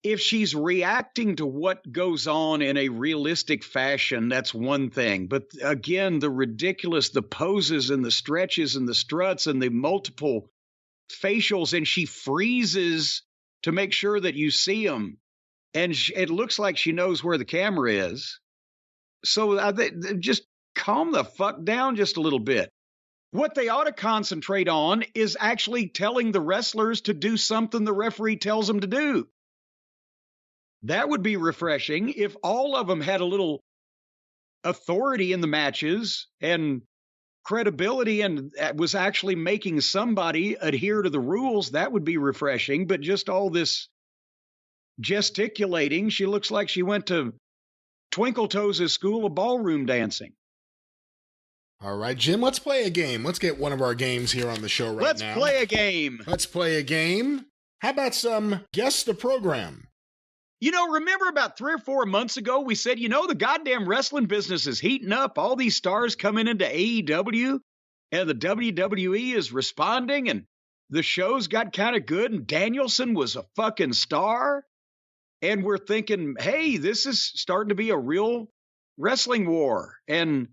if she's reacting to what goes on in a realistic fashion, that's one thing. But again, the ridiculous, the poses and the stretches and the struts and the multiple facials, and she freezes to make sure that you see them. And it looks like she knows where the camera is. So just calm the fuck down just a little bit. What they ought to concentrate on is actually telling the wrestlers to do something the referee tells them to do. That would be refreshing if all of them had a little authority in the matches and credibility and was actually making somebody adhere to the rules. That would be refreshing. But just all this gesticulating, she looks like she went to Twinkle Toes' school of ballroom dancing. All right, Jim, let's play a game. Let's get one of our games here on the show now. Let's play a game. Let's play a game. How about some Guess the Program? Remember about 3 or 4 months ago, we said, the goddamn wrestling business is heating up. All these stars coming into AEW, and the WWE is responding, and the shows got kind of good, and Danielson was a fucking star. And we're thinking, hey, this is starting to be a real wrestling war. And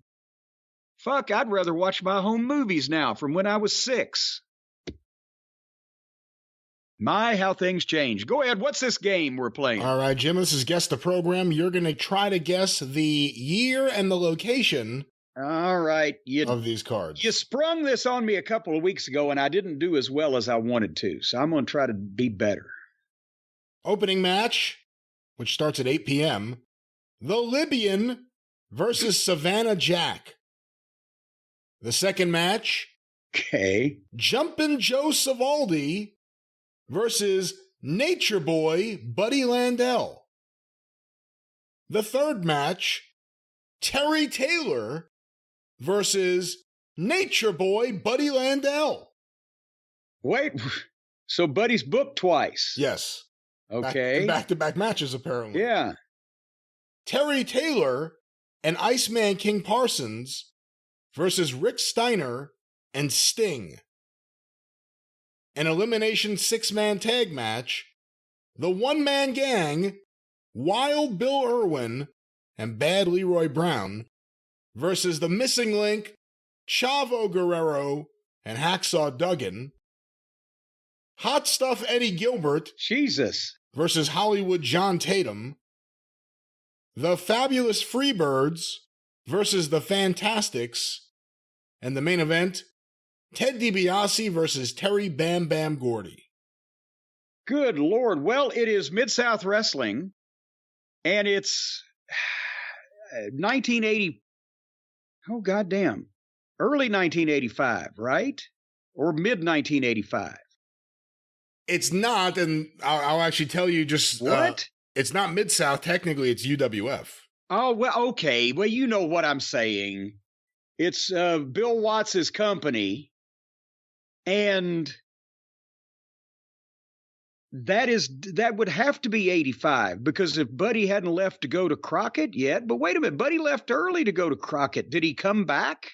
fuck, I'd rather watch my home movies now from when I was 6. My, how things change. Go ahead. What's this game we're playing? All right, Jim, this is Guess the Program. You're going to try to guess the year and the location all right, of these cards. You sprung this on me a couple of weeks ago, and I didn't do as well as I wanted to, so I'm going to try to be better. Opening match, which starts at 8 p.m., The Libyan versus Savannah Jack. The second match, okay, Jumpin' Joe Savaldi versus Nature Boy Buddy Landel. The third match, Terry Taylor versus Nature Boy Buddy Landel. Wait, so Buddy's booked twice? Yes. Okay. Back-to-back matches, apparently. Yeah. Terry Taylor and Iceman King Parsons versus Rick Steiner and Sting. An elimination 6-man tag match, the one-man gang, Wild Bill Irwin and Bad Leroy Brown versus the missing link, Chavo Guerrero and Hacksaw Duggan. Hot Stuff Eddie Gilbert Jesus versus Hollywood John Tatum. The Fabulous Freebirds versus the Fantastics. And the main event, Ted DiBiase versus Terry Bam Bam Gordy. Good Lord. Well, it is Mid-South Wrestling, and it's 1980. Oh, goddamn. Early 1985, right? Or mid-1985? It's not, and I'll actually tell you just... What? It's not Mid-South. Technically, it's UWF. Oh, well, okay. Well, you know what I'm saying. It's Bill Watts' company, and that would have to be 85, because if Buddy hadn't left to go to Crockett yet, but wait a minute, Buddy left early to go to Crockett. Did he come back?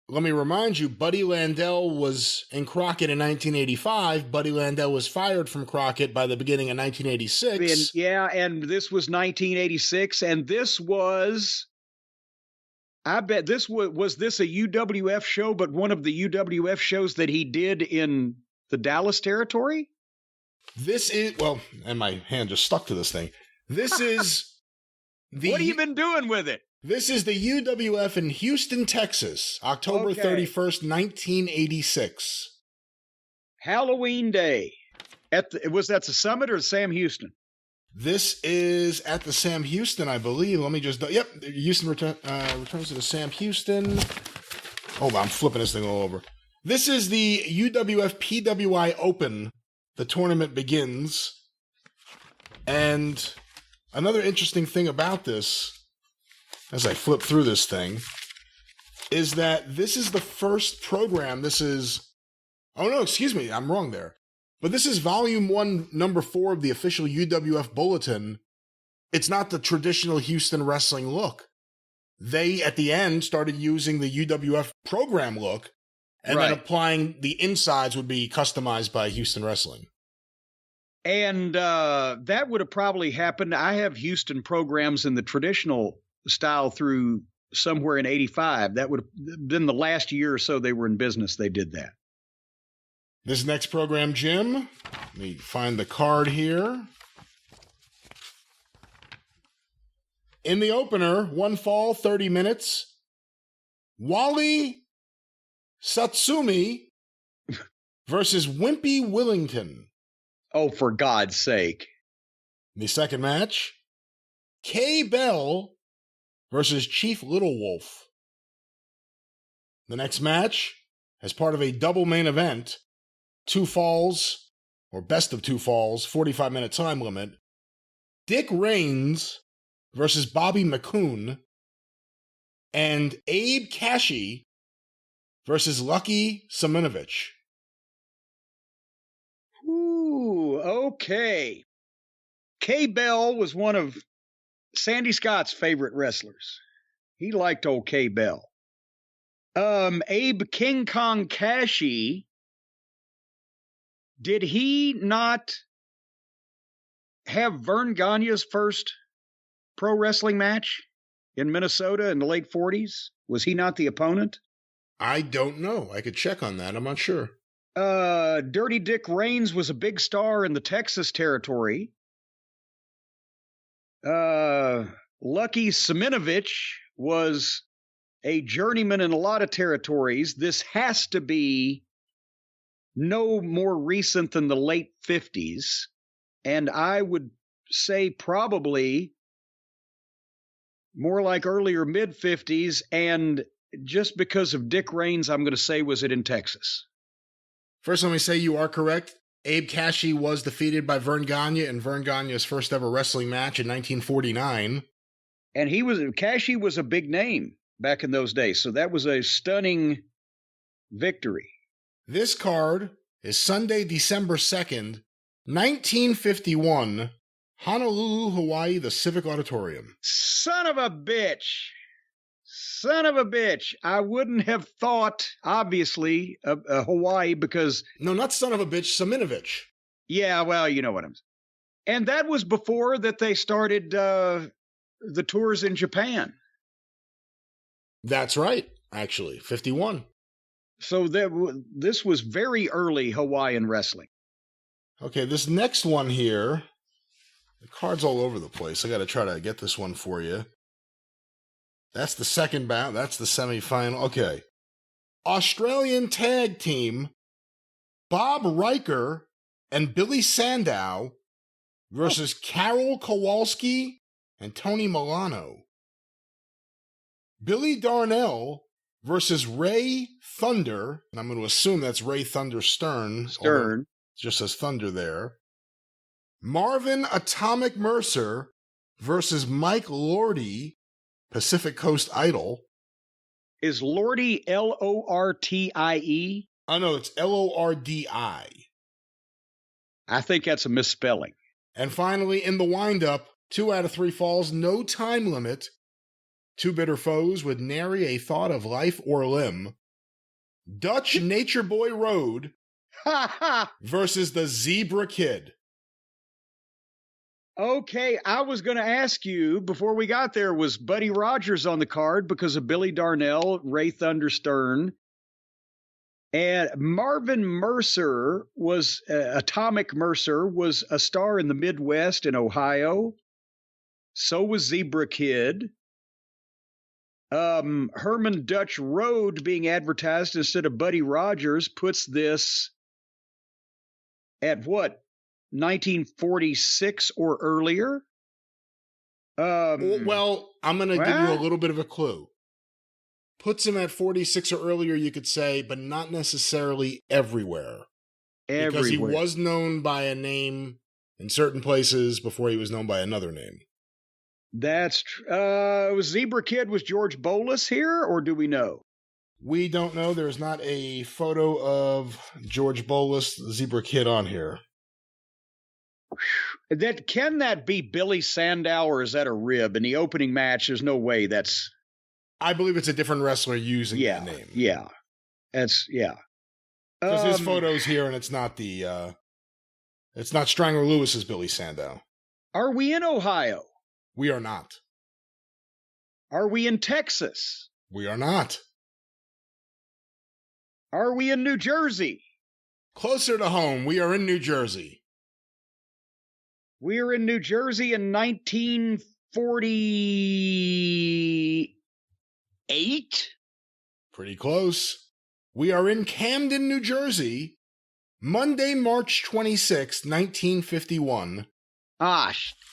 Let me remind you, Buddy Landel was in Crockett in 1985. Buddy Landel was fired from Crockett by the beginning of 1986. And this was 1986, and this was... I bet this was this a UWF show, but one of the UWF shows that he did in the Dallas territory? This is, well, and my hand just stuck to this thing. This is the... What have you been doing with it? This is the UWF in Houston, Texas, October 31st, 1986. Halloween Day. Was that the Summit or the Sam Houston? This is at the Sam Houston, I believe. Let me just... Yep, Houston returns to the Sam Houston. Hold on, I'm flipping this thing all over. This is the UWF PWI Open. The tournament begins. And another interesting thing about this, as I flip through this thing, is that this is the first program. This is... Oh, no, excuse me. I'm wrong there. But this is Volume 1, Number 4 of the official UWF Bulletin. It's not the traditional Houston wrestling look. They, at the end, started using the UWF program look, and then applying the insides would be customized by Houston Wrestling. And that would have probably happened. I have Houston programs in the traditional style through somewhere in 85. That would have been the last year or so they were in business. They did that. This next program, Jim, let me find the card here. In the opener, one fall, 30 minutes. Wally Satsumi versus Wimpy Willington. Oh, for God's sake. The second match, Kay Bell versus Chief Little Wolf. The next match, as part of a double main event, 2 falls, or best of 2 falls, 45-minute time limit, Dick Raines versus Bobby McCoon, and Abe Cashy versus Lucky Simonovich. Ooh, okay. Kay Bell was one of Sandy Scott's favorite wrestlers. He liked old Kay Bell. Abe King Kong Cashy, did he not have Vern Gagne's first pro wrestling match in Minnesota in the late 40s? Was he not the opponent? I don't know. I could check on that. I'm not sure. Dirty Dick Raines was a big star in the Texas territory. Lucky Simonovich was a journeyman in a lot of territories. This has to be no more recent than the late 50s. And I would say probably more like earlier mid-50s. And just because of Dick Raines, I'm going to say, was it in Texas? First, let me say you are correct. Abe Cashy was defeated by Vern Gagne in Vern Gagne's first ever wrestling match in 1949. And Cashy was a big name back in those days. So that was a stunning victory. This card is Sunday, December 2nd, 1951, Honolulu, Hawaii, the Civic Auditorium. Son of a bitch. Son of a bitch. I wouldn't have thought, obviously, of Hawaii because... No, not son of a bitch, Simonovich. Yeah, well, you know what I'm saying. And that was before that they started the tours in Japan. That's right, actually, 51. So this was very early Hawaiian wrestling. Okay, this next one here, the card's all over the place. I got to try to get this one for you. That's the second bout. That's the semifinal. Okay. Australian tag team, Bob Riker and Billy Sandow versus Carol Kowalski and Tony Milano. Billy Darnell versus Ray Thunder, and I'm going to assume that's Ray Thunder Stern. Stern. Just says Thunder there. Marvin Atomic Mercer versus Mike Lordy, Pacific Coast Idol. Is Lordy Lortie? Oh, no, it's Lordi. I think that's a misspelling. And finally, in the windup, 2 out of 3 falls, no time limit. 2 bitter foes with nary a thought of life or limb. Dutch Nature Boy Road versus the Zebra Kid. Okay, I was going to ask you, before we got there, was Buddy Rogers on the card because of Billy Darnell, Ray Thunder Stern? And Marvin Mercer was, Atomic Mercer, was a star in the Midwest in Ohio. So was Zebra Kid. Herman Dutch Road being advertised instead of Buddy Rogers puts this at what? 1946 or earlier? Well, I'm going to give you a little bit of a clue. Puts him at 46 or earlier, you could say, but not necessarily everywhere. Because he was known by a name in certain places before he was known by another name. That's was Zebra Kid, was George Bolus here, or do we know? We don't know. There's not a photo of George Bolus, the Zebra Kid, on here. Can that be Billy Sandow, or is that a rib? In the opening match, there's no way that's... I believe it's a different wrestler using that name. Yeah. Because his photo's here, and it's not the... it's not Strangler Lewis's Billy Sandow. Are we in Ohio? We are not. Are we in Texas? We are not. Are we in New Jersey? Closer to home, we are in New Jersey. We are in New Jersey in 1948? Pretty close. We are in Camden, New Jersey, Monday, March 26, 1951.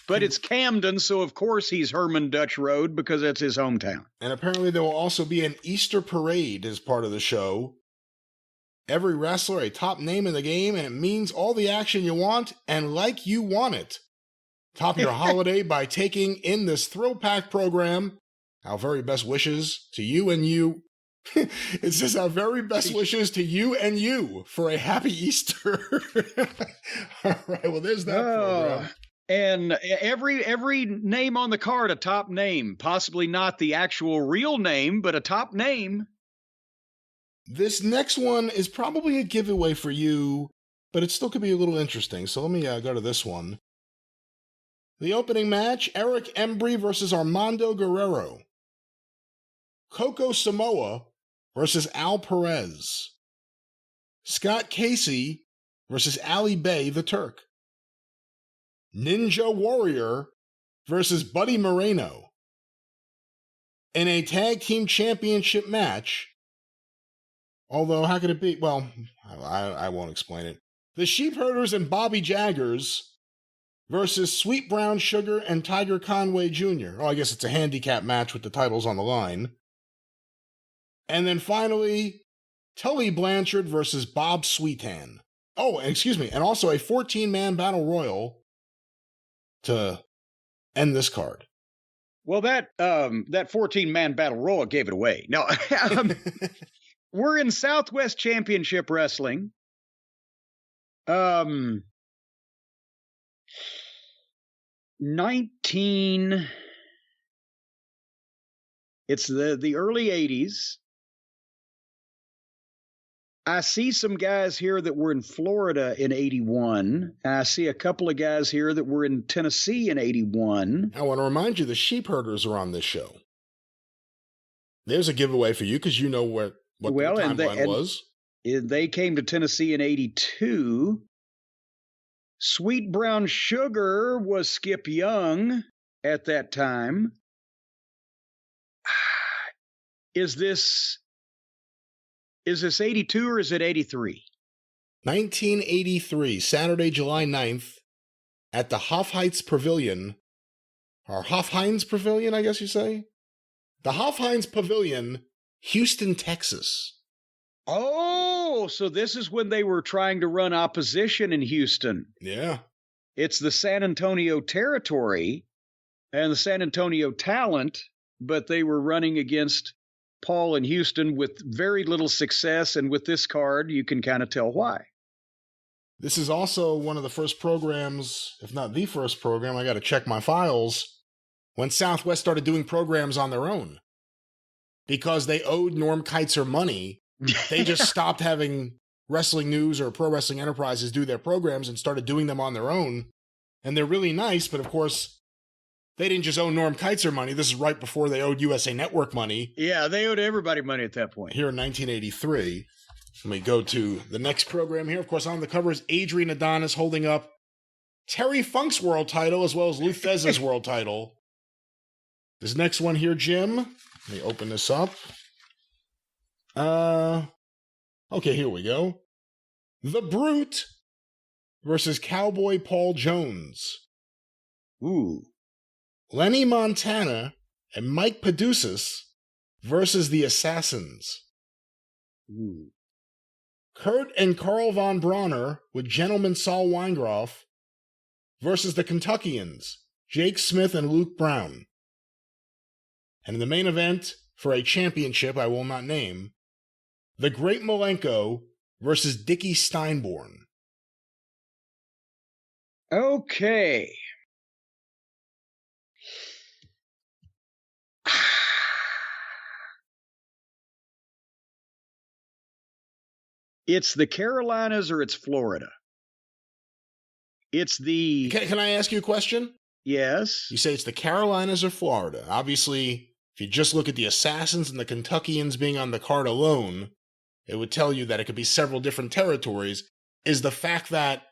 But it's Camden, so of course he's Herman Dutch Road because that's his hometown. And apparently there will also be an Easter parade as part of the show. Every wrestler a top name in the game, and it means all the action you want and like you want it. Top your holiday by taking in this thrill-packed program. Our very best wishes to you and you. It says our very best wishes to you and you for a happy Easter. All right, well, there's that program. And every name on the card, a top name. Possibly not the actual real name, but a top name. This next one is probably a giveaway for you, but it still could be a little interesting. So let me go to this one. The opening match, Eric Embry versus Armando Guerrero. Coco Samoa versus Al Perez. Scott Casey versus Ali Bey the Turk. Ninja Warrior versus Buddy Moreno. In a tag team championship match, although how could it be? Well, I won't explain it. The Sheepherders and Bobby Jaggers versus Sweet Brown Sugar and Tiger Conway Jr. Oh, I guess it's a handicap match with the titles on the line. And then finally, Tully Blanchard versus Bob Sweetan. Oh, excuse me, and also a 14-man battle royal to end this card. Well, that 14-man battle royal gave it away. No, we're in Southwest Championship Wrestling. It's the early 80s. I see some guys here that were in Florida in 81. I see a couple of guys here that were in Tennessee in 81. I want to remind you, the Sheepherders are on this show. There's a giveaway for you because you know what the timeline was. They came to Tennessee in 82. Sweet Brown Sugar was Skip Young at that time. Is this 82 or is it 83? 1983, Saturday, July 9th, at the Hoff-Heights Pavilion, or Hoff-Hines Pavilion, I guess you say? The Hoff-Hines Pavilion, Houston, Texas. Oh, so this is when they were trying to run opposition in Houston. Yeah. It's the San Antonio territory and the San Antonio talent, but they were running against Paul in Houston with very little success, and with this card, you can kind of tell why. This is also one of the first programs, if not the first program, I got to check my files, when Southwest started doing programs on their own. Because they owed Norm Keitzer money, they just stopped having Wrestling News or Pro Wrestling Enterprises do their programs and started doing them on their own. And they're really nice, but of course, they didn't just owe Norm Keitzer money. This is right before they owed USA Network money. Yeah, they owed everybody money at that point. Here in 1983. Let me go to the next program here. Of course, on the cover is Adrian Adonis holding up Terry Funk's world title as well as Lou Thesz's world title. This next one here, Jim, Let me open this up. Okay, here we go. The Brute versus Cowboy Paul Jones. Ooh. Lenny Montana and Mike Paducas versus the Assassins. Ooh. Kurt and Carl von Bronner with Gentleman Saul Weingroff versus the Kentuckians, Jake Smith and Luke Brown. And in the main event, for a championship I will not name, the Great Malenko versus Dickie Steinborn. Okay. It's the Carolinas or it's Florida. It's the... Can I ask you a question? Yes. You say it's the Carolinas or Florida. Obviously, if you just look at the Assassins and the Kentuckians being on the card alone, it would tell you that it could be several different territories. Is the fact that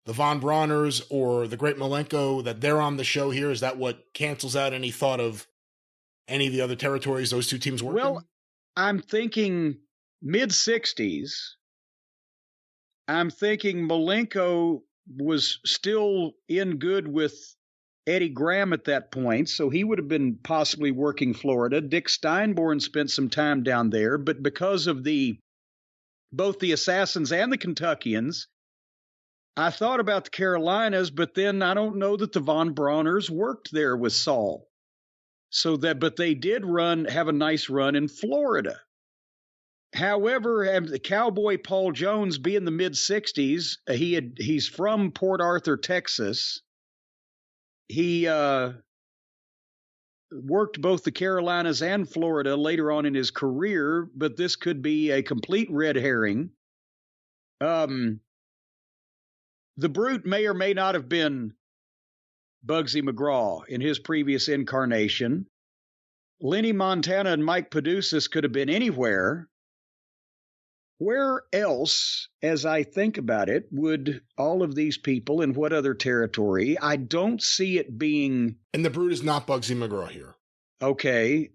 the Von Brauners or the Great Malenko, that they're on the show here, is that what cancels out any thought of any of the other territories those two teams work in? Well, I'm thinking mid-60s. I'm thinking Malenko was still in good with Eddie Graham at that point, so he would have been possibly working Florida. Dick Steinborn spent some time down there, but because of both the Assassins and the Kentuckians, I thought about the Carolinas, but then I don't know that the Von Brauners worked there with Saul. But they did have a nice run in Florida. However, the Cowboy Paul Jones, being the mid-60s, he's from Port Arthur, Texas. He worked both the Carolinas and Florida later on in his career, but this could be a complete red herring. The Brute may or may not have been Bugsy McGraw in his previous incarnation. Lenny Montana and Mike Paducas could have been anywhere. Where else, as I think about it, would all of these people, in what other territory? I don't see it being... And the Brute is not Bugsy McGraw here. Okay,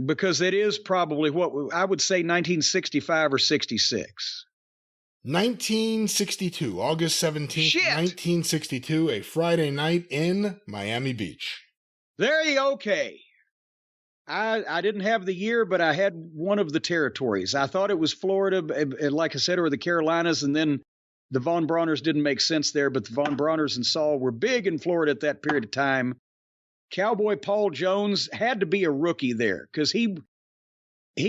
because it is probably what I would say 1965 or 66. 1962, August 17th, 1962, a Friday night in Miami Beach. There you go. Okay. I didn't have the year, but I had one of the territories. I thought it was Florida, like I said, or the Carolinas, and then the Von Brauners didn't make sense there, but the Von Brauners and Saul were big in Florida at that period of time. Cowboy Paul Jones had to be a rookie there because he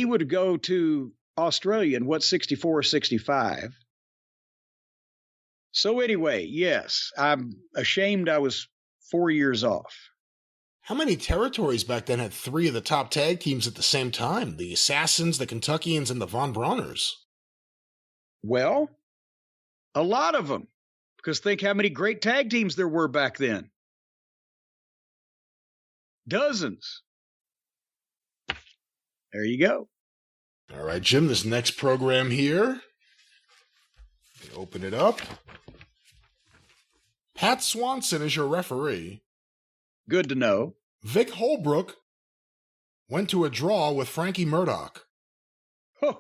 would go to Australia in 64 or 65. So anyway, yes, I'm ashamed I was 4 years off. How many territories back then had three of the top tag teams at the same time? The Assassins, the Kentuckians, and the Von Brauners. Well, a lot of them. Because think how many great tag teams there were back then. Dozens. There you go. All right, Jim, this next program here. Let me open it up. Pat Swanson is your referee. Good to know. Vic Holbrook went to a draw with Frankie Murdoch. Huh.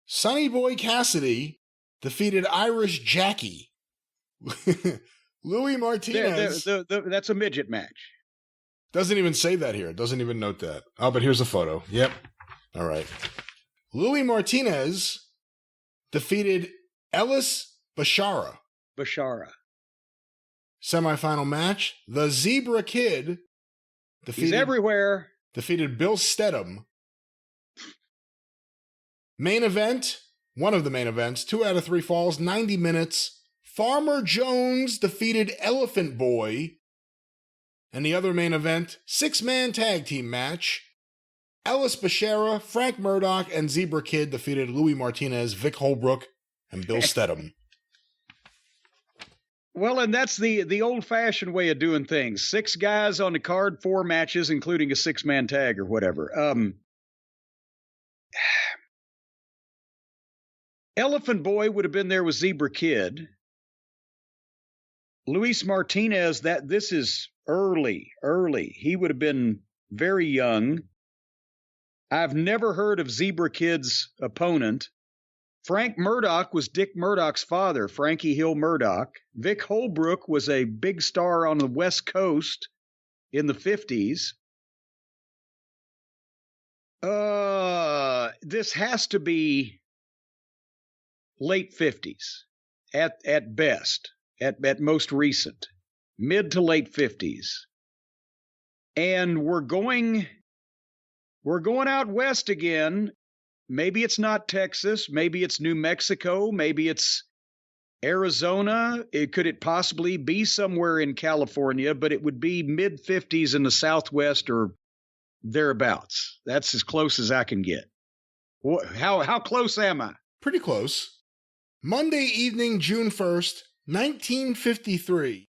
Sonny Boy Cassidy defeated Irish Jackie. Louis Martinez. That's a midget match. Doesn't even say that here. Doesn't even note that. Oh, but here's a photo. Yep. All right. Louis Martinez defeated Ellis Bashara. Semifinal match. The Zebra Kid He's everywhere. Defeated Bill Stedham. Main event. One of the main events. 2 out of 3 falls. 90 minutes. Farmer Jones defeated Elephant Boy. And the other main event. 6-man tag team match. Ellis Bashara, Frank Murdoch, and Zebra Kid defeated Louis Martinez, Vic Holbrook, and Bill Stedham. Well, and that's the old-fashioned way of doing things. 6 guys on the card, 4 matches, including a 6-man tag or whatever. Elephant Boy would have been there with Zebra Kid. Luis Martinez, this is early. He would have been very young. I've never heard of Zebra Kid's opponent. Frank Murdoch was Dick Murdoch's father, Frankie Hill Murdoch. Vic Holbrook was a big star on the West Coast in the 50s. This has to be late 50s at best, at most recent, mid to late 50s. And we're going out west again. Maybe it's not Texas. Maybe it's New Mexico. Maybe it's Arizona. Could it possibly be somewhere in California? But it would be mid-50s in the Southwest or thereabouts. That's as close as I can get. How close am I? Pretty close. Monday evening, June 1st, 1953.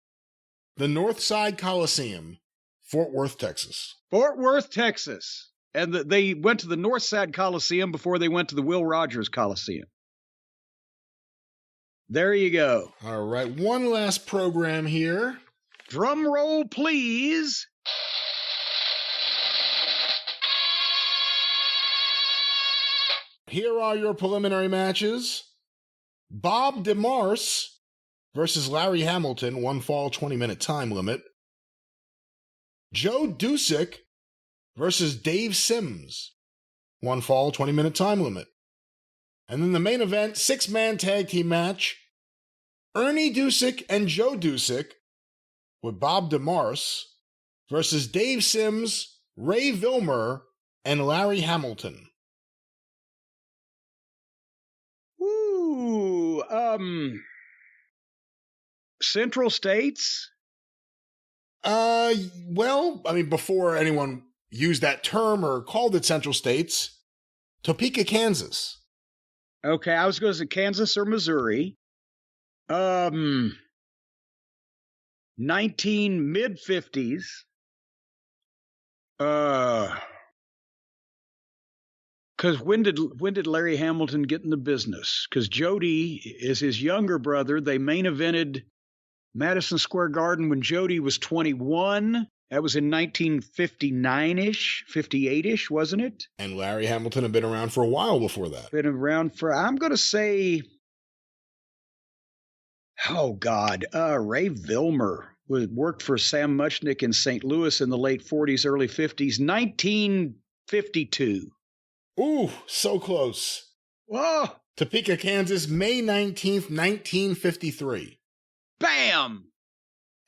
The Northside Coliseum, Fort Worth, Texas. Fort Worth, Texas. And they went to the Northside Coliseum before they went to the Will Rogers Coliseum. There you go. All right, one last program here. Drum roll, please. Here are your preliminary matches. Bob DeMarce versus Larry Hamilton, 1 fall, 20-minute time limit. Joe Dusick versus Dave Sims, 1 fall, 20-minute time limit. And then the main event, 6-man tag team match, Ernie Dusick and Joe Dusick with Bob DeMarce versus Dave Sims, Ray Vilmer, and Larry Hamilton. Ooh, Central States? Well, I mean, before anyone used that term or called it Central States, Topeka, Kansas. Okay, I was going to say Kansas or Missouri. mid-50s. Because when did Larry Hamilton get in the business? Because Jody is his younger brother. They main evented Madison Square Garden when Jody was 21. That was in 1959-ish, 58-ish, wasn't it? And Larry Hamilton had been around for a while before that. Been around for, I'm going to say, Ray Vilmer worked for Sam Muchnick in St. Louis in the late 40s, early 50s, 1952. Ooh, so close. Whoa! Topeka, Kansas, May 19th, 1953. Bam!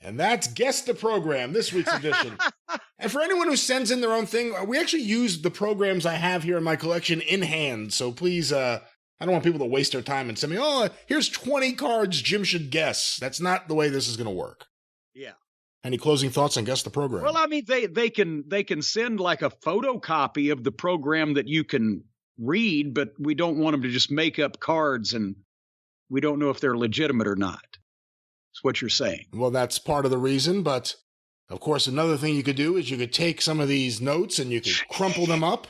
And that's Guess the Program, this week's edition. And for anyone who sends in their own thing, we actually use the programs I have here in my collection in hand. So please, I don't want people to waste their time and send me, here's 20 cards Jim should guess. That's not the way this is going to work. Yeah. Any closing thoughts on Guess the Program? Well, I mean, they can send like a photocopy of the program that you can read, but we don't want them to just make up cards and we don't know if they're legitimate or not. That's what you're saying. Well, that's part of the reason, but of course, another thing you could do is you could take some of these notes and you could crumple them up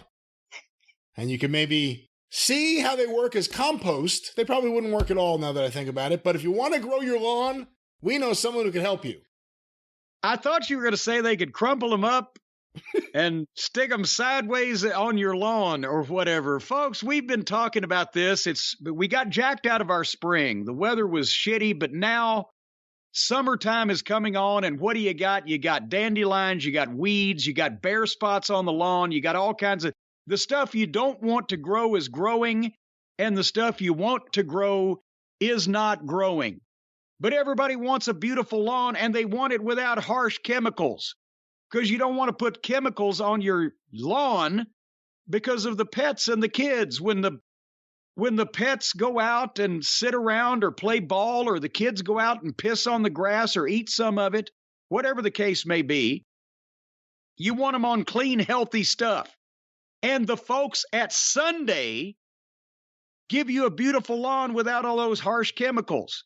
and you could maybe see how they work as compost. They probably wouldn't work at all now that I think about it, but if you want to grow your lawn, we know someone who can help you. I thought you were going to say they could crumple them up and stick them sideways on your lawn or whatever. Folks, we've been talking about this. We got jacked out of our spring. The weather was shitty, but now summertime is coming on, and what do you got? You got dandelions, you got weeds, you got bare spots on the lawn, you got all kinds of... The stuff you don't want to grow is growing, and the stuff you want to grow is not growing. But everybody wants a beautiful lawn, and they want it without harsh chemicals, because you don't want to put chemicals on your lawn because of the pets and the kids. When the pets go out and sit around or play ball, or the kids go out and piss on the grass or eat some of it, whatever the case may be, you want them on clean, healthy stuff. And the folks at Sunday give you a beautiful lawn without all those harsh chemicals.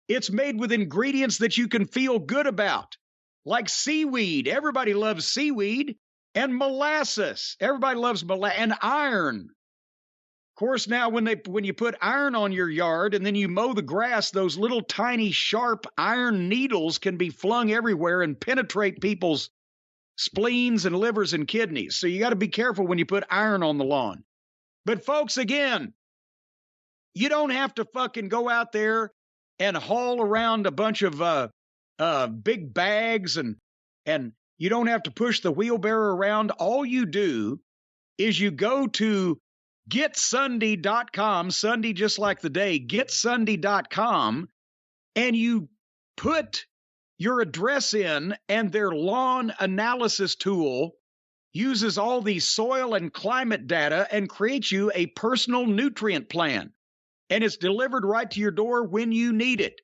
It's made with ingredients that you can feel good about, like seaweed. Everybody loves seaweed. And molasses. Everybody loves molasses. And iron. Of course, now when you put iron on your yard and then you mow the grass, those little tiny sharp iron needles can be flung everywhere and penetrate people's spleens and livers and kidneys. So you got to be careful when you put iron on the lawn. But folks, again, you don't have to fucking go out there and haul around a bunch of big bags and you don't have to push the wheelbarrow around. All you do is you go to getsunday.com, Sunday just like the day, getsunday.com, and you put your address in, and their lawn analysis tool uses all these soil and climate data and creates you a personal nutrient plan. And it's delivered right to your door when you need it.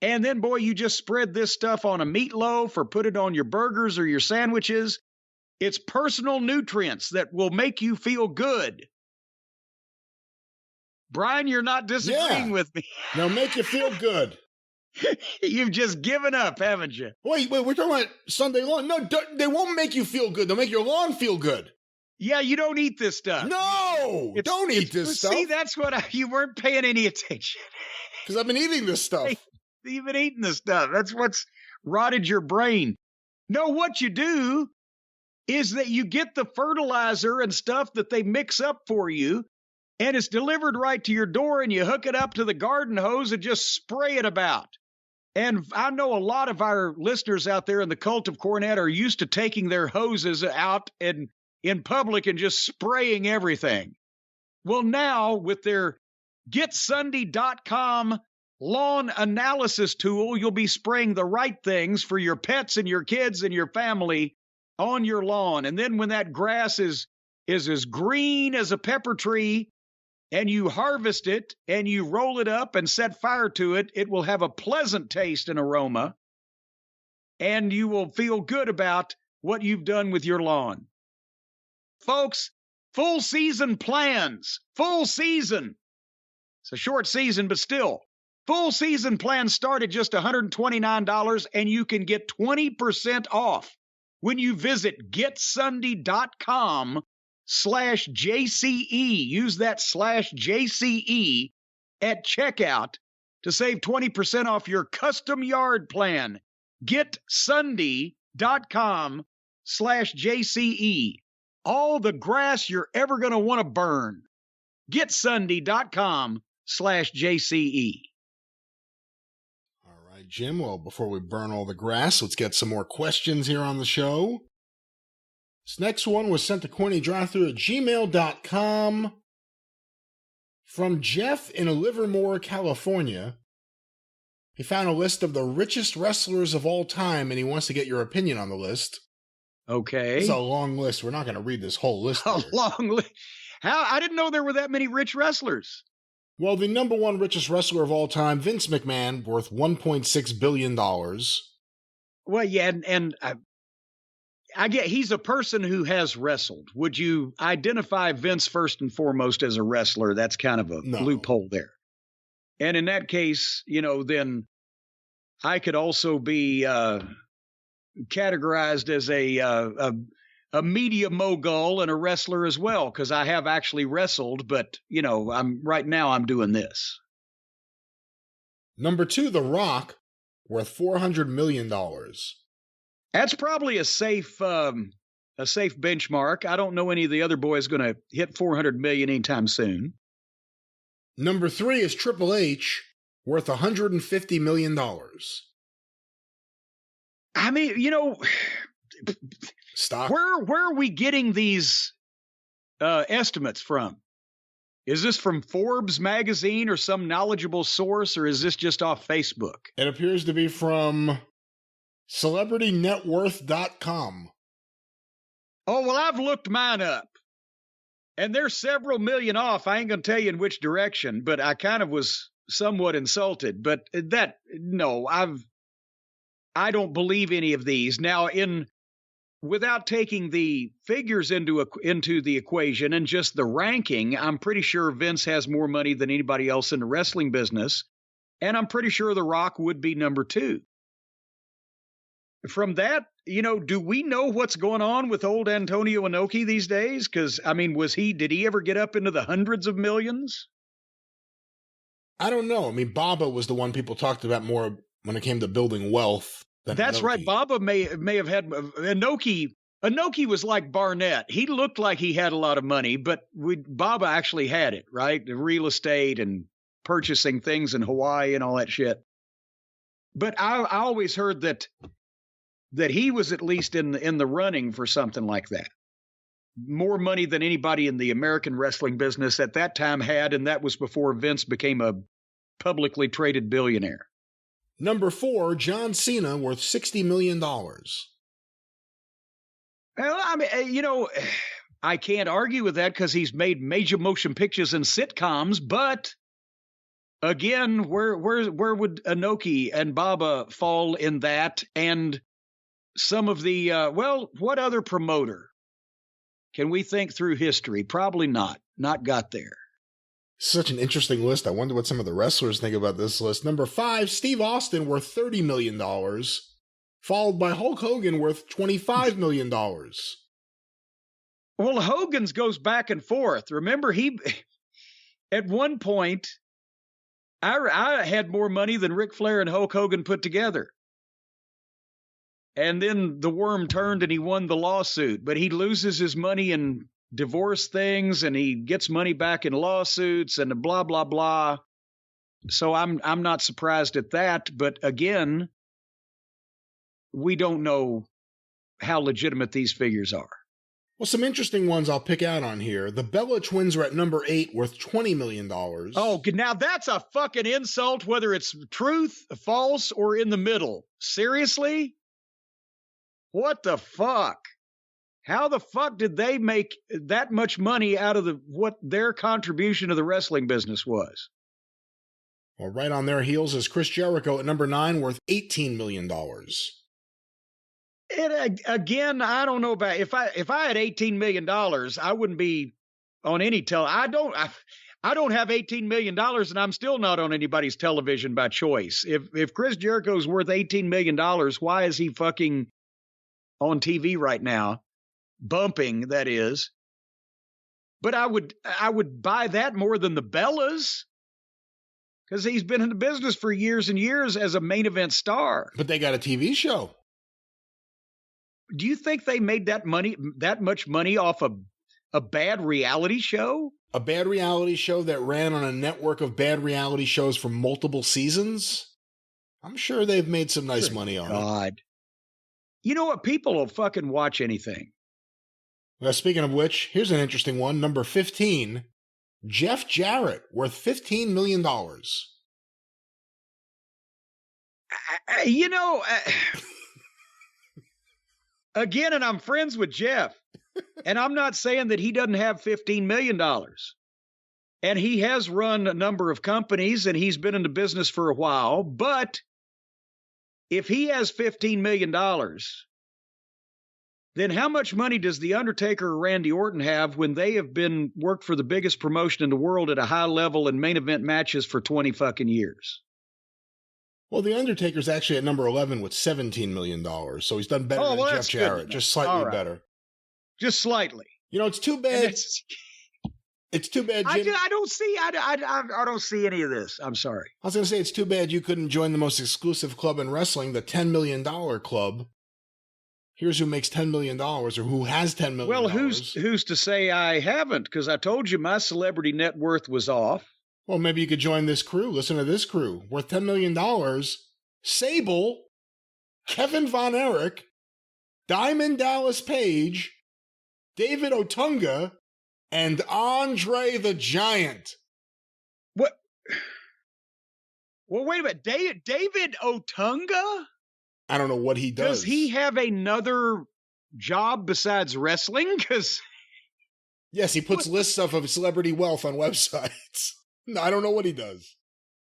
And then, boy, you just spread this stuff on a meatloaf or put it on your burgers or your sandwiches. It's personal nutrients that will make you feel good. Brian, you're not disagreeing with me. They'll make you feel good. You've just given up, haven't you? Wait, we're talking about Sunday lawn. No, they won't make you feel good. They'll make your lawn feel good. Yeah, you don't eat this stuff. No, don't eat this stuff. See, that's what you weren't paying any attention. Because I've been eating this stuff. You've been eating this stuff. That's what's rotted your brain. No, what you do is that you get the fertilizer and stuff that they mix up for you, and it's delivered right to your door, and you hook it up to the garden hose and just spray it about. And I know a lot of our listeners out there in the cult of Cornette are used to taking their hoses out and in public and just spraying everything. Well, now with their getsunday.com lawn analysis tool, you'll be spraying the right things for your pets and your kids and your family on your lawn. And then when that grass is as green as a pepper tree and you harvest it and you roll it up and set fire to it, it will have a pleasant taste and aroma, and you will feel good about what you've done with your lawn. Folks, full season plans, full season. It's a short season, but still. Full season plans start at just $129, and you can get 20% off when you visit getsunday.com/JCE. Use that /JCE at checkout to save 20% off your custom yard plan. getsunday.com/JCE. All the grass you're ever going to want to burn. getsunday.com/JCE. All right, Jim. Well, before we burn all the grass, let's get some more questions here on the show. This next one was sent to CornyDriveThru at gmail.com from Jeff in Livermore, California. He found a list of the richest wrestlers of all time, and he wants to get your opinion on the list. Okay. It's a long list. We're not going to read this whole list. A long list. How? I didn't know there were that many rich wrestlers. Well, the number one richest wrestler of all time, Vince McMahon, worth $1.6 billion. Well, yeah, and I get he's a person who has wrestled. Would you identify Vince first and foremost as a wrestler? That's kind of a loophole there. And in that case, then I could also be categorized as a media mogul and a wrestler as well, because I have actually wrestled, but I'm doing this. Number two, The Rock, worth $400 million. That's probably a safe benchmark. I don't know any of the other boys going to hit 400 million anytime soon. Number three is Triple H, worth $150 million. I mean, stock. Where are we getting these estimates from? Is this from Forbes magazine or some knowledgeable source, or is this just off Facebook? It appears to be from CelebrityNetWorth.com. Oh, well, I've looked mine up, and they're several million off. I ain't going to tell you in which direction, but I kind of was somewhat insulted. But I don't believe any of these. Now, without taking the figures into the equation and just the ranking, I'm pretty sure Vince has more money than anybody else in the wrestling business, and I'm pretty sure The Rock would be number two. From that, do we know what's going on with old Antonio Inoki these days? Because, did he ever get up into the hundreds of millions? I don't know. Baba was the one people talked about more when it came to building wealth. That's Inoki. right. Baba may have had Inoki. Inoki was like Barnett. He looked like he had a lot of money, but Baba actually had it, right? The real estate and purchasing things in Hawaii and all that shit. But I always heard that he was at least in the running for something like that. More money than anybody in the American wrestling business at that time had, and that was before Vince became a publicly traded billionaire. Number 4, John Cena, worth $60 million. Well, I mean, I can't argue with that because he's made major motion pictures and sitcoms, but again, where would Inoki and Baba fall in that? And some of the, what other promoter can we think through history? Probably not got there. Such an interesting list. I wonder what some of the wrestlers think about this list. Number 5, Steve Austin, worth $30 million. Followed by Hulk Hogan, worth $25 million. Well, Hogan's goes back and forth. Remember, at one point, I had more money than Ric Flair and Hulk Hogan put together. And then the worm turned and he won the lawsuit. But he loses his money in divorce things and he gets money back in lawsuits and blah, blah, blah. So I'm not surprised at that. But again, we don't know how legitimate these figures are. Well, some interesting ones I'll pick out on here. The Bella twins are at number 8, worth $20 million. Oh, now that's a fucking insult, whether it's truth, false, or in the middle. Seriously? What the fuck? How the fuck did they make that much money out of what their contribution to the wrestling business was? Well, right on their heels is Chris Jericho at number 9, worth $18 million. Again, I don't know about if I had $18 million, I wouldn't be on any I don't have $18 million and I'm still not on anybody's television by choice. If Chris Jericho's worth $18 million, why is he fucking on TV right now? Bumping, that is. But I would buy that more than the Bellas, because he's been in the business for years and years as a main event star. But they got a TV show. Do you think they made that much money off a bad reality show? A bad reality show that ran on a network of bad reality shows for multiple seasons? I'm sure they've made some nice money on it. You know what? People will fucking watch anything. Well, speaking of which, here's an interesting one. Number 15, Jeff Jarrett, worth $15 million. Again, and I'm friends with Jeff, and I'm not saying that he doesn't have $15 million. And he has run a number of companies, and he's been in the business for a while. But if he has $15 million, then how much money does The Undertaker or Randy Orton have when they have been worked for the biggest promotion in the world at a high level in main event matches for 20 fucking years? Well, The Undertaker's actually at number 11 with $17 million, so he's done better than Jeff Jarrett, just slightly better. Just slightly. It's too bad. It's too bad, Jim. I don't see any of this. I'm sorry. I was going to say, it's too bad you couldn't join the most exclusive club in wrestling, the $10 million club. Here's who makes $10 million, or who has $10 million. Well, who's to say I haven't? Because I told you my celebrity net worth was off. Well, maybe you could join this crew. Listen to this crew. Worth $10 million. Sable, Kevin Von Erich, Diamond Dallas Page, David Otunga, and Andre the Giant. What? Well, wait a minute. David Otunga? I don't know what he does. Does he have another job besides wrestling? Yes, he puts lists of celebrity wealth on websites. No, I don't know what he does.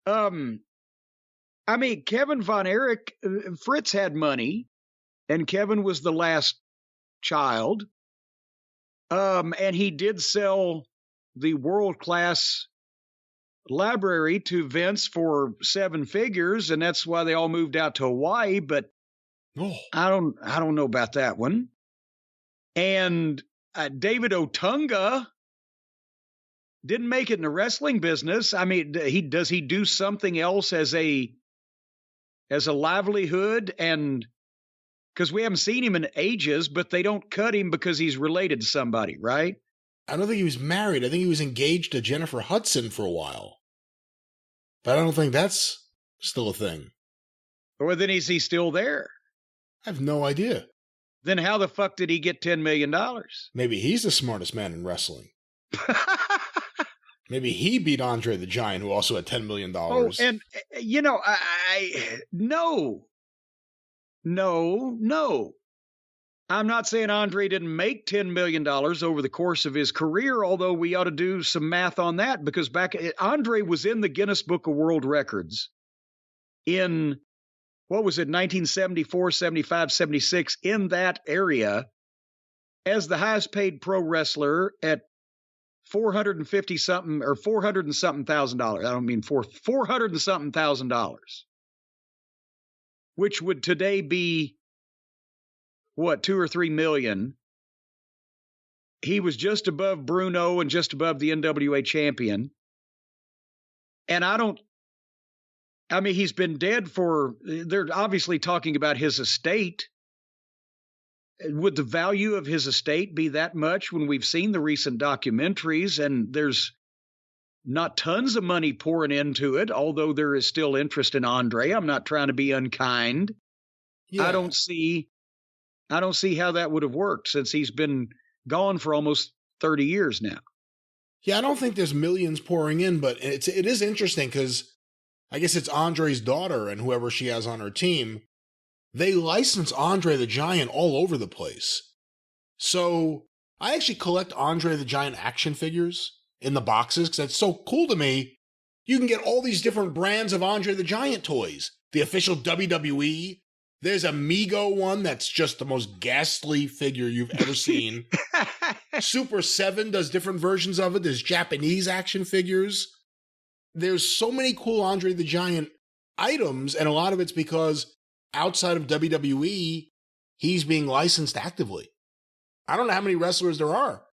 Kevin Von Erich, Fritz had money, and Kevin was the last child. And he did sell the world-class library to Vince for 7 figures, and that's why they all moved out to Hawaii. But I don't know about that one. And David Otunga didn't make it in the wrestling business. I mean, does he do something else as a livelihood and Because we haven't seen him in ages, but they don't cut him because he's related to somebody, right? I don't think he was married. I think he was engaged to Jennifer Hudson for a while. But I don't think that's still a thing. Or then is he still there? I have no idea. Then how the fuck did he get $10 million? Maybe he's the smartest man in wrestling. Maybe he beat Andre the Giant, who also had $10 million. Oh, and, you know, No. I'm not saying Andre didn't make $10 million over the course of his career, although we ought to do some math on that, because Andre was in the Guinness Book of World Records in, 1974, 75, 76, in that area, as the highest paid pro wrestler at $450 and something thousand dollars. I don't mean $400 and something thousand dollars, which would today be 2 or 3 million. He was just above Bruno and just above the NWA champion. And he's been dead they're obviously talking about his estate. Would the value of his estate be that much when we've seen the recent documentaries and there's not tons of money pouring into it, although there is still interest in Andre? I'm not trying to be unkind. Yeah. I don't see how that would have worked since he's been gone for almost 30 years now. Yeah, I don't think there's millions pouring in, but it is interesting because I guess it's Andre's daughter and whoever she has on her team. They license Andre the Giant all over the place. So I actually collect Andre the Giant action figures in the boxes because that's so cool to me. You can get all these different brands of Andre the Giant toys. The official WWE. There's a Mego one that's just the most ghastly figure you've ever seen. Super 7 does different versions of it. There's Japanese action figures. There's so many cool Andre the Giant items, and a lot of it's because outside of WWE, he's being licensed actively. I don't know how many wrestlers there are.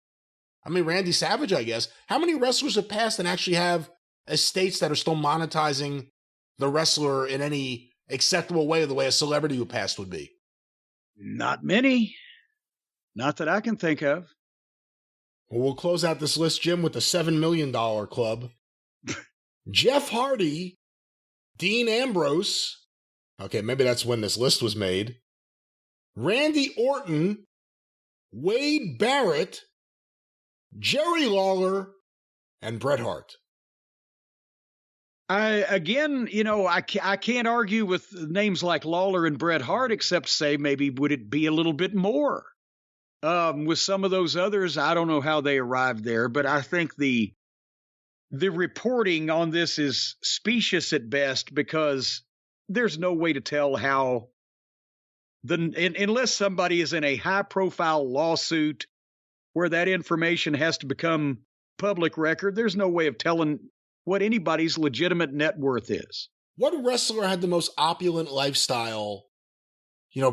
I mean, Randy Savage, I guess. How many wrestlers have passed and actually have estates that are still monetizing the wrestler in any acceptable way, the way a celebrity who passed would be? Not many. Not that I can think of. Well, we'll close out this list, Jim, with the $7 million club. Jeff Hardy, Dean Ambrose. Okay, maybe that's when this list was made. Randy Orton, Wade Barrett, Jerry Lawler, and Bret Hart. I can't argue with names like Lawler and Bret Hart, except say maybe would it be a little bit more? With some of those others, I don't know how they arrived there, but I think the reporting on this is specious at best because there's no way to tell how unless somebody is in a high-profile lawsuit where that information has to become public record, there's no way of telling what anybody's legitimate net worth is. What wrestler had the most opulent lifestyle,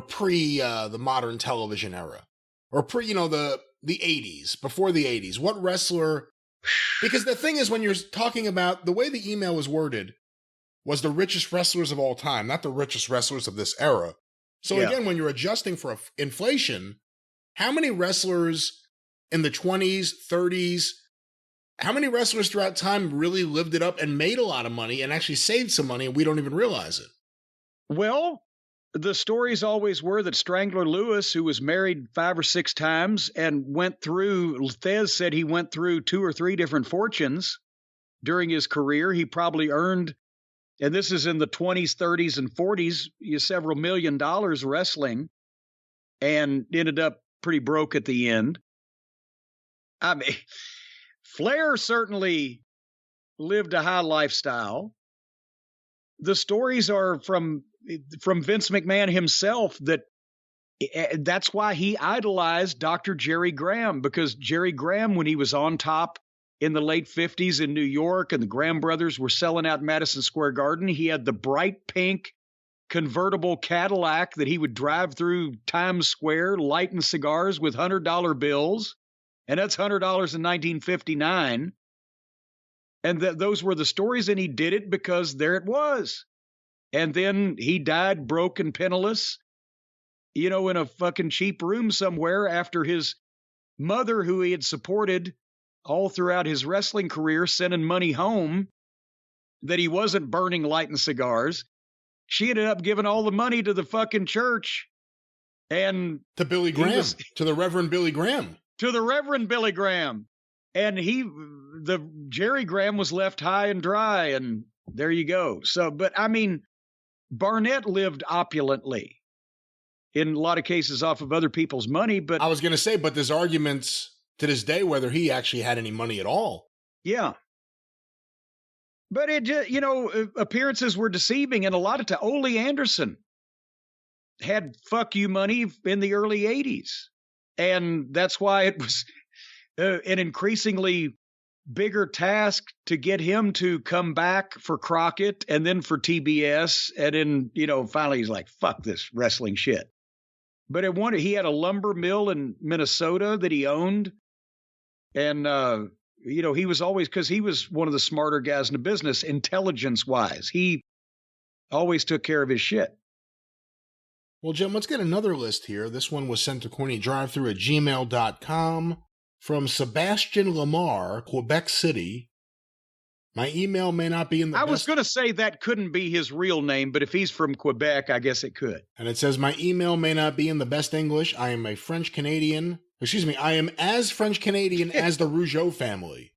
pre the modern television era? Or pre, the 80s, before the 80s? What wrestler? Because the thing is, when you're talking about the way the email was worded, was the richest wrestlers of all time, not the richest wrestlers of this era. So again, when you're adjusting for inflation, how many wrestlers in the 20s, 30s, how many wrestlers throughout time really lived it up and made a lot of money and actually saved some money and we don't even realize it? Well, the stories always were that Strangler Lewis, who was married 5 or 6 times and Thez said he went through 2 or 3 different fortunes during his career. He probably earned, and this is in the 20s, 30s, and 40s, several $1 million wrestling and ended up pretty broke at the end. I mean, Flair certainly lived a high lifestyle. The stories are from Vince McMahon himself that's why he idolized Dr. Jerry Graham, because Jerry Graham, when he was on top in the late 50s in New York and the Graham brothers were selling out Madison Square Garden, he had the bright pink convertible Cadillac that he would drive through Times Square lighting cigars with $100 bills. And that's $100 in 1959. And those were the stories, and he did it because there it was. And then he died broke and penniless, in a fucking cheap room somewhere after his mother, who he had supported all throughout his wrestling career, sending money home that he wasn't burning, lighting cigars. She ended up giving all the money to the fucking church. And to Billy Graham, to the Reverend Billy Graham. To the Reverend Billy Graham. And the Jerry Graham was left high and dry, and there you go. So, but I mean, Barnett lived opulently, in a lot of cases off of other people's money. But I was going to say, but there's arguments to this day whether he actually had any money at all. Yeah. But appearances were deceiving, and a lot of Ole Anderson had fuck you money in the early 80s. And that's why it was an increasingly bigger task to get him to come back for Crockett and then for TBS. And then, finally he's like, fuck this wrestling shit. But he had a lumber mill in Minnesota that he owned. And, he was always, because he was one of the smarter guys in the business, intelligence-wise. He always took care of his shit. Well, Jim, let's get another list here. This one was sent to CornyDriveThru at gmail.com from Sebastian Lamar, Quebec City. My email may not be in the I was going to say that couldn't be his real name, but if he's from Quebec, I guess it could. And it says, my email may not be in the best English. I am a French-Canadian. I am as French-Canadian as the Rougeau family.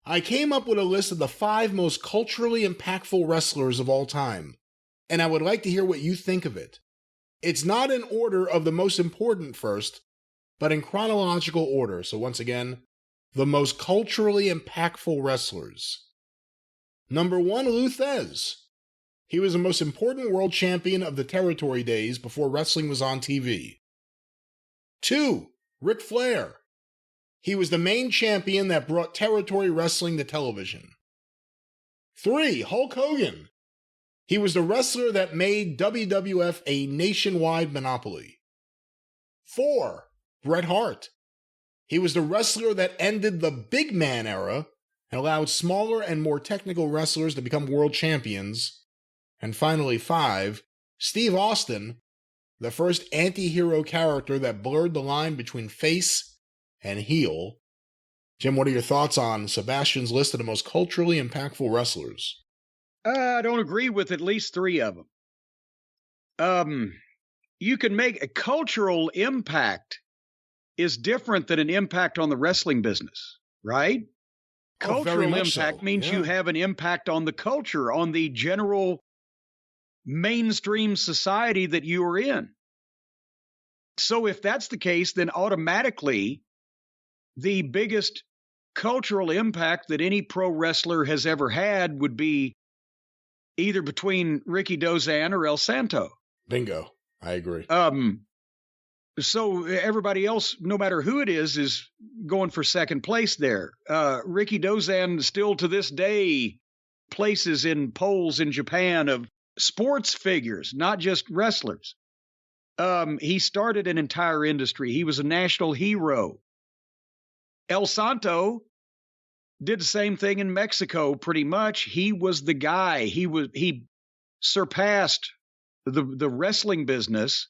I came up with a list of the 5 most culturally impactful wrestlers of all time, and I would like to hear what you think of it. It's not in order of the most important first, but in chronological order. So once again, the most culturally impactful wrestlers. Number 1, Lou Thesz. He was the most important world champion of the territory days before wrestling was on TV. 2, Ric Flair. He was the main champion that brought territory wrestling to television. 3, Hulk Hogan. He was the wrestler that made WWF a nationwide monopoly. 4, Bret Hart. He was the wrestler that ended the big man era and allowed smaller and more technical wrestlers to become world champions. And finally, 5, Steve Austin, the first anti-hero character that blurred the line between face and heel. Jim, what are your thoughts on Sebastian's list of the most culturally impactful wrestlers? I don't agree with at least 3 of them. You can make a cultural impact is different than an impact on the wrestling business, right? Cultural impact means you have an impact on the culture, on the general mainstream society that you are in. So if that's the case, then automatically the biggest cultural impact that any pro wrestler has ever had would be either between Ricky Dozan or El Santo. Bingo. I agree. So everybody else, no matter who it is going for second place there. Ricky Dozan still to this day places in polls in Japan of sports figures, not just wrestlers. He started an entire industry. He was a national hero. El Santo did the same thing in Mexico, pretty much. He was the guy. He surpassed the wrestling business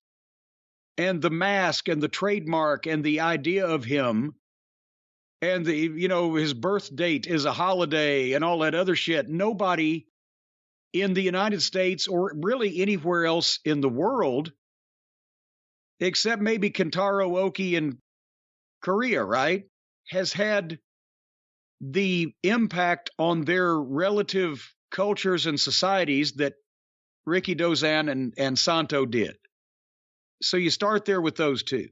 and the mask and the trademark and the idea of him and his birth date is a holiday and all that other shit. Nobody in the United States or really anywhere else in the world, except maybe Kentaro Oki in Korea, right, has had the impact on their relative cultures and societies that Ricky Dozan and Santo did. So you start there with those 2.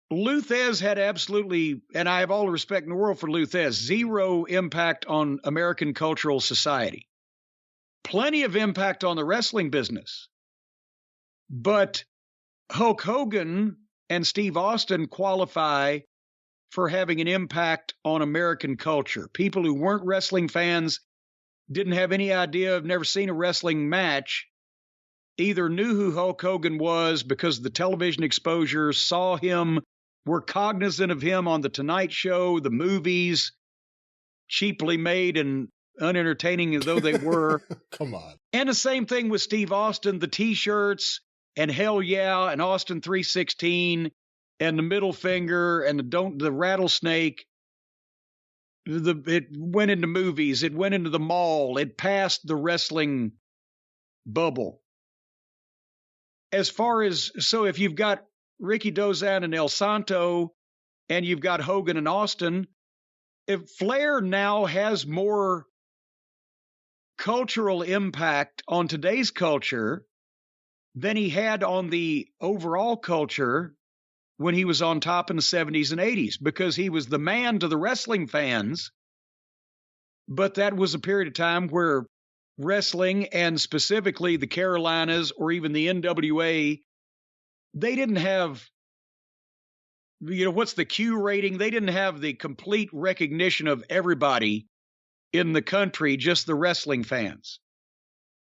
Lou Thesz had absolutely, and I have all the respect in the world for Lou Thesz, 0 impact on American cultural society. Plenty of impact on the wrestling business. But Hulk Hogan and Steve Austin qualify for having an impact on American culture. People who weren't wrestling fans, didn't have any idea, have never seen a wrestling match, either knew who Hulk Hogan was because of the television exposure, saw him, were cognizant of him on The Tonight Show, the movies, cheaply made and unentertaining as though they were. Come on. And the same thing with Steve Austin, the T-shirts, and Hell Yeah and Austin 316 and the middle finger and the rattlesnake. It went into movies. It went into the mall. It passed the wrestling bubble. As far as, so if you've got Ricky Dozan and El Santo and you've got Hogan and Austin, if Flair now has more cultural impact on today's culture than he had on the overall culture when he was on top in the 70s and 80s, because he was the man to the wrestling fans. But that was a period of time where wrestling, and specifically the Carolinas or even the NWA, they didn't have, what's the Q rating? They didn't have the complete recognition of everybody in the country, just the wrestling fans.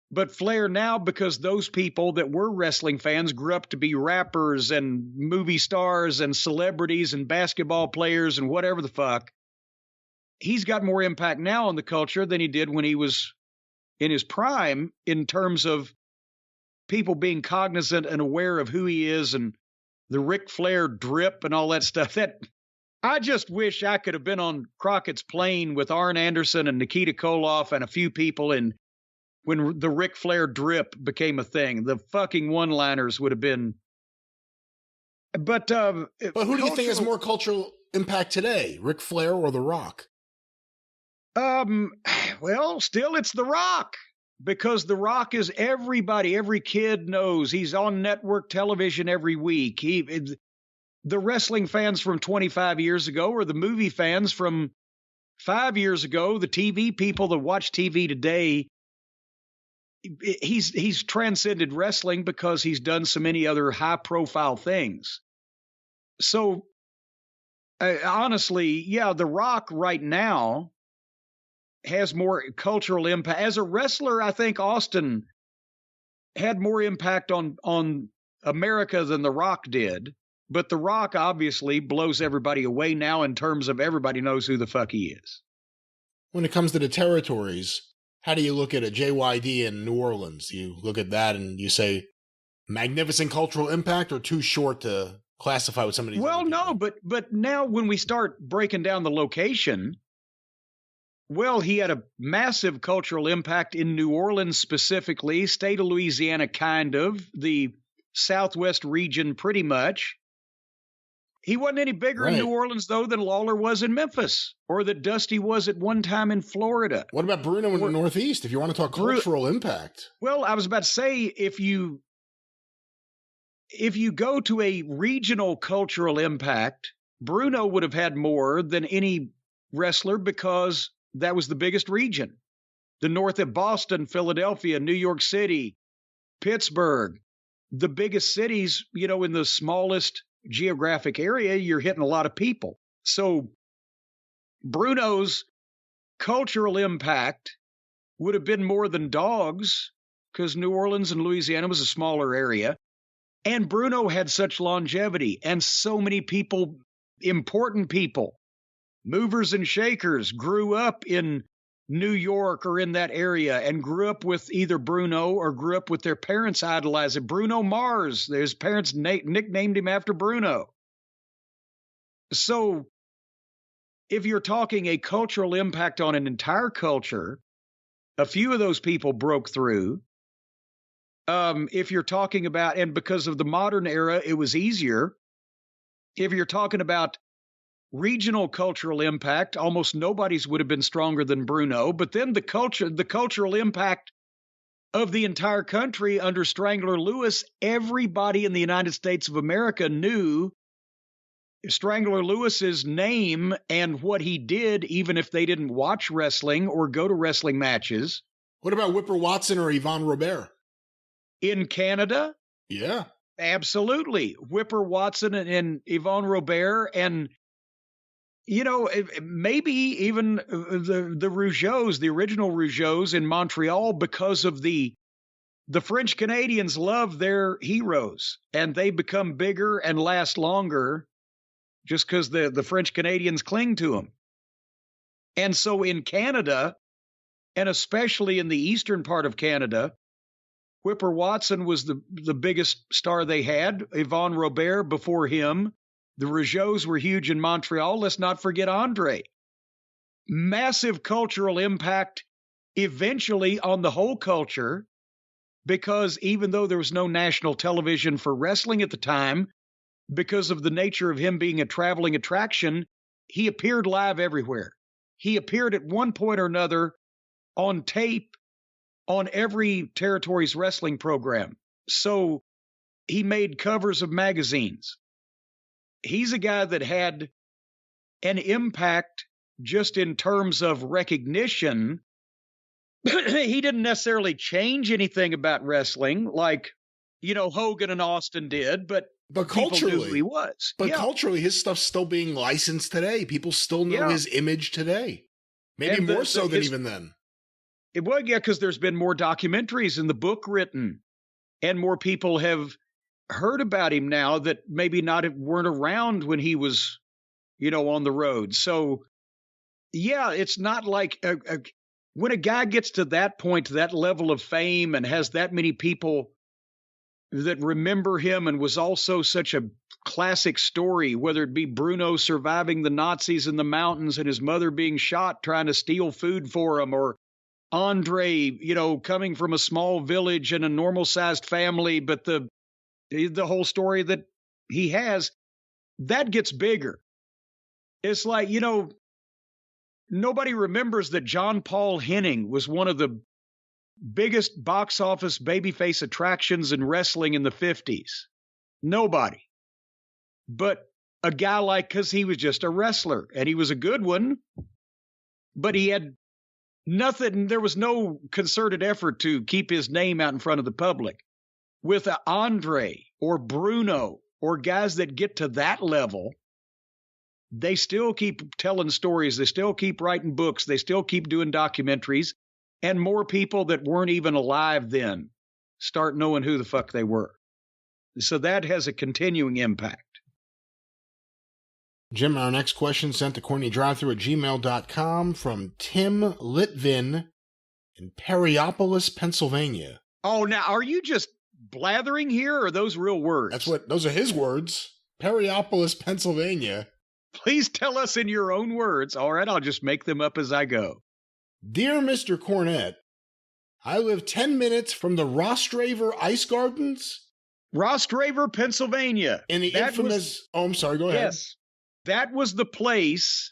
But Flair now, because those people that were wrestling fans grew up to be rappers and movie stars and celebrities and basketball players and whatever the fuck, he's got more impact now on the culture than he did when he was in his prime, in terms of people being cognizant and aware of who he is and the Ric Flair drip and all that stuff. That I just wish I could have been on Crockett's plane with Arn Anderson and Nikita Koloff and a few people when the Ric Flair drip became a thing. The fucking one-liners would have been. But who do you think has more cultural impact today, Ric Flair or The Rock? Well, still it's The Rock, because The Rock is every kid knows. He's on network television every week. The wrestling fans from 25 years ago, or the movie fans from 5 years ago, the TV people that watch TV today, he's transcended wrestling because he's done so many other high profile things. So honestly, yeah, The Rock right now has more cultural impact. As a wrestler, I think Austin had more impact on America than The Rock did. But The Rock obviously blows everybody away now in terms of everybody knows who the fuck he is. When it comes to the territories, how do you look at a JYD in New Orleans? You look at that and you say magnificent cultural impact, or too short to classify with some of these? Well, no, but now when we start breaking down the location, well, he had a massive cultural impact in New Orleans specifically, state of Louisiana kind of, the Southwest region pretty much. He wasn't any bigger in New Orleans, though, than Lawler was in Memphis, or that Dusty was at one time in Florida. What about Bruno in the Northeast, if you want to talk cultural impact? Well, I was about to say, if you go to a regional cultural impact, Bruno would have had more than any wrestler, because that was the biggest region. The north of Boston, Philadelphia, New York City, Pittsburgh, the biggest cities, in the smallest geographic area, you're hitting a lot of people. So Bruno's cultural impact would have been more than Dog's, because New Orleans and Louisiana was a smaller area. And Bruno had such longevity, and so many people, important people, movers and shakers, grew up in New York or in that area and grew up with either Bruno or grew up with their parents idolizing Bruno Mars. His parents nicknamed him after Bruno. So if you're talking a cultural impact on an entire culture, a few of those people broke through. If you're talking about, and because of the modern era, it was easier. If you're talking about regional cultural impact, almost nobody's would have been stronger than Bruno. But then the cultural impact of the entire country under Strangler Lewis, everybody in the United States of America knew Strangler Lewis's name and what he did, even if they didn't watch wrestling or go to wrestling matches. What about Whipper Watson or Yvonne Robert? In Canada? Yeah. Absolutely. Whipper Watson and Yvonne Robert, and maybe even the Rougeaus, the original Rougeaus in Montreal, because of the French Canadians love their heroes, and they become bigger and last longer just because the French Canadians cling to them. And so in Canada, and especially in the eastern part of Canada, Whipper Watson was the biggest star they had. Yvonne Robert before him. The Rougeaus were huge in Montreal. Let's not forget Andre. Massive cultural impact eventually on the whole culture, because even though there was no national television for wrestling at the time, because of the nature of him being a traveling attraction, he appeared live everywhere. He appeared at one point or another on tape on every territory's wrestling program. So he made covers of magazines. He's a guy that had an impact just in terms of recognition. He didn't necessarily change anything about wrestling like, Hogan and Austin did, but culturally, people knew who he was. But culturally, his stuff's still being licensed today. People still know his image today. Maybe more so than even then. Well, yeah, because there's been more documentaries and the book written, and more people have heard about him now that maybe weren't around when he was, on the road. So, yeah, it's not like when a guy gets to that point, to that level of fame, and has that many people that remember him, and was also such a classic story, whether it be Bruno surviving the Nazis in the mountains and his mother being shot trying to steal food for him, or Andre, coming from a small village and a normal-sized family, but the whole story that he has, that gets bigger. It's like, nobody remembers that John Paul Henning was one of the biggest box office babyface attractions in wrestling in the 50s. Nobody. But a guy because he was just a wrestler, and he was a good one, but he had nothing. There was no concerted effort to keep his name out in front of the public. With Andre or Bruno or guys that get to that level, they still keep telling stories. They still keep writing books. They still keep doing documentaries. And more people that weren't even alive then start knowing who the fuck they were. So that has a continuing impact. Jim, our next question sent to CornyDriveThru@gmail.com from Tim Litvin in Perryopolis, Pennsylvania. Oh, now, are you just blathering here, or are those real words? Those are his words. Perryopolis, Pennsylvania. Please tell us in your own words. All right, I'll just make them up as I go. Dear Mr. Cornette, I live 10 minutes from the Rostraver Ice Gardens. Rostraver, Pennsylvania. In the infamous... I'm sorry, go ahead. Yes. That was the place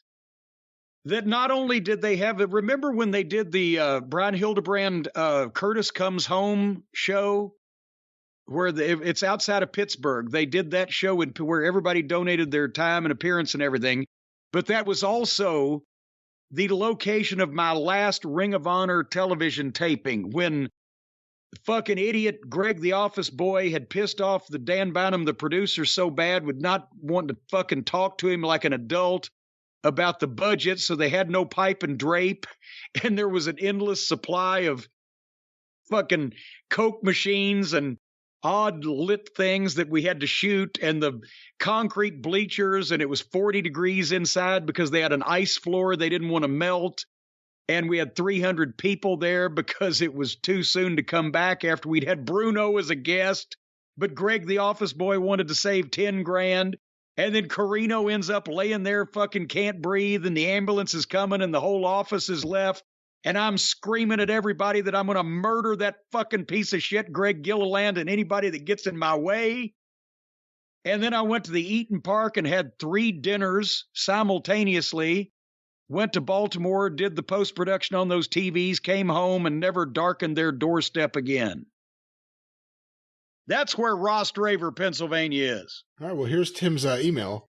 that not only did they have it, remember when they did the Brian Hildebrand Curtis Comes Home show, where it's outside of Pittsburgh. They did that show where everybody donated their time and appearance and everything. But that was also the location of my last Ring of Honor television taping, when fucking idiot Greg the office boy had pissed off the Dan Bynum, the producer, so bad, would not want to fucking talk to him like an adult about the budget, so they had no pipe and drape, and there was an endless supply of fucking Coke machines and odd lit things that we had to shoot, and the concrete bleachers, and it was 40 degrees inside because they had an ice floor they didn't want to melt. And we had 300 people there because it was too soon to come back after we'd had Bruno as a guest. But Greg, the office boy, wanted to save 10 grand. And then Carino ends up laying there, fucking can't breathe, and the ambulance is coming, and the whole office is left. And I'm screaming at everybody that I'm going to murder that fucking piece of shit, Greg Gilliland, and anybody that gets in my way. And then I went to the Eaton Park and had 3 dinners simultaneously. Went to Baltimore, did the post-production on those TVs, came home, and never darkened their doorstep again. That's where Rostraver, Pennsylvania is. All right, well, here's Tim's email.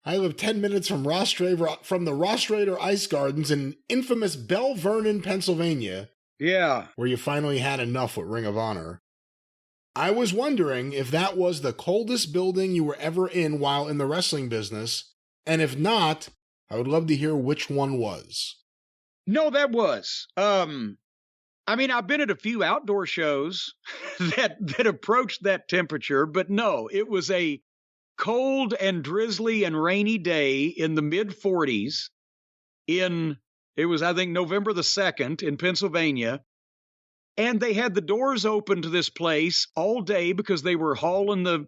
I live 10 minutes from the Rostraver Ice Gardens in infamous Bell Vernon, Pennsylvania. Yeah. Where you finally had enough with Ring of Honor. I was wondering if that was the coldest building you were ever in while in the wrestling business, and if not, I would love to hear which one was. No, that was. I mean, I've been at a few outdoor shows that approached that temperature, but no, it was a cold and drizzly and rainy day in the mid-40s it was, I think, November the 2nd in Pennsylvania. And they had the doors open to this place all day because they were hauling the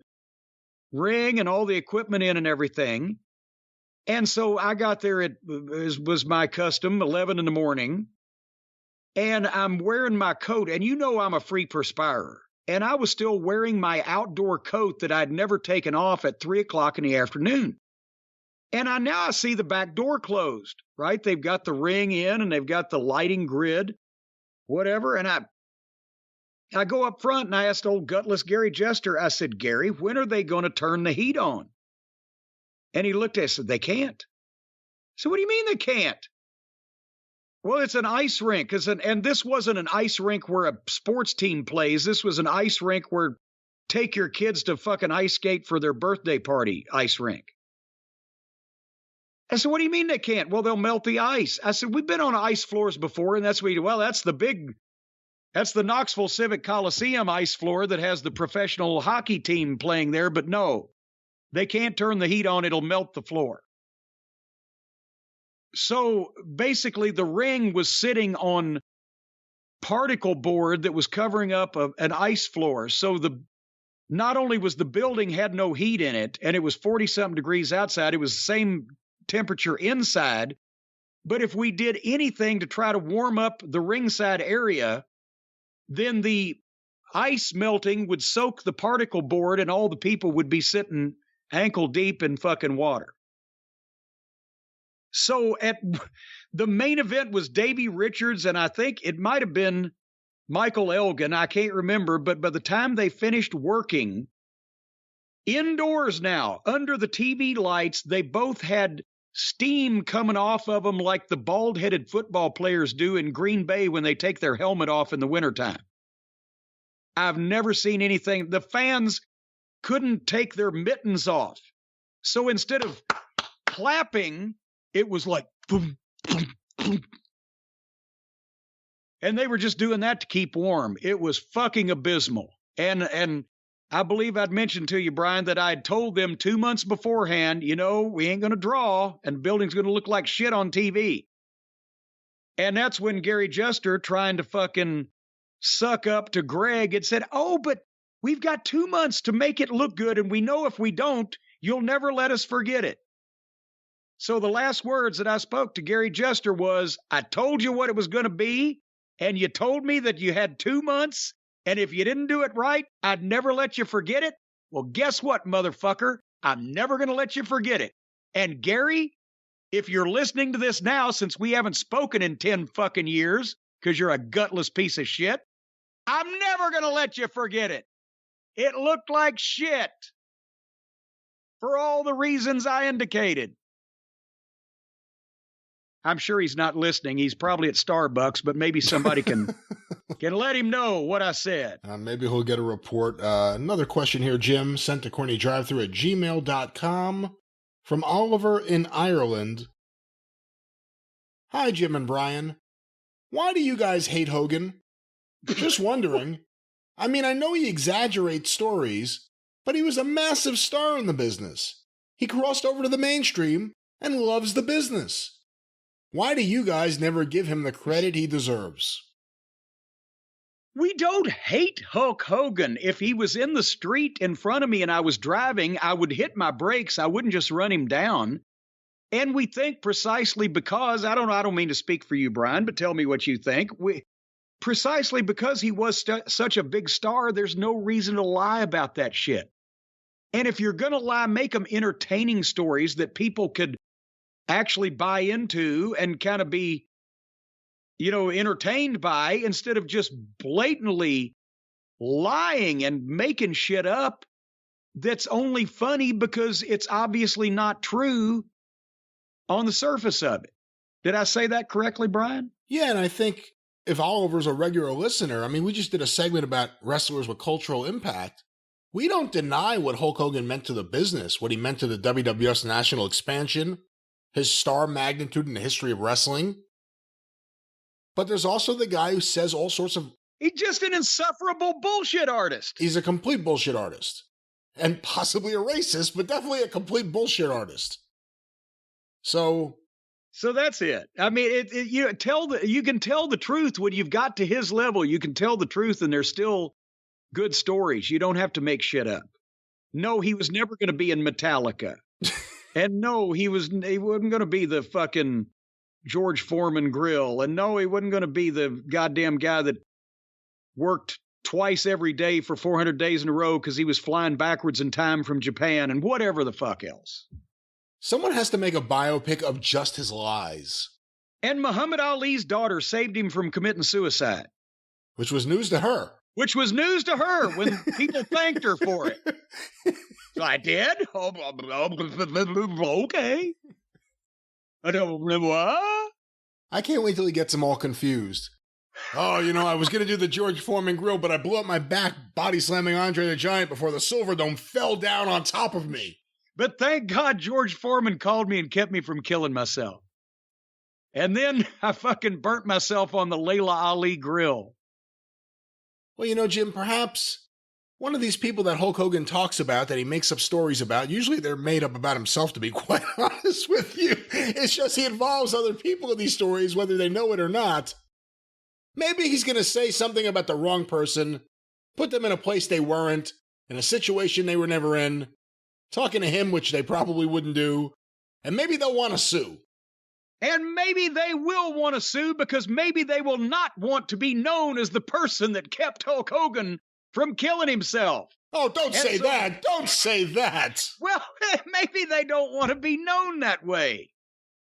ring and all the equipment in and everything. And so I got there at, as was my custom, 11 in the morning. And I'm wearing my coat. And you know I'm a free perspirer. And I was still wearing my outdoor coat that I'd never taken off at 3 o'clock in the afternoon. And I see the back door closed, right? They've got the ring in and they've got the lighting grid, whatever. And I go up front and I asked old gutless Gary Jester, I said, Gary, when are they going to turn the heat on? And he looked at me and said, they can't. So what do you mean they can't? Well, it's an ice rink. And this wasn't an ice rink where a sports team plays. This was an ice rink where take your kids to fucking ice skate for their birthday party ice rink. I said, what do you mean they can't? Well, they'll melt the ice. I said, we've been on ice floors before, and that's what you do. Well, that's the Knoxville Civic Coliseum ice floor that has the professional hockey team playing there, but no, they can't turn the heat on. It'll melt the floor. So basically the ring was sitting on particle board that was covering up an ice floor. So not only was the building had no heat in it, and it was 40-something degrees outside, it was the same temperature inside. But if we did anything to try to warm up the ringside area, then the ice melting would soak the particle board and all the people would be sitting ankle deep in fucking water. So at the main event was Davey Richards, and I think it might have been Michael Elgin. I can't remember, but by the time they finished working indoors now, under the TV lights, they both had steam coming off of them like the bald-headed football players do in Green Bay when they take their helmet off in the wintertime. I've never seen anything. The fans couldn't take their mittens off. So instead of clapping, it was like boom, boom, boom. And they were just doing that to keep warm. It was fucking abysmal. And I believe I'd mentioned to you, Brian, that I'd told them 2 months beforehand, we ain't going to draw and the building's going to look like shit on TV. And that's when Gary Jester, trying to fucking suck up to Greg, had said, oh, but we've got 2 months to make it look good. And we know if we don't, you'll never let us forget it. So the last words that I spoke to Gary Jester was, I told you what it was going to be. And you told me that you had 2 months. And if you didn't do it right, I'd never let you forget it. Well, guess what, motherfucker? I'm never going to let you forget it. And Gary, if you're listening to this now, since we haven't spoken in 10 fucking years, because you're a gutless piece of shit, I'm never going to let you forget it. It looked like shit. For all the reasons I indicated. I'm sure he's not listening. He's probably at Starbucks, but maybe somebody can let him know what I said. Maybe he'll get a report. Another question here, Jim, sent to CornyDriveThru@gmail.com from Oliver in Ireland. Hi, Jim and Brian. Why do you guys hate Hogan? Just wondering. I mean, I know he exaggerates stories, but he was a massive star in the business. He crossed over to the mainstream and loves the business. Why do you guys never give him the credit he deserves? We don't hate Hulk Hogan. If he was in the street in front of me and I was driving, I would hit my brakes. I wouldn't just run him down. And we think precisely because, I don't mean to speak for you, Brian, but tell me what you think. Precisely because he was such a big star, there's no reason to lie about that shit. And if you're going to lie, make them entertaining stories that people could actually buy into and kind of be, entertained by, instead of just blatantly lying and making shit up that's only funny because it's obviously not true on the surface of it. Did I say that correctly, Brian? Yeah, and I think if Oliver's a regular listener, we just did a segment about wrestlers with cultural impact. We don't deny what Hulk Hogan meant to the business, what he meant to the WWF's national expansion, his star magnitude in the history of wrestling. But there's also the guy who says all sorts of... He's just an insufferable bullshit artist. He's a complete bullshit artist. And possibly a racist, but definitely a complete bullshit artist. So, So that's it. I mean, you can tell the truth when you've got to his level. You can tell the truth, and there's still good stories. You don't have to make shit up. No, he was never going to be in Metallica, and no, he wasn't going to be the fucking George Foreman grill, and no, he wasn't going to be the goddamn guy that worked twice every day for 400 days in a row because he was flying backwards in time from Japan and whatever the fuck else. Someone has to make a biopic of just his lies. And Muhammad Ali's daughter saved him from committing suicide. Which was news to her. Which was news to her when people thanked her for it. So I did? Okay. I don't remember what? I can't wait till he gets them all confused. Oh, I was going to do the George Foreman grill, but I blew up my back body slamming Andre the Giant before the Silverdome fell down on top of me. But thank God George Foreman called me and kept me from killing myself. And then I fucking burnt myself on the Layla Ali grill. Well, Jim, perhaps one of these people that Hulk Hogan talks about, that he makes up stories about, usually they're made up about himself, to be quite honest with you. It's just he involves other people in these stories, whether they know it or not. Maybe he's going to say something about the wrong person, put them in a place they weren't, in a situation they were never in, talking to him, which they probably wouldn't do, and maybe they'll want to sue. And maybe they will want to sue because maybe they will not want to be known as the person that kept Hulk Hogan from killing himself. Oh, don't say that. Don't say that. Well, maybe they don't want to be known that way.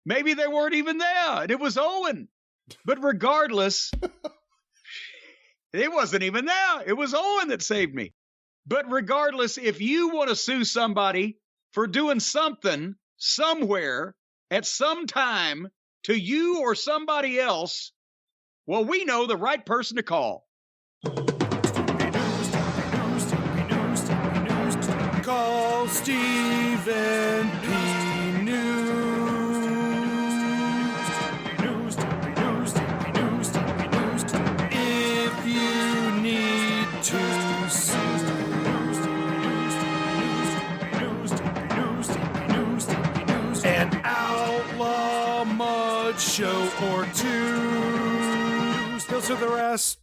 Maybe they weren't even there, and it was Owen. But regardless, it wasn't even there. It was Owen that saved me. But regardless, if you want to sue somebody for doing something somewhere at some time to you or somebody else, well, we know the right person to call. Call Stephen P. News. If you need to sue. An outlaw mud show or two. Still to the rest.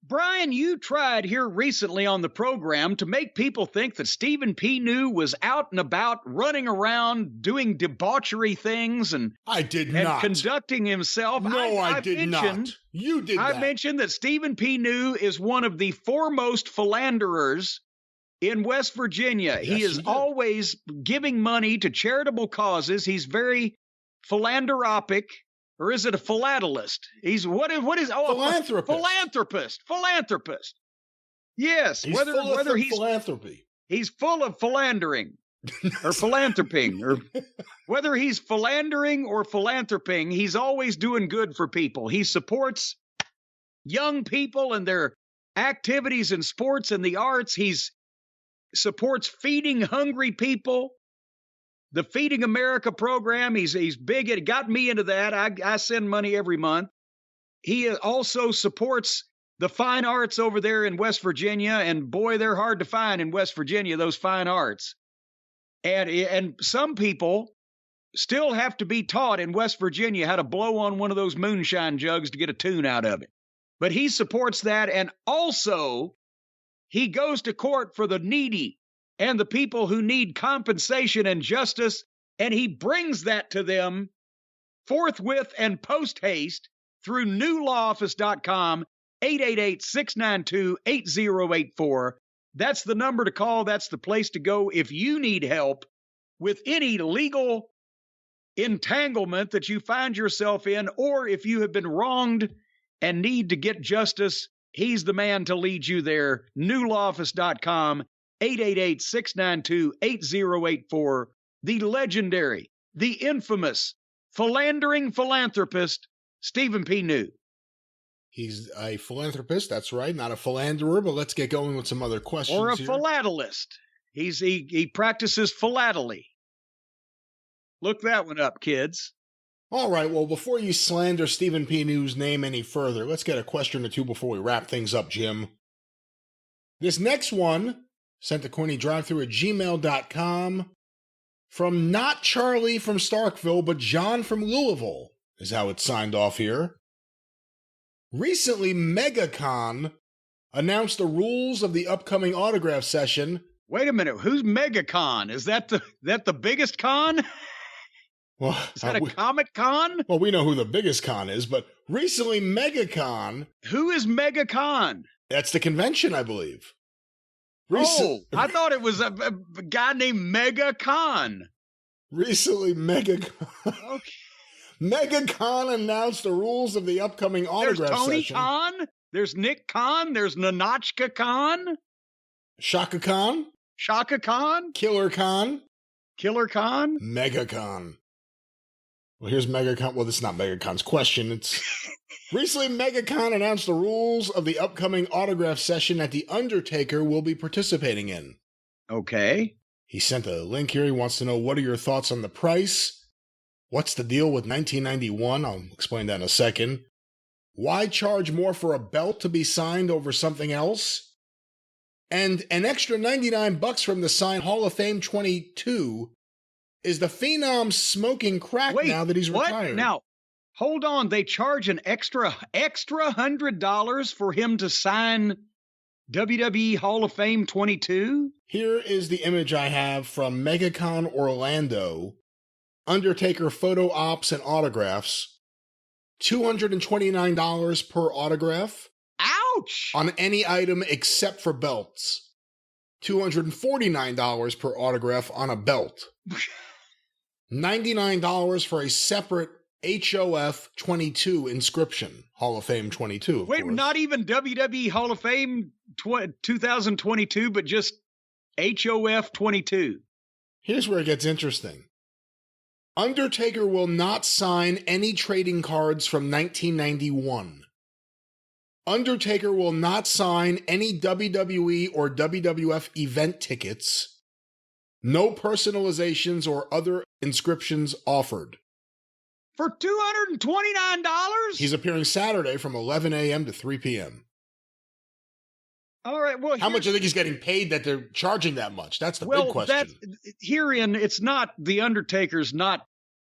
Brian, you tried here recently on the program to make people think that Stephen P. New was out and about, running around, doing debauchery things and I did not. Conducting himself. No, I did not. You did that. I mentioned that Stephen P. New is one of the foremost philanderers in West Virginia. Yes, he is always giving money to charitable causes. He's very philanthropic. Or is it a philatelist? He's what is philanthropist. Philanthropist. Yes, he's whether he's philanthropy. He's full of philandering or philanthroping, or whether he's philandering or philanthroping, he's always doing good for people. He supports young people and their activities in sports and the arts. He's supports feeding hungry people. The Feeding America program, he's big. It got me into that. I send money every month. He also supports the fine arts over there in West Virginia, and boy, they're hard to find in West Virginia, those fine arts. And some people still have to be taught in West Virginia how to blow on one of those moonshine jugs to get a tune out of it. But he supports that, and also he goes to court for the needy and the people who need compensation and justice, and he brings that to them forthwith and post-haste through newlawoffice.com, 888-692-8084. That's the number to call. That's the place to go if you need help with any legal entanglement that you find yourself in, or if you have been wronged and need to get justice. He's the man to lead you there. newlawoffice.com, 888-692-8084, the legendary, the infamous, philandering philanthropist, Stephen P. New. He's a philanthropist, that's right, not a philanderer, but let's get going with some other questions. Or a here. philatelist. He practices philately. Look that one up, kids. All right, well, before you slander Stephen P. New's name any further, let's get a question or two before we wrap things up, Jim. This next one, sent to CornyDriveThru at gmail.com, from not Charlie from Starkville, but John from Louisville, is how it's signed off here. Recently, MegaCon announced the rules of the upcoming autograph session. Wait a minute, who's MegaCon? Is that the biggest con? Well, is that a Comic Con? Well, we know who the biggest con is, but recently MegaCon. Who is MegaCon? That's the convention, I believe. I thought it was a guy named MegaCon. Recently, MegaCon. Okay. MegaCon announced the rules of the upcoming autograph session. There's Tony session. Khan. There's Nick Khan. There's Nanochka Khan. Shaka Khan. Shaka Khan. Killer Khan. Killer Khan. MegaCon. Well, here's MegaCon. Well, this is not MegaCon's question. It's recently MegaCon announced the rules of the upcoming autograph session that The Undertaker will be participating in. Okay. He sent a link here. He wants to know, what are your thoughts on the price? What's the deal with 1991? I'll explain that in a second. Why charge more for a belt to be signed over something else? And an extra $99 from the signed Hall of Fame 22. Is the Phenom smoking crack now that he's retired? Now, hold on. They charge an extra $100 for him to sign WWE Hall of Fame 22? Here is the image I have from MegaCon Orlando. Undertaker photo ops and autographs. $229 per autograph. Ouch! On any item except for belts. $249 per autograph on a belt. $99 for a separate HOF 22 inscription. Hall of Fame 22, of Wait, course. not even WWE Hall of Fame 2022, but just HOF 22. Here's where it gets interesting. Undertaker will not sign any trading cards from 1991. Undertaker will not sign any WWE or WWF event tickets. No personalizations or other inscriptions offered. For $229? He's appearing Saturday from 11 a.m. to 3 p.m. All right, well, how much do you think he's getting paid that they're charging that much? That's the big question. Herein, it's not the Undertaker's not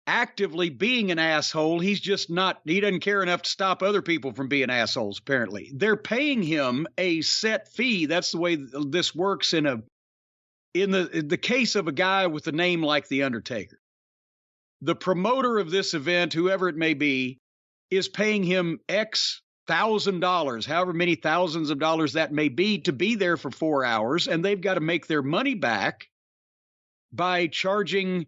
actively being an asshole. He's just not, he doesn't care enough to stop other people from being assholes, apparently. They're paying him a set fee. That's the way this works in the case of a guy with a name like The Undertaker. The promoter of this event, whoever it may be, is paying him X $1,000, however many thousands of dollars that may be, to be there for 4 hours, and they've got to make their money back by charging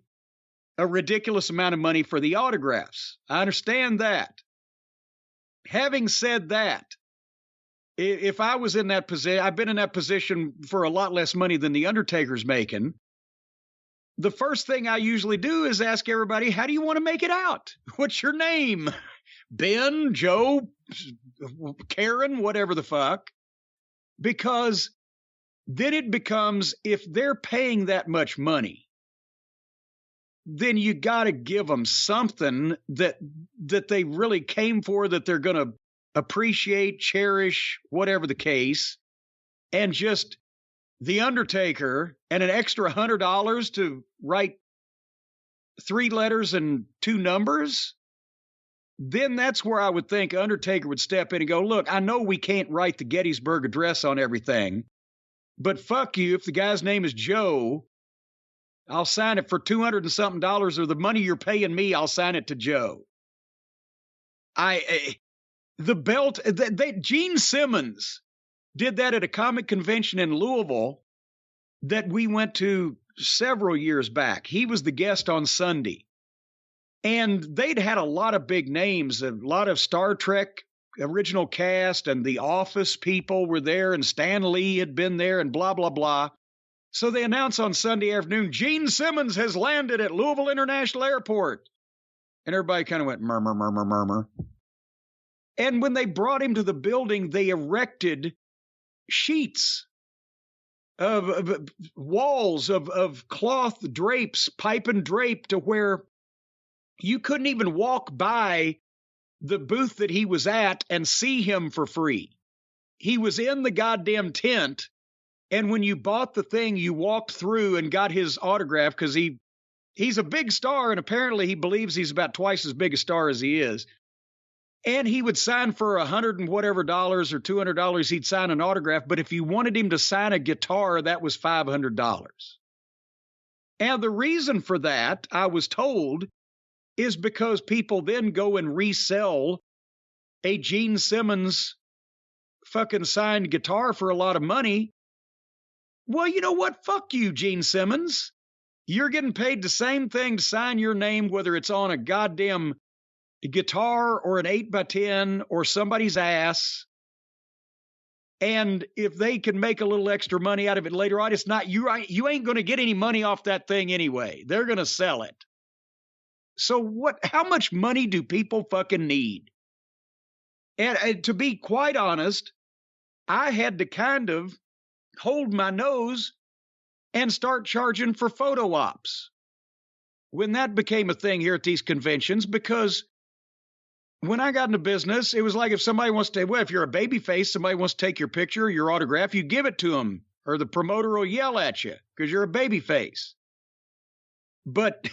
a ridiculous amount of money for the autographs. I understand that. Having said that, if I was in that position, I've been in that position for a lot less money than the Undertaker's making. The first thing I usually do is ask everybody, how do you want to make it out? What's your name? Ben, Joe, Karen, whatever the fuck. Because then it becomes, if they're paying that much money, then you got to give them something that they really came for, that they're going to appreciate, cherish, whatever the case. And just The Undertaker and an extra $100 to write 3 letters and 2 numbers, then that's where I would think Undertaker would step in and go, look, I know we can't write the Gettysburg Address on everything, but fuck you, if the guy's name is Joe, I'll sign it for $200 and something, or the money you're paying me, I'll sign it to Joe. The belt, Gene Simmons did that at a comic convention in Louisville that we went to several years back. He was the guest on Sunday. And they'd had a lot of big names, a lot of Star Trek original cast, and The Office people were there, and Stan Lee had been there, and blah, blah, blah. So they announced on Sunday afternoon, Gene Simmons has landed at Louisville International Airport. And everybody kind of went murmur, murmur, murmur. And when they brought him to the building, they erected sheets of walls of cloth drapes, pipe and drape, to where you couldn't even walk by the booth that he was at and see him for free. He was in the goddamn tent. And when you bought the thing, you walked through and got his autograph, because he he's a big star, and apparently he believes he's about twice as big a star as he is. And he would sign for $100 and whatever dollars or $200. He'd sign an autograph. But if you wanted him to sign a guitar, that was $500. And the reason for that, I was told, is because people then go and resell a Gene Simmons fucking signed guitar for a lot of money. Well, you know what? Fuck you, Gene Simmons. You're getting paid the same thing to sign your name, whether it's on a goddamn guitar or an 8x10 or somebody's ass. And if they can make a little extra money out of it later on, it's not you ain't going to get any money off that thing anyway. They're going to sell it. So how much money do people fucking need? And to be quite honest, I had to kind of hold my nose and start charging for photo ops when that became a thing here at these conventions, because when I got into business, it was like if somebody wants to, well, if you're a baby face, somebody wants to take your picture, your autograph, you give it to them, or the promoter will yell at you because you're a baby face. But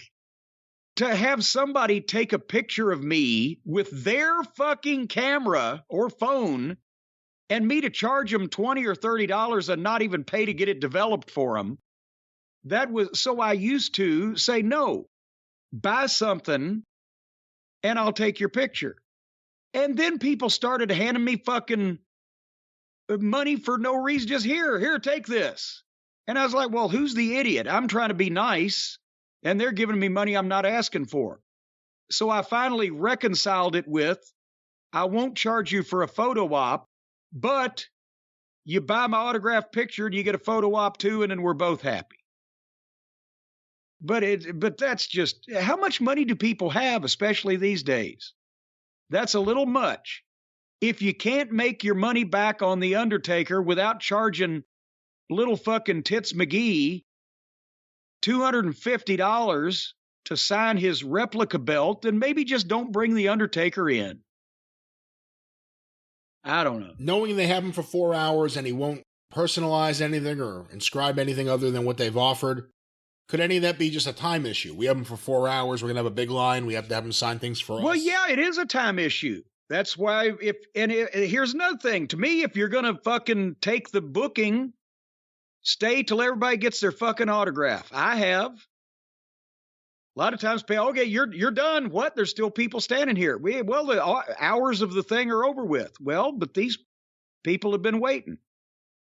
to have somebody take a picture of me with their fucking camera or phone and me to charge them $20 or $30 and not even pay to get it developed for them, so I used to say, no, buy something and I'll take your picture. And then people started handing me fucking money for no reason. Just here, take this. And I was like, well, who's the idiot? I'm trying to be nice, and they're giving me money I'm not asking for. So I finally reconciled it with, I won't charge you for a photo op, but you buy my autographed picture and you get a photo op too, and then we're both happy. But that's just, how much money do people have, especially these days? That's a little much. If you can't make your money back on The Undertaker without charging little fucking Tits McGee $250 to sign his replica belt, then maybe just don't bring The Undertaker in. I don't know. Knowing they have him for 4 hours and he won't personalize anything or inscribe anything other than what they've offered, could any of that be just a time issue? We have him for 4 hours. We're going to have a big line. We have to have him sign things for us. Well, yeah, it is a time issue. That's why here's another thing. To me, if you're going to fucking take the booking, stay till everybody gets their fucking autograph. I have. A lot of times, okay, you're done. What? There's still people standing here. The hours of the thing are over with. Well, but these people have been waiting.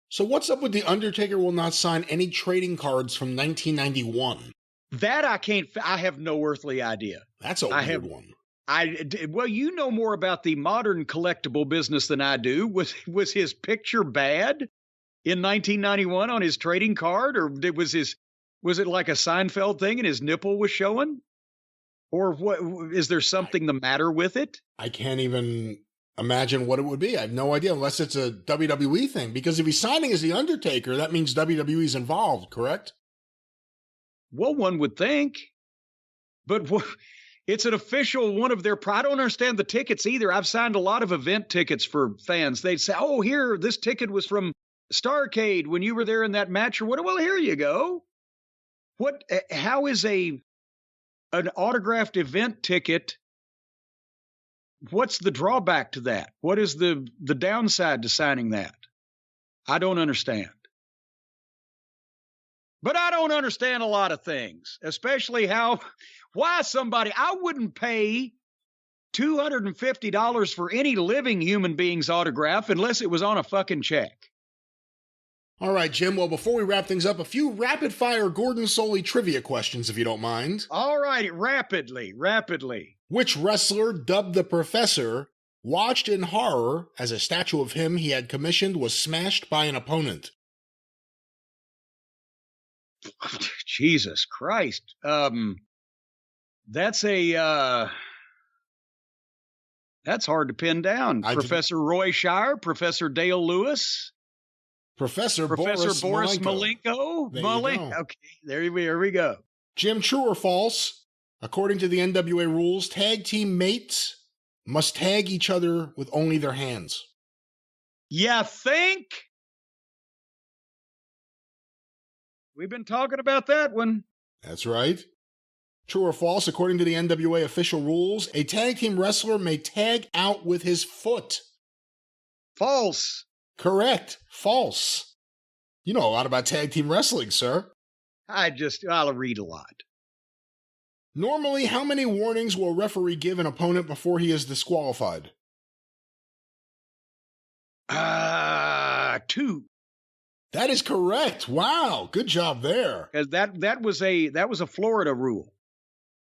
So what's up with The Undertaker will not sign any trading cards from 1991? That I have no earthly idea. That's a weird one. Well, you know more about the modern collectible business than I do. Was his picture bad in 1991 on his trading card, or was it like a Seinfeld thing and his nipple was showing? Or what? Is there something the matter with it? I can't even imagine what it would be. I have no idea, unless it's a WWE thing. Because if he's signing as The Undertaker, that means WWE's involved, correct? Well, one would think. But it's an official one of their... I don't understand the tickets either. I've signed a lot of event tickets for fans. They'd say, oh, here, this ticket was from Starrcade when you were there in that match or what. Well, here you go. How is an autographed event ticket? What's the drawback to that? What is the downside to signing that? I don't understand. But I don't understand a lot of things, especially why I wouldn't pay $250 for any living human being's autograph unless it was on a fucking check. All right, Jim. Well, before we wrap things up, a few rapid-fire Gordon Solie trivia questions, if you don't mind. All right, rapidly. Which wrestler, dubbed the Professor, watched in horror as a statue of him he had commissioned was smashed by an opponent? Jesus Christ. That's hard to pin down. Professor Roy Shire, Professor Dale Lewis. Professor Boris Malenko. Okay, there we go. Jim, true or false? According to the NWA rules, tag team mates must tag each other with only their hands. You think? We've been talking about that one. That's right. True or false, according to the NWA official rules, a tag team wrestler may tag out with his foot. False. Correct. False. You know a lot about tag team wrestling, sir. I'll read a lot. Normally, how many warnings will a referee give an opponent before he is disqualified? 2. That is correct. Wow, good job there. Because that was a Florida rule.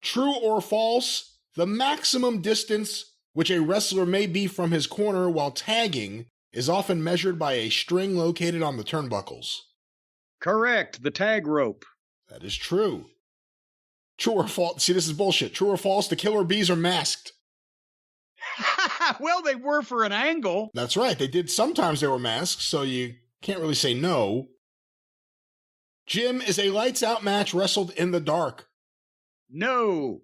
True or false, the maximum distance which a wrestler may be from his corner while tagging is often measured by a string located on the turnbuckles. Correct, the tag rope. That is true. True or false? See, this is bullshit. True or false, the killer bees are masked. Well, they were for an angle. That's right. Sometimes they were masked, so you can't really say no. Jim, is a lights out match wrestled in the dark? No.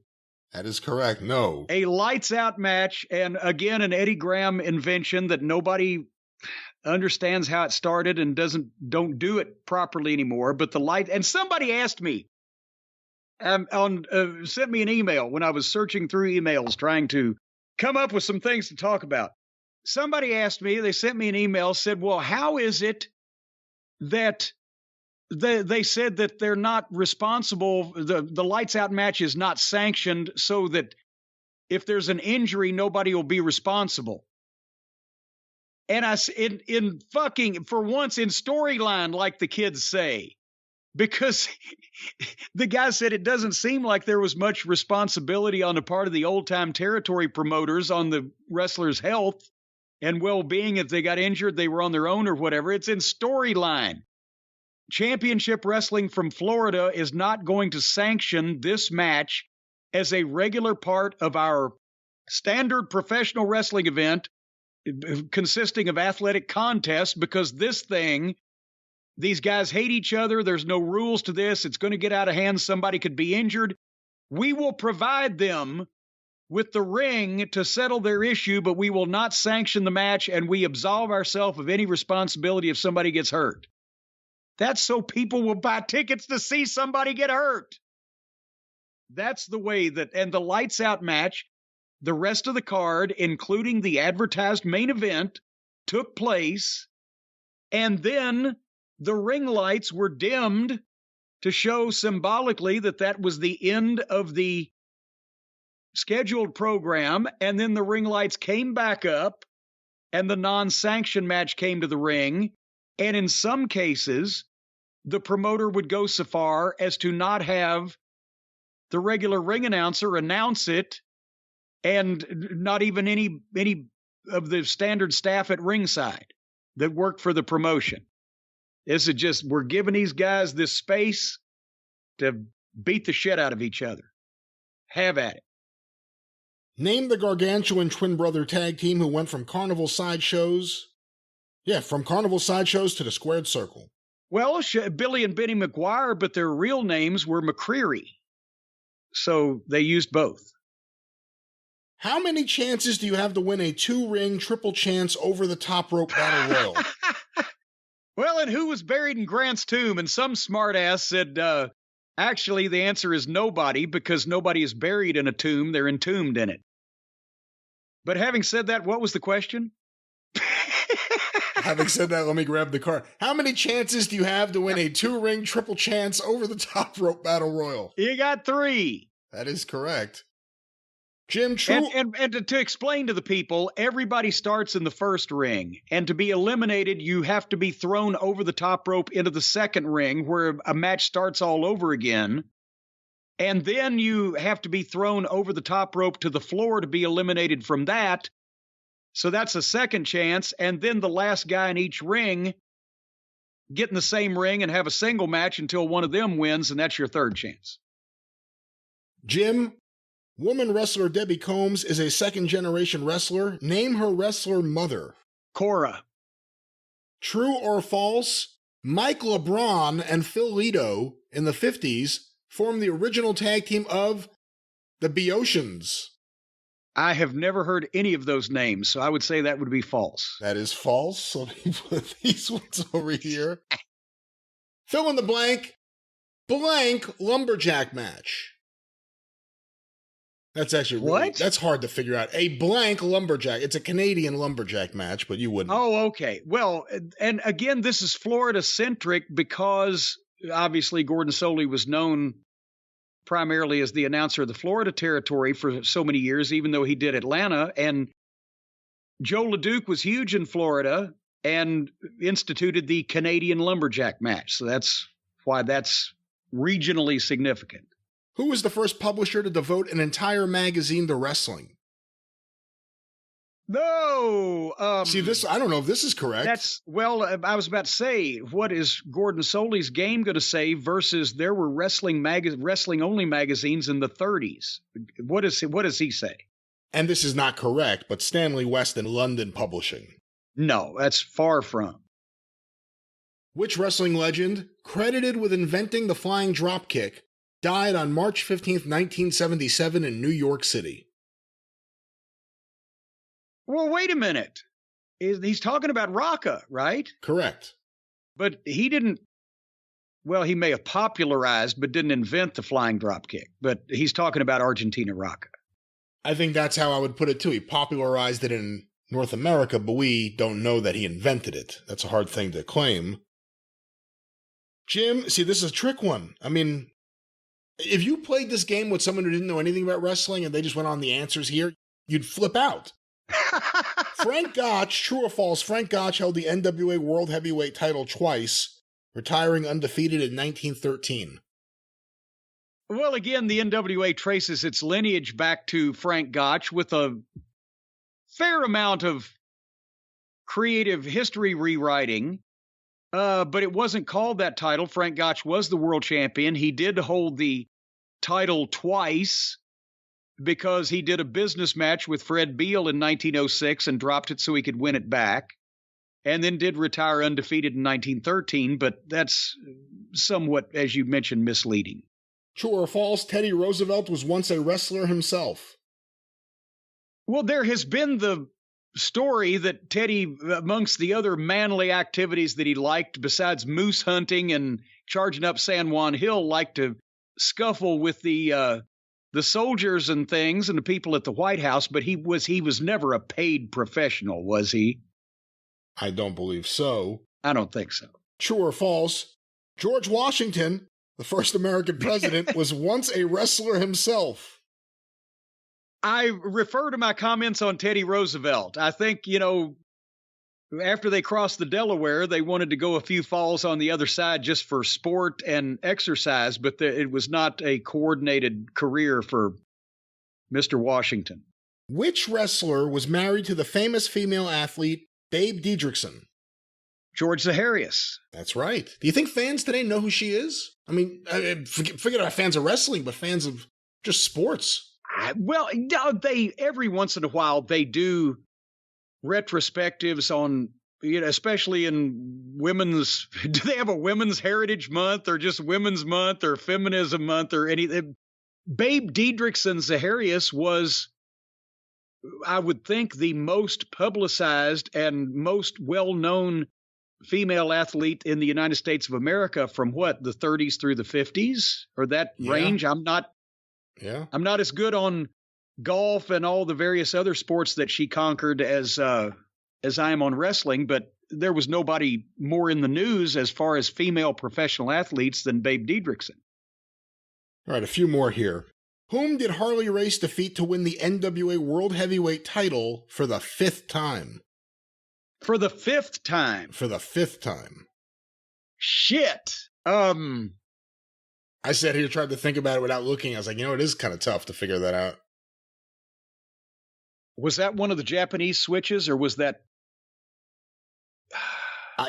That is correct. No. A lights out match, and again, an Eddie Graham invention that nobody understands how it started and don't do it properly anymore. But and somebody asked me, sent me an email when I was searching through emails trying to come up with some things to talk about. Somebody asked me, they sent me an email, said, well, how is it that they said that they're not responsible, the lights out match is not sanctioned so that if there's an injury, nobody will be responsible. And for once in storyline, like the kids say, because the guy said it doesn't seem like there was much responsibility on the part of the old-time territory promoters on the wrestlers' health and well-being. If they got injured, they were on their own or whatever. It's in storyline. Championship Wrestling from Florida is not going to sanction this match as a regular part of our standard professional wrestling event consisting of athletic contests, because these guys hate each other. There's no rules to this. It's going to get out of hand. Somebody could be injured. We will provide them with the ring to settle their issue, but we will not sanction the match, and we absolve ourselves of any responsibility if somebody gets hurt. That's so people will buy tickets to see somebody get hurt. That's the way and the lights out match, the rest of the card, including the advertised main event, took place, and then the ring lights were dimmed to show symbolically that was the end of the scheduled program, and then the ring lights came back up, and the non-sanctioned match came to the ring, and in some cases, the promoter would go so far as to not have the regular ring announcer announce it, and not even any of the standard staff at ringside that worked for the promotion. This is just, we're giving these guys this space to beat the shit out of each other. Have at it. Name the gargantuan twin brother tag team who went from carnival sideshows. From carnival sideshows to the squared circle. Well, Billy and Benny McGuire, but their real names were McCreary. So they used both. How many chances do you have to win a 2-ring triple chance over the top rope battle royal? Well, and who was buried in Grant's tomb? And some smartass said, actually, the answer is nobody, because nobody is buried in a tomb. They're entombed in it. But having said that, what was the question? Having said that, let me grab the card. How many chances do you have to win a 2-ring triple chance over the top rope battle royal? You got 3. That is correct. Jim, true. And to explain to the people, everybody starts in the first ring. And to be eliminated, you have to be thrown over the top rope into the second ring, where a match starts all over again. And then you have to be thrown over the top rope to the floor to be eliminated from that. So that's a second chance. And then the last guy in each ring get in the same ring and have a single match until one of them wins, and that's your third chance. Jim, woman wrestler Debbie Combs is a second-generation wrestler. Name her wrestler mother. Cora. True or false, Mike LeBron and Phil Lito in the 50s formed the original tag team of the Boeotians. I have never heard any of those names, so I would say that would be false. That is false, so let me put these ones over here. Fill in the blank lumberjack match. That's actually really, that's hard to figure out. A blank lumberjack. It's a Canadian lumberjack match, but you wouldn't. Oh, okay. Well, and again, this is Florida-centric because obviously Gordon Solie was known primarily as the announcer of the Florida territory for so many years, even though he did Atlanta. And Joe LeDuc was huge in Florida and instituted the Canadian lumberjack match. So that's why that's regionally significant. Who was the first publisher to devote an entire magazine to wrestling? No. See, this, I don't know if this is correct. I was about to say, what is Gordon Solie's game going to say versus there were wrestling-only magazines in the 30s? What does he say? And this is not correct, but Stanley West and London Publishing. No, that's far from. Which wrestling legend, credited with inventing the flying dropkick, died on March 15th, 1977 in New York City? Well, wait a minute. He's talking about Rocca, right? Correct. But he didn't, well, he may have popularized, but didn't invent the flying dropkick. But he's talking about Argentina Rocca. I think that's how I would put it, too. He popularized it in North America, but we don't know that he invented it. That's a hard thing to claim. Jim, see, this is a trick one. I mean, if you played this game with someone who didn't know anything about wrestling and they just went on the answers here, you'd flip out. Frank Gotch, true or false, Frank Gotch held the NWA World Heavyweight title twice, retiring undefeated in 1913. Well, again, the NWA traces its lineage back to Frank Gotch with a fair amount of creative history rewriting. But it wasn't called that title. Frank Gotch was the world champion. He did hold the title twice because he did a business match with Fred Beal in 1906 and dropped it so he could win it back, and then did retire undefeated in 1913. But that's somewhat, as you mentioned, misleading. True or false, Teddy Roosevelt was once a wrestler himself? Well, there has been the story that Teddy, amongst the other manly activities that he liked, besides moose hunting and charging up San Juan Hill, liked to scuffle with the soldiers and things and the people at the White House. But he was never a paid professional, was he? I don't believe so. I don't think so. True or false, George Washington, the first American president, was once a wrestler himself? I refer to my comments on Teddy Roosevelt. I think, after they crossed the Delaware, they wanted to go a few falls on the other side just for sport and exercise, but it was not a coordinated career for Mr. Washington. Which wrestler was married to the famous female athlete Babe Didrikson? George Zaharias. That's right. Do you think fans today know who she is? I mean, forget about fans of wrestling, but fans of just sports. Well, they every once in a while they do retrospectives on, especially in women's. Do they have a Women's Heritage Month or just Women's Month or Feminism Month or anything? Babe Didrikson Zaharias was, I would think, the most publicized and most well-known female athlete in the United States of America from the 30s through the 50s or that range. I'm not as good on golf and all the various other sports that she conquered as I am on wrestling, but there was nobody more in the news as far as female professional athletes than Babe Didrikson. All right, a few more here. Whom did Harley Race defeat to win the NWA World Heavyweight title for the 5th time? For the 5th time? For the 5th time. Shit. I sat here, tried to think about it without looking. I was like, it is kind of tough to figure that out. Was that one of the Japanese switches, or was that?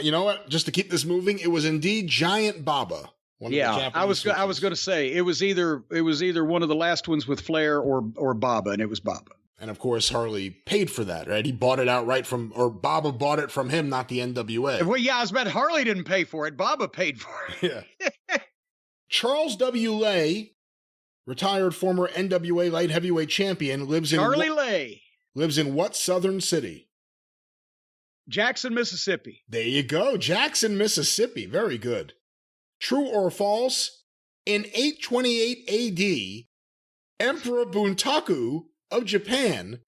You know what? Just to keep this moving, it was indeed Giant Baba. I was going to say it was either one of the last ones with Flair or Baba, and it was Baba. And of course, Harley paid for that, right? He bought it outright or Baba bought it from him, not the NWA. Well, yeah, I was about Harley didn't pay for it. Baba paid for it. Yeah. Charles W. Lay, retired former NWA light heavyweight champion, lives in what southern city? Jackson, Mississippi. There you go. Jackson, Mississippi. Very good. True or false? In 828 AD, Emperor Buntaku of Japan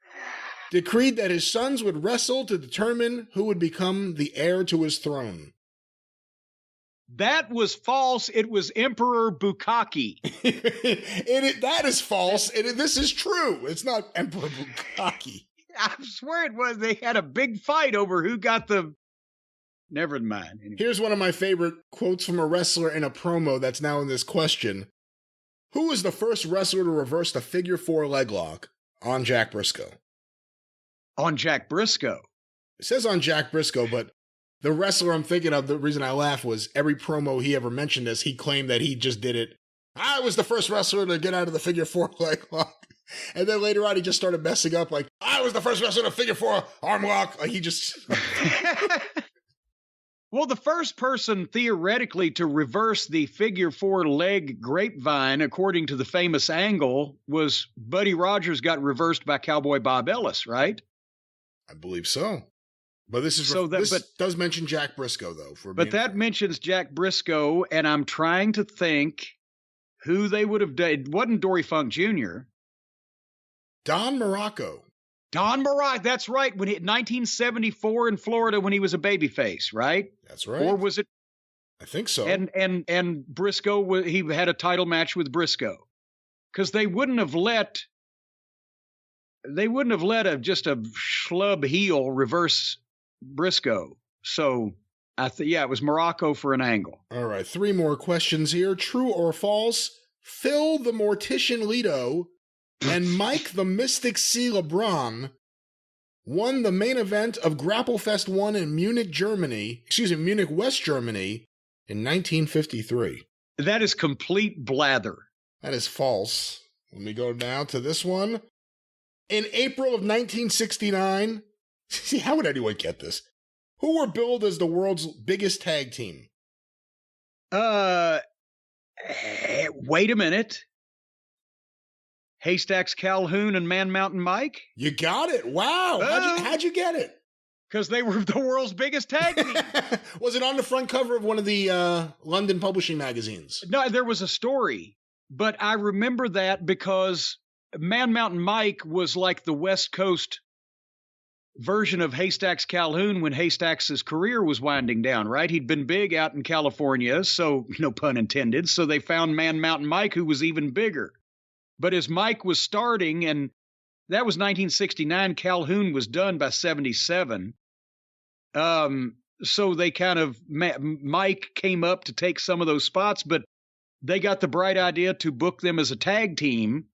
decreed that his sons would wrestle to determine who would become the heir to his throne. That was false. It was Emperor Bukaki. That is false. This is true. It's not Emperor Bukaki. I swear it was. They had a big fight over who got the... Never mind. Anyway. Here's one of my favorite quotes from a wrestler in a promo that's now in this question. Who was the first wrestler to reverse the figure 4 leg lock on Jack Briscoe? On Jack Briscoe? It says on Jack Briscoe, but the wrestler I'm thinking of, the reason I laugh was every promo he ever mentioned this, he claimed that he just did it. I was the first wrestler to get out of the figure 4 leg lock. And then later on, he just started messing up like, I was the first wrestler to figure 4 arm lock. Like he just... Well, the first person theoretically to reverse the figure 4 leg grapevine, according to the famous angle, was Buddy Rogers got reversed by Cowboy Bob Ellis, right? I believe so. But this is does mention Jack Briscoe, though. But that mentions Jack Briscoe, and I'm trying to think who they would have done. It wasn't Dory Funk Jr. Don Morocco. Don Morocco, that's right. When 1974 in Florida, when he was a babyface, right? That's right. Or was it? I think so. And Briscoe, he had a title match with Briscoe, because they wouldn't have let just a schlub heel reverse Briscoe. So it was Morocco for an angle. All right, 3 more questions here. True or false? Phil the Mortician Lito and Mike the Mystic C. LeBron won the main event of Grapplefest 1 in Munich, West Germany in 1953. That is complete blather. That is false. Let me go now to this one. In April of 1969, see, how would anyone get this? Who were billed as the world's biggest tag team? Wait a minute. Haystacks Calhoun and Man Mountain Mike? You got it. Wow. How'd you get it? Because they were the world's biggest tag team. Was it on the front cover of one of the London publishing magazines? No, there was a story. But I remember that because Man Mountain Mike was like the West Coast version of Haystacks Calhoun when Haystacks' career was winding down, right? He'd been big out in California, so no pun intended. So they found Man Mountain Mike, who was even bigger. But as Mike was starting, and that was 1969, Calhoun was done by 77. So they kind of, Mike came up to take some of those spots, but they got the bright idea to book them as a tag team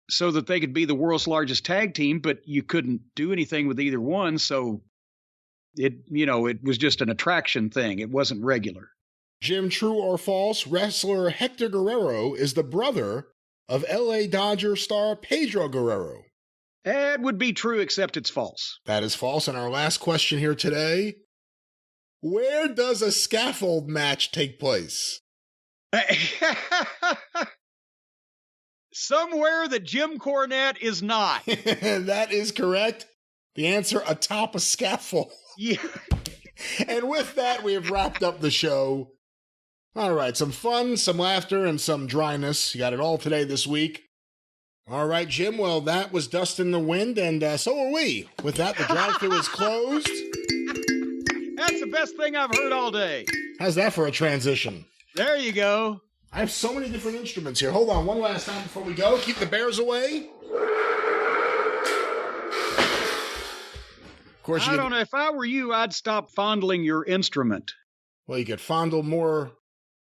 so that they could be the world's largest tag team, but you couldn't do anything with either one. So it was just an attraction thing. It wasn't regular. Jim, true or false, wrestler Hector Guerrero is the brother of L.A. Dodger star Pedro Guerrero. It would be true, except it's false. That is false. And our last question here today, where does a scaffold match take place? Somewhere that Jim Cornette is not. That is correct. The answer, atop a scaffold. Yeah. And with that, we have wrapped up the show. All right, some fun, some laughter, and some dryness. You got it all today this week. All right, Jim, well, that was Dust in the Wind, and so are we. With that, the drive-thru is closed. That's the best thing I've heard all day. How's that for a transition? There you go. I have so many different instruments here. Hold on one last time before we go. Keep the bears away. Of course, I don't know. If I were you, I'd stop fondling your instrument. Well, you could fondle more.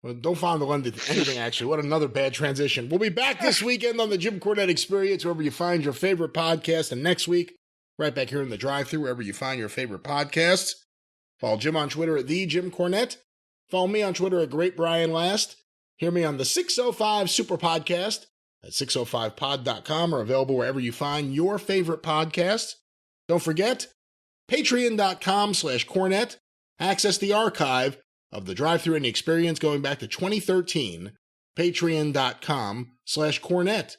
Well, don't fondle anything, actually. What another bad transition. We'll be back this weekend on the Jim Cornette Experience, wherever you find your favorite podcast. And next week, right back here in the drive-thru, wherever you find your favorite podcasts. Follow Jim on Twitter at @TheJimCornette. Follow me on Twitter at GreatBrianLast. Hear me on the 605 Superpodcast at 605pod.com, or available wherever you find your favorite podcasts. Don't forget, patreon.com/Cornette. Access the archive of the drive-thru and the experience going back to 2013. Patreon.com/Cornette.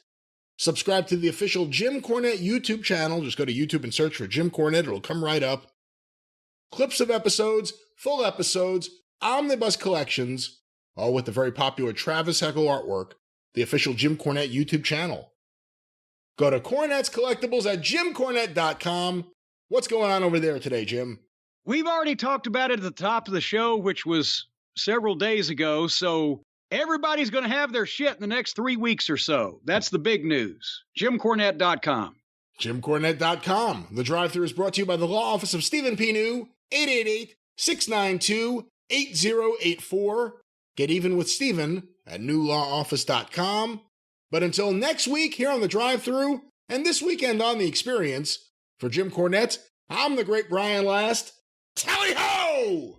Subscribe to the official Jim Cornette YouTube channel. Just go to YouTube and search for Jim Cornette. It'll come right up. Clips of episodes, full episodes, omnibus collections, all with the very popular Travis Heckel artwork the official Jim Cornette YouTube channel. Go to Cornette's Collectibles at jimcornette.com. What's going on over there today, Jim? We've already talked about it at the top of the show, which was several days ago, so everybody's going to have their shit in the next 3 weeks or so. That's the big news. jimcornette.com. jimcornette.com. The Drive-Thru is brought to you by the Law Office of Stephen P. New, 888-692-8084. Get even with Stephen at newlawoffice.com. But until next week here on the Drive-Thru, and this weekend on The Experience, for Jim Cornette, I'm the great Brian Last. Tally-ho!